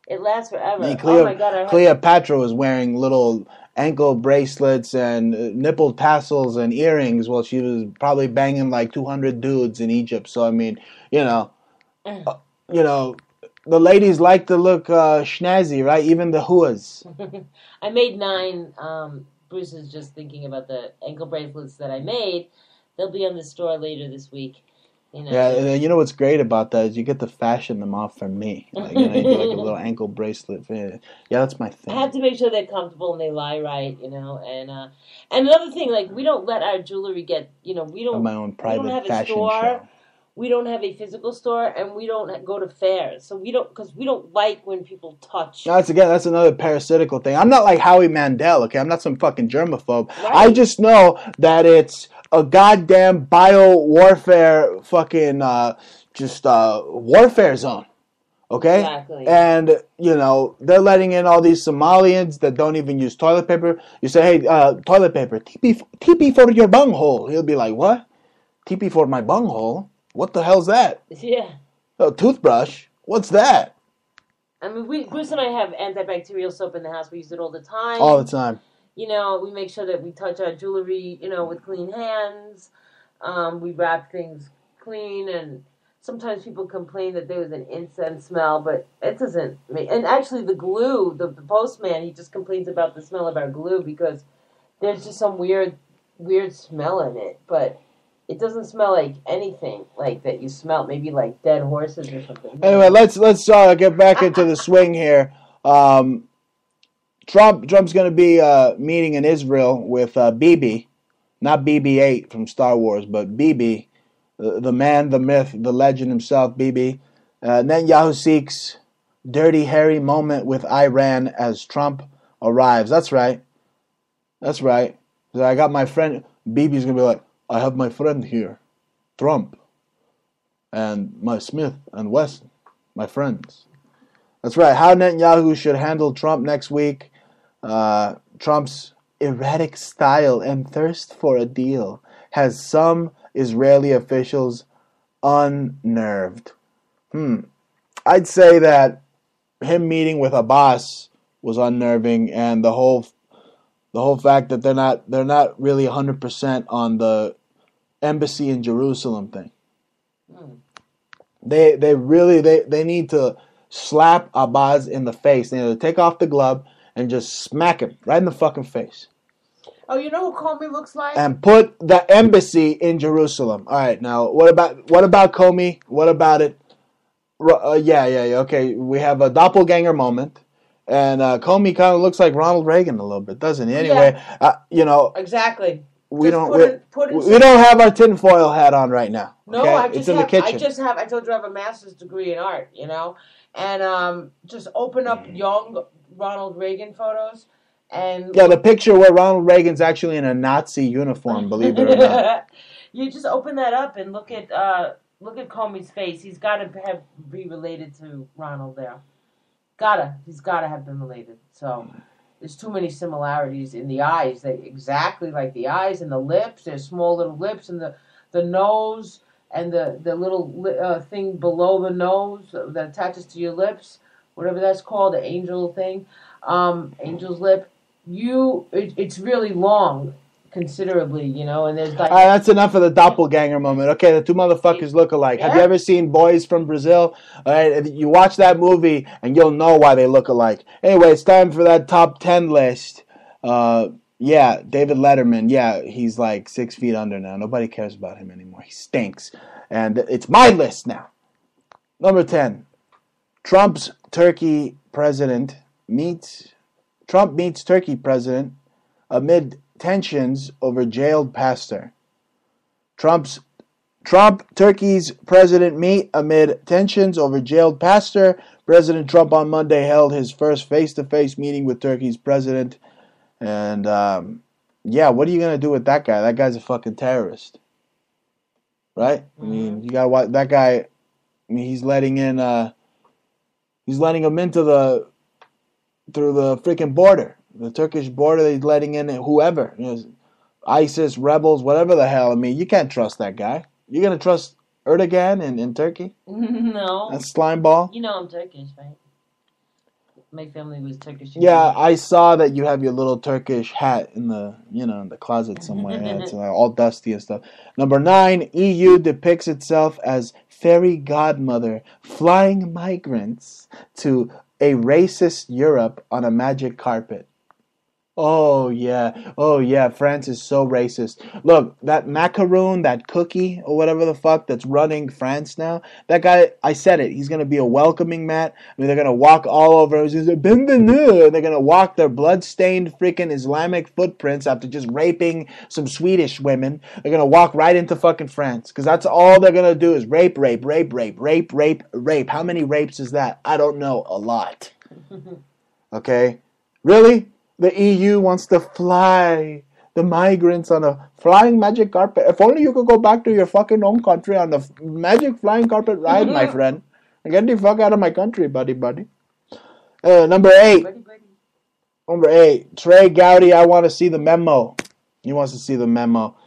It lasts forever. I mean, Oh my God! Cleopatra was wearing little ankle bracelets and nipple tassels and earrings while she was probably banging 200 dudes in Egypt. So I mean, the ladies like to look snazzy, right? Even the huas. I made 9. Bruce is just thinking about the ankle bracelets that I made. They'll be on the store later this week. Yeah, and what's great about that is you get to fashion them off for me. You do a little ankle bracelet. Yeah, that's my thing. I have to make sure they're comfortable and they lie right, And another thing, we don't let our jewelry get, we don't. My own private we don't have fashion a store. show. We don't have a physical store, and we don't go to fairs. So because we don't like when people touch. That's another parasitical thing. I'm not like Howie Mandel, okay? I'm not some fucking germaphobe. Right. I just know that it's a goddamn bio-warfare fucking just warfare zone. Okay? Exactly. And, they're letting in all these Somalians that don't even use toilet paper. You say, hey, toilet paper, TP for your bunghole. He'll be like, what? TP for my bunghole? What the hell's that? Yeah. Oh, toothbrush? What's that? I mean, Bruce and I have antibacterial soap in the house. We use it all the time. All the time. We make sure that we touch our jewelry, with clean hands. We wrap things clean, and sometimes people complain that there was an incense smell, but it doesn't make... And actually, the glue, the postman, he just complains about the smell of our glue because there's just some weird smell in it, but it doesn't smell like anything like that you smell, maybe like dead horses or something. Anyway, let's get back into the swing here. Trump's going to be meeting in Israel with Bibi, not BB-8 from Star Wars, but Bibi, the man, the myth, the legend himself, Bibi. Netanyahu seeks dirty, hairy moment with Iran as Trump arrives. That's right. I got my friend. Bibi's going to be like, I have my friend here, Trump, and my Smith and Wesson, my friends. That's right. How Netanyahu should handle Trump next week. Trump's erratic style and thirst for a deal has some Israeli officials unnerved. I'd say that him meeting with Abbas was unnerving, and the whole fact that they're not really 100% on the embassy in Jerusalem thing. They need to slap Abbas in the face. They need to take off the glove and just smack him right in the fucking face. Oh, you know who Comey looks like? And put the embassy in Jerusalem. All right, now what about Comey? What about it? Yeah. Okay, we have a doppelganger moment. And Comey kind of looks like Ronald Reagan a little bit, doesn't he? Anyway, Exactly. We don't have our tinfoil hat on right now. No, okay? It's in the kitchen. I told you I have a master's degree in art, and just open up young Ronald Reagan photos, and the picture where Ronald Reagan's actually in a Nazi uniform, believe it or not. You just open that up and look at Comey's face. He's got to be related to Ronald there. He's gotta have been related. So there's too many similarities in the eyes. They exactly like the eyes and the lips. There's small little lips and the nose and the little thing below the nose that attaches to your lips, whatever that's called, the angel thing, angel's lip. It's really long. Considerably, and there's like... that's enough of the doppelganger moment. Okay, the two motherfuckers look alike. Yeah. Have you ever seen Boys from Brazil? All right, you watch that movie and you'll know why they look alike. Anyway, it's time for that top 10 list. David Letterman. Yeah, he's like 6 feet under now. Nobody cares about him anymore. He stinks. And it's my list now. Number 10. Trump meets Turkey president amid tensions over jailed pastor. Turkey's president meet amid tensions over jailed pastor. President Trump on Monday held his first face-to-face meeting with Turkey's president. And, what are you going to do with that guy? That guy's a fucking terrorist. Right? I mean, you got to watch that guy. I mean, he's letting him into through the freaking border. The Turkish border, he's letting in whoever. ISIS, rebels, whatever the hell. I mean, you can't trust that guy. You're going to trust Erdogan in Turkey? No. That slime ball? You know I'm Turkish, right? My family was Turkish. Yeah, I saw that you have your little Turkish hat in the closet somewhere. Yeah, it's all dusty and stuff. Number 9, EU depicts itself as fairy godmother flying migrants to a racist Europe on a magic carpet. Oh yeah, France is so racist. Look, that macaroon, that cookie, or whatever the fuck that's running France now, that guy, I said it, he's going to be a welcoming mat. I mean, they're going to walk all over, they're going to walk their blood-stained freaking Islamic footprints after just raping some Swedish women. They're going to walk right into fucking France, because that's all they're going to do is rape. How many rapes is that? I don't know, a lot. Okay? Really? The EU wants to fly the migrants on a flying magic carpet. If only you could go back to your fucking home country on the magic flying carpet ride, my friend. And get the fuck out of my country, buddy. Number 8. Number 8. Trey Gowdy, I want to see the memo. He wants to see the memo.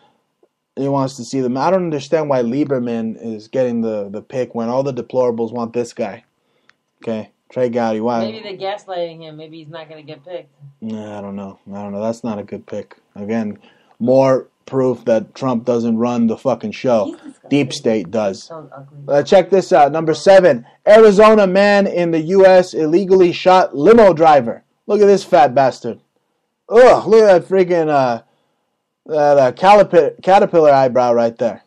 He wants to see them. I don't understand why Lieberman is getting the pick when all the deplorables want this guy. Okay, Trey Gowdy. Why? Maybe they're gaslighting him. Maybe he's not going to get picked. Nah, I don't know. That's not a good pick. Again, more proof that Trump doesn't run the fucking show. Deep State does. Check this out. Number 7. Arizona man in the U.S. illegally shot limo driver. Look at this fat bastard. Ugh, look at that freaking caterpillar eyebrow right there.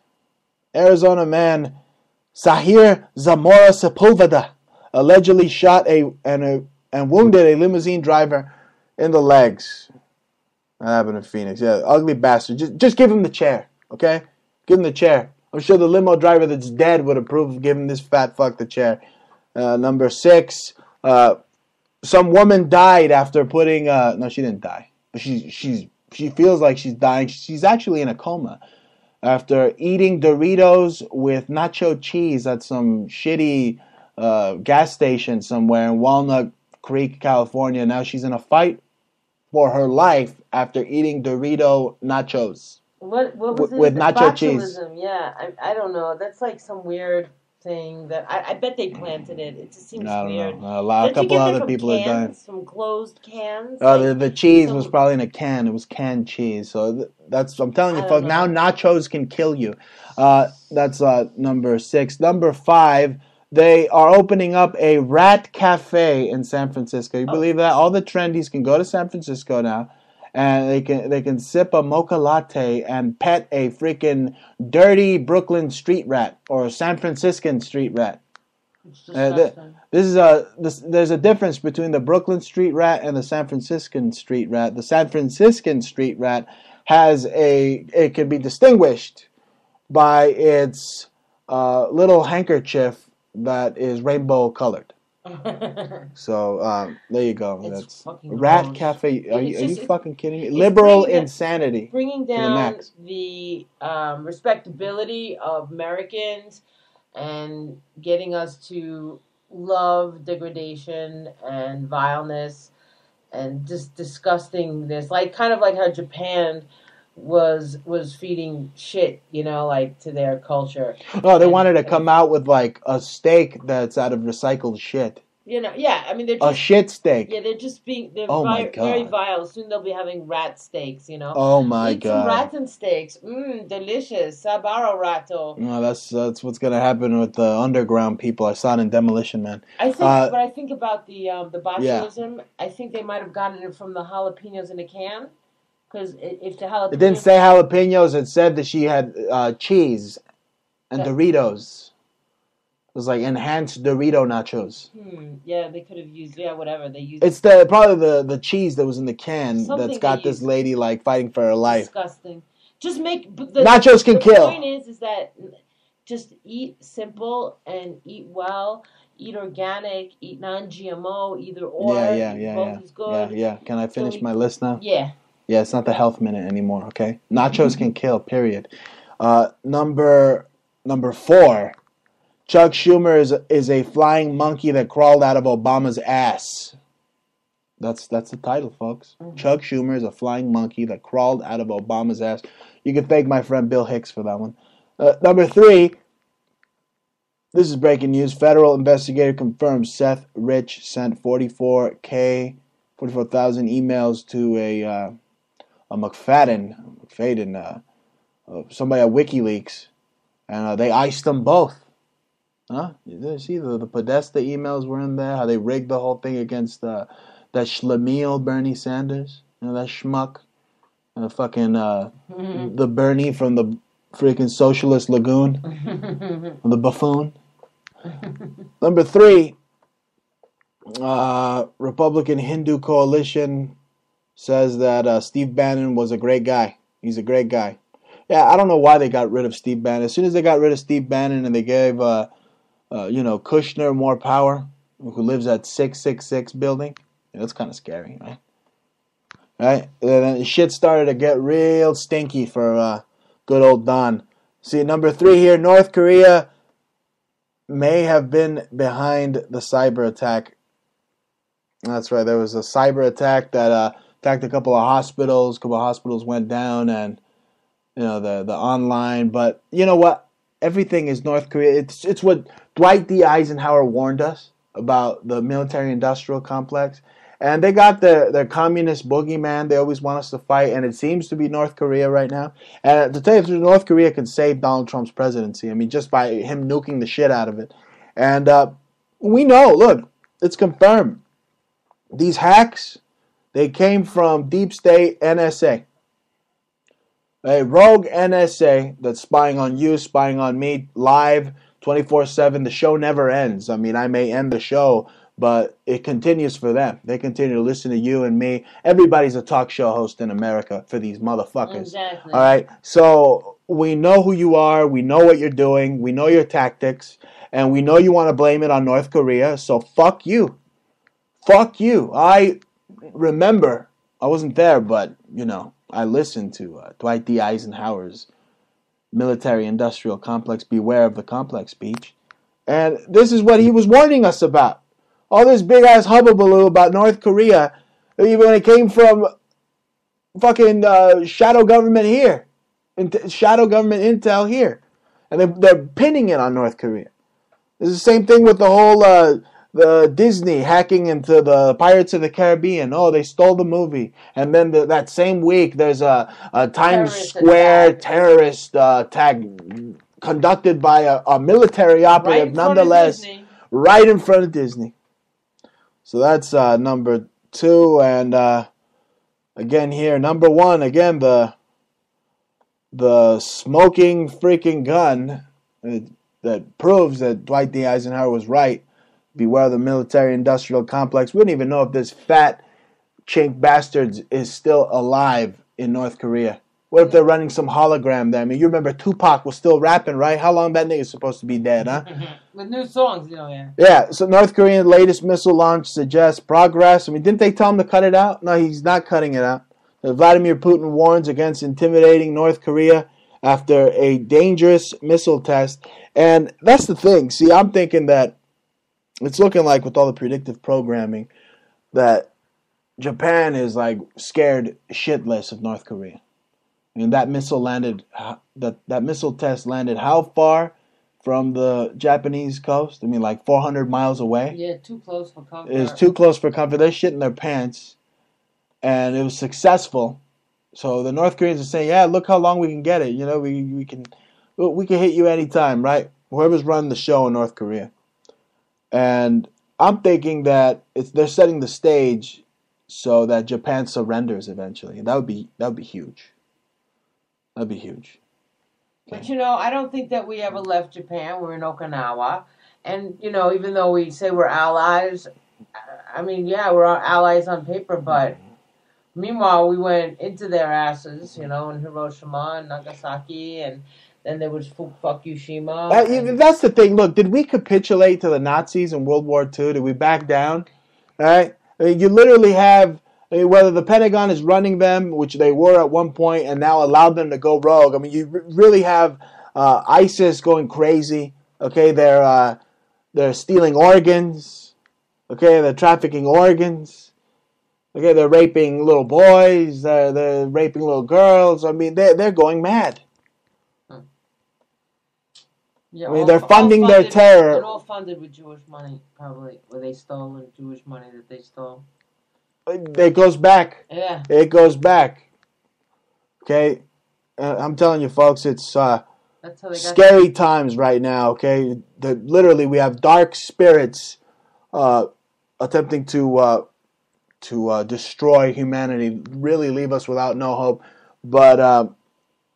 Arizona man Sahir Zamora Sepulveda allegedly shot and wounded a limousine driver in the legs. That happened in Phoenix. Yeah, ugly bastard. Just give him the chair, okay? Give him the chair. I'm sure the limo driver that's dead would approve of giving this fat fuck the chair. Number 6. Some woman died after putting. No, she didn't die. But she feels like she's dying. She's actually in a coma after eating Doritos with nacho cheese at some shitty gas station somewhere in Walnut Creek, California. Now she's in a fight for her life after eating Dorito nachos. What was it? With nacho cheese. Botulism, yeah. I don't know. That's like some weird thing that I bet they planted it. It just seems weird. A couple other people are dying. Some closed cans. The cheese was probably in a can. It was canned cheese. So I'm telling you, folks. Now nachos can kill you. That's number 6. Number 5. They are opening up a rat cafe in San Francisco. You believe that? All the trendies can go to San Francisco now, and they can sip a mocha latte and pet a freaking dirty Brooklyn street rat or a San Franciscan street rat. There's a difference between the Brooklyn street rat and the San Franciscan street rat. The San Franciscan street rat it can be distinguished by its little handkerchief that is rainbow colored. So there you go. That's Rat gross. Cafe. Are you fucking kidding me? Liberal insanity. Bringing down the respectability of Americans and getting us to love degradation and vileness and just disgustingness, kind of like how Japan was feeding shit, like to their culture. Oh, they wanted to come out with like a steak that's out of recycled shit. Yeah, I mean they're just, a shit steak. Yeah, they're just being my God. very vile. Soon they'll be having rat steaks, Oh my Eat God. some ratten steaks. Delicious. Sabaro rato. No, that's what's gonna happen with the underground people. I saw it in Demolition Man. I think when I think about the botulism, I think they might have gotten it from the jalapenos in a can. Because if the jalapenos... It didn't say jalapenos. It said that she had cheese and Doritos. It was like enhanced Dorito nachos. Yeah, they could have used... Yeah, whatever. They used... It's probably the cheese that was in the can that's got this lady like fighting for her life. Disgusting. Just make... Nachos can kill. The point is that just eat simple and eat well. Eat organic. Eat non-GMO. Either or. Both is good. Yeah. Can I finish my list now? Yeah. Yeah, it's not the health minute anymore, okay? Nachos can kill, period. Number 4. Chuck Schumer is a flying monkey that crawled out of Obama's ass. That's the title, folks. Chuck Schumer is a flying monkey that crawled out of Obama's ass. You can thank my friend Bill Hicks for that one. Number 3. This is breaking news. Federal investigator confirms Seth Rich sent 44,000 emails to a McFadden, somebody at WikiLeaks, and they iced them both. Huh? You see the Podesta emails were in there, how they rigged the whole thing against that schlemiel Bernie Sanders, that schmuck, and the Bernie from the freaking Socialist Lagoon, the buffoon. Number 3, Republican Hindu Coalition says that Steve Bannon was a great guy. He's a great guy. Yeah, I don't know why they got rid of Steve Bannon. As soon as they got rid of Steve Bannon and they gave, Kushner more power, who lives at 666 building, that's kind of scary, right? right? And then shit started to get real stinky for good old Don. See, number 3 here, North Korea may have been behind the cyber attack. That's right. There was a cyber attack that attacked a couple of hospitals. A couple of hospitals went down, and the online. But you know what? Everything is North Korea. It's what Dwight D. Eisenhower warned us about, the military-industrial complex. And they got their communist boogeyman they always want us to fight, and it seems to be North Korea right now. And to tell you the truth, North Korea could save Donald Trump's presidency. I mean, just by him nuking the shit out of it. And we know, look, it's confirmed. These hacks, they came from deep state NSA. A rogue NSA that's spying on you, spying on me, live, 24/7. The show never ends. I mean, I may end the show, but it continues for them. They continue to listen to you and me. Everybody's a talk show host in America for these motherfuckers. Exactly. All right? So we know who you are. We know what you're doing. We know your tactics. And we know you want to blame it on North Korea. So fuck you. Fuck you. I remember, I wasn't there, but, I listened to Dwight D. Eisenhower's military-industrial complex, beware of the complex speech. And this is what he was warning us about. All this big-ass hubbubaloo about North Korea, even when it came from fucking shadow government here. Shadow government intel here. And they're pinning it on North Korea. It's the same thing with the whole the Disney hacking into the Pirates of the Caribbean. Oh, they stole the movie. And then that same week, there's a Times Square terrorist attack conducted by a military operative, nonetheless, right in front of Disney. So that's number 2. And again here, number 1, again, the smoking freaking gun that proves that Dwight D. Eisenhower was right. Beware of the military-industrial complex. We don't even know if this fat chink bastard is still alive in North Korea. What if they're running some hologram there? I mean, you remember Tupac was still rapping, right? How long that nigga's supposed to be dead, huh? With new songs, yeah. Yeah, so North Korean latest missile launch suggests progress. I mean, didn't they tell him to cut it out? No, he's not cutting it out. Vladimir Putin warns against intimidating North Korea after a dangerous missile test. And that's the thing. See, I'm thinking that it's looking like, with all the predictive programming, that Japan is like scared shitless of North Korea. I mean, that missile landed. That missile test landed how far from the Japanese coast? I mean, like 400 miles away. Yeah, too close for comfort. It was too close for comfort. They're shitting their pants, and it was successful. So the North Koreans are saying, "Yeah, look how long we can get it. You know, we can hit you anytime, right? Whoever's running the show in North Korea." And I'm thinking that they're setting the stage so that Japan surrenders eventually. That would be huge. That'd be huge. But I don't think that we ever left Japan. We're in Okinawa, and even though we say we're allies, I mean, yeah, we're allies on paper, but meanwhile we went into their asses, in Hiroshima and Nagasaki, and then there was Fukushima. That's the thing. Look, did we capitulate to the Nazis in World War II? Did we back down? All right? I mean, you literally have, whether the Pentagon is running them, which they were at one point, and now allowed them to go rogue. I mean, you really have ISIS going crazy. Okay, they're stealing organs. Okay, they're trafficking organs. Okay, they're raping little boys. They're raping little girls. I mean, they're going mad. Yeah, I mean, they're funding their terror. They're all funded with Jewish money, probably, where they stole the Jewish money that they stole. It goes back. Yeah. It goes back. Okay? I'm telling you, folks, it's scary times right now, okay? Literally, we have dark spirits attempting to destroy humanity, really leave us without no hope. But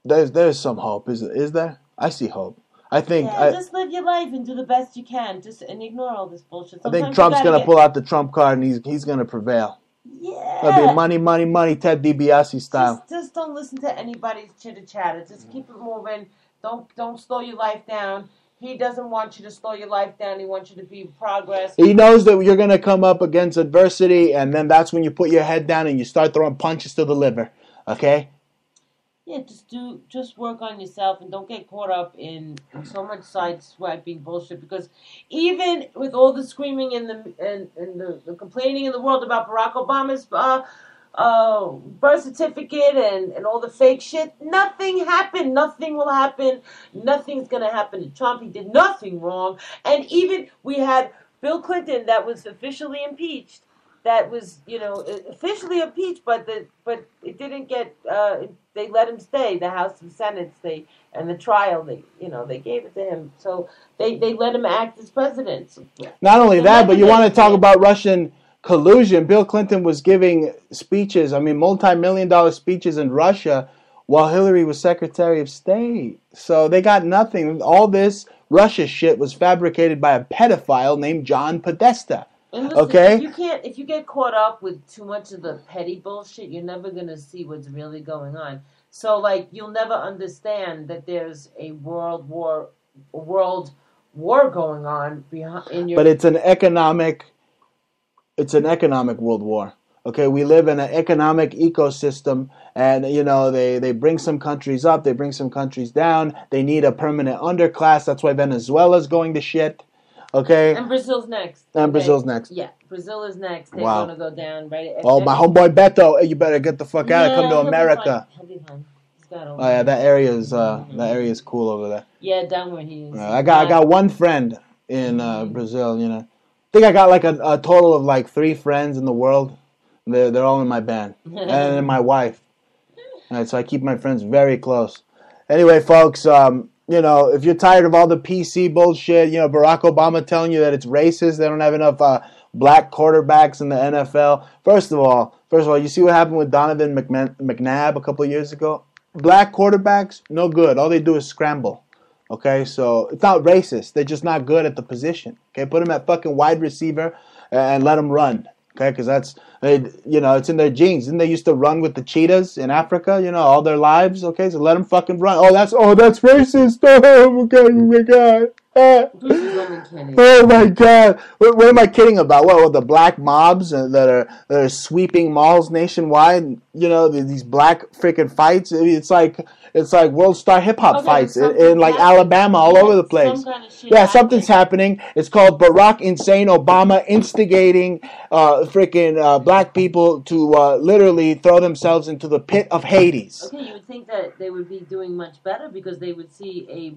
there's some hope. Is there? I see hope. I think just live your life and do the best you can, and ignore all this bullshit. I think Trump's gonna pull out the Trump card and he's gonna prevail. Yeah. It'll be money, Ted DiBiase style. Just don't listen to anybody's chitter chatter. Just keep it moving. Don't slow your life down. He doesn't want you to slow your life down. He wants you to be progress. He knows that you're going to come up against adversity, and then that's when you put your head down and you start throwing punches to the liver. Okay? Yeah, just work on yourself and don't get caught up in so much side swiping bullshit. Because even with all the screaming and the complaining in the world about Barack Obama's birth certificate and all the fake shit, nothing happened. Nothing will happen. Nothing's gonna happen to Trump. He did nothing wrong. And even we had Bill Clinton that was officially impeached. That was, officially impeached, but it didn't get. They let him stay. The House and Senate, and the trial, they gave it to him. So they let him act as president. Not only that, but you want to talk about Russian collusion. Bill Clinton was giving speeches. I mean, multi-million-dollar speeches in Russia, while Hillary was Secretary of State. So they got nothing. All this Russia shit was fabricated by a pedophile named John Podesta. And listen, Okay? if you get caught up with too much of the petty bullshit, you're never gonna see what's really going on. So you'll never understand that there's a world war going on behind your. But it's an economic world war. Okay, we live in an economic ecosystem, and they bring some countries up, they bring some countries down. They need a permanent underclass. That's why Venezuela's going to shit. Okay. And Brazil's next. And Brazil's next. Yeah, Brazil is next. They're Wow. going to go down, right? Oh, my homeboy Beto, hey, you better get the fuck out. Come to America. He'll be fine. He's got Oh yeah, that area is cool over there. Yeah, down where he is. I got one friend in Brazil. I think I got like a total of like 3 friends in the world. They're all in my band, and then my wife. All right, so I keep my friends very close. Anyway, folks, if you're tired of all the PC bullshit, Barack Obama telling you that it's racist, they don't have enough black quarterbacks in the NFL. First of all, you see what happened with Donovan McNabb a couple of years ago? Black quarterbacks, no good. All they do is scramble. Okay, so it's not racist. They're just not good at the position. Okay, put them at fucking wide receiver and let them run. Okay, because that's, it's in their genes. Didn't they used to run with the cheetahs in Africa, all their lives? Okay, so let them fucking run. Oh, that's racist. Oh, my God. Oh, my God. What am I kidding about? What, the black mobs that are sweeping malls nationwide? These black freaking fights? It's like world star hip hop fights in like Alabama, all over the place. Something's happening. It's called Barack Insane Obama instigating freaking black people to literally throw themselves into the pit of Hades. Okay, you would think that they would be doing much better because they would see a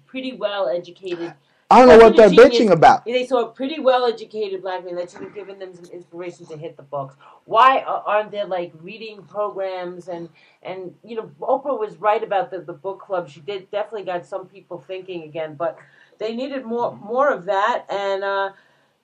pretty well-educated. I don't know what they're bitching about. They saw a pretty well-educated black man that should have given them some inspiration to hit the books. Why aren't there reading programs and Oprah was right about the book club. She definitely got some people thinking again, but they needed more of that, and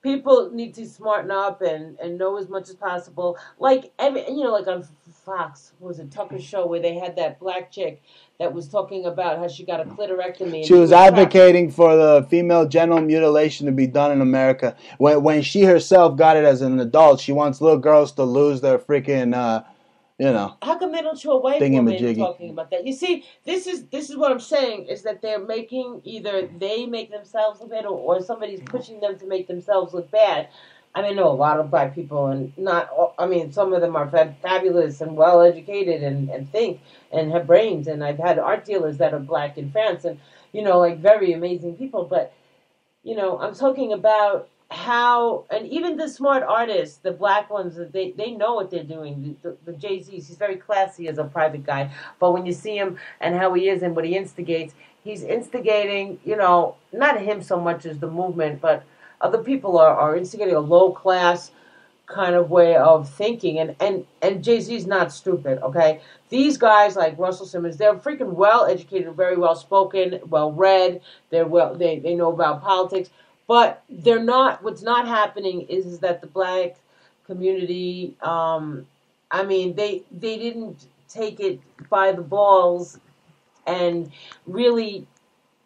people need to smarten up and know as much as possible. Like on Fox, was it Tucker's show where they had that black chick that was talking about how she got a clitorectomy. She was advocating for the female genital mutilation to be done in America. When she herself got it as an adult, she wants little girls to lose their freaking, How come they don't show a white woman talking about that? You see, this is what I'm saying, is that they're making, either they make themselves look bad or somebody's pushing them to make themselves look bad. I mean, I know a lot of black people, and some of them are fabulous and well-educated and think and have brains, and I've had art dealers that are black in France, and, very amazing people, but, I'm talking about how, and even the smart artists, the black ones, they know what they're doing. The Jay-Z's, he's very classy as a private guy, but when you see him and how he is and what he instigates, he's instigating, not him so much as the movement, but other people are instigating a low-class kind of way of thinking, and Jay-Z's not stupid, okay? These guys like Russell Simmons, they're freaking well-educated, very well-spoken, well-read, they know about politics, but they're not, what's not happening is that the black community, they didn't take it by the balls and really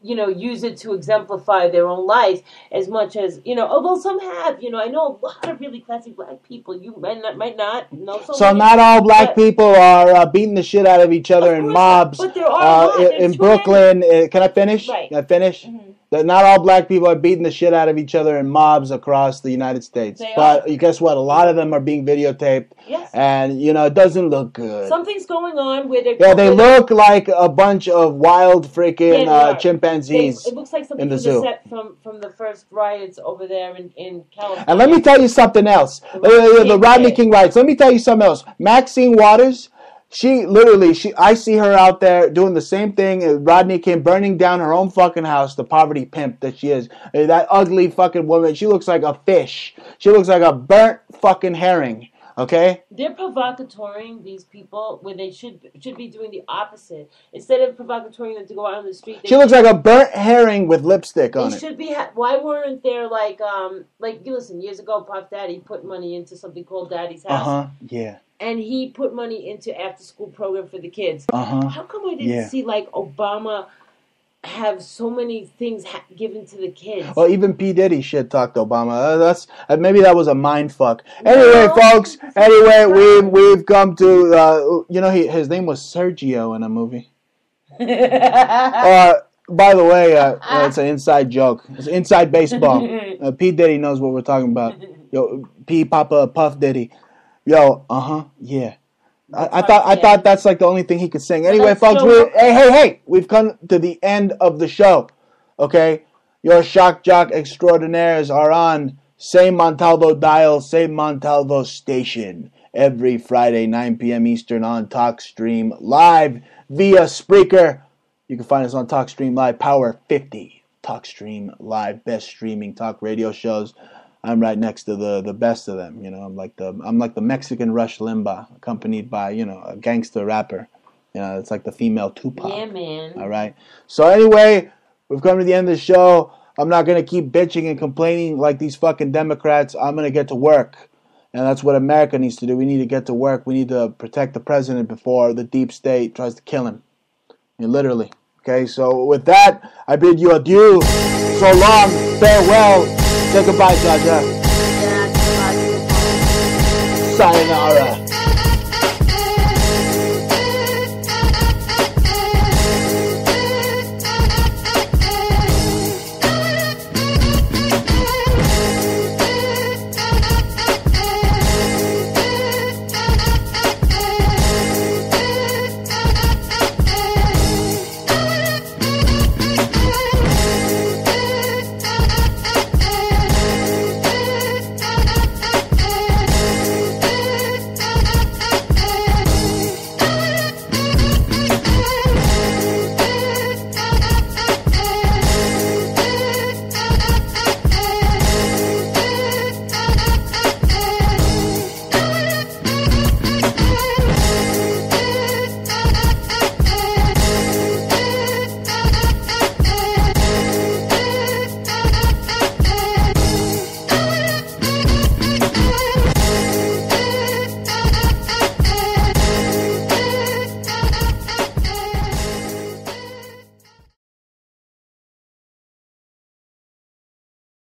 use it to exemplify their own life as much as, although some have, I know a lot of really classy black people, you might not know so not all black people are beating the shit out of each other in mobs. But there are in Brooklyn. Can I finish? Right. Can I finish? Mm-hmm. That not all black people are beating the shit out of each other in mobs across the United States. But guess what? A lot of them are being videotaped. Yes. And, you know, it doesn't look good. Something's going on where they're... Yeah, they look like a bunch of wild freaking chimpanzees it looks like something in the from zoo. the set from the first riots over there in California. And let me tell you something else. The Rodney King riots. Let me tell you something else. Maxine Waters... I see her out there doing the same thing. Rodney King burning down her own fucking house, the poverty pimp that she is. That ugly fucking woman. She looks like a fish. She looks like a burnt fucking herring. Okay? They're provocatoring these people when they should be doing the opposite. Instead of provocatoring them to go out on the street, she looks like a burnt herring with lipstick on it. They should be. Why weren't there like you listen? Years ago, Puff Daddy put money into something called Daddy's House. Yeah. And he put money into after-school program for the kids. How come I didn't see like Obama have so many things given to the kids? Well, even P. Diddy shit talked Obama. Maybe that was a mind fuck. Anyway, folks. Anyway, we've come to his name was Sergio in a movie. By the way, it's an inside joke. It's inside baseball. P. Diddy knows what we're talking about. Yo, P. Papa Puff Diddy. Yo, yeah. I thought that's like the only thing he could sing. Anyway, folks, hey, we've come to the end of the show. Okay? Your shock jock extraordinaires are on same Montalvo dial, same Montalvo station. Every Friday, 9 p.m. Eastern on TalkStream Live via Spreaker. You can find us on TalkStream Live, Power 50. TalkStream Live, best streaming talk radio shows. I'm right next to the best of them. You know, I'm like the Mexican Rush Limbaugh, accompanied by, you know, a gangster rapper. You know, it's like the female Tupac. Yeah, man. All right. So anyway, we've come to the end of the show. I'm not gonna keep bitching and complaining like these fucking Democrats. I'm gonna get to work, and that's what America needs to do. We need to get to work. We need to protect the president before the deep state tries to kill him. I mean, literally. Okay. So with that, I bid you adieu. So long. Farewell. Say goodbye, Jaja. Sayonara.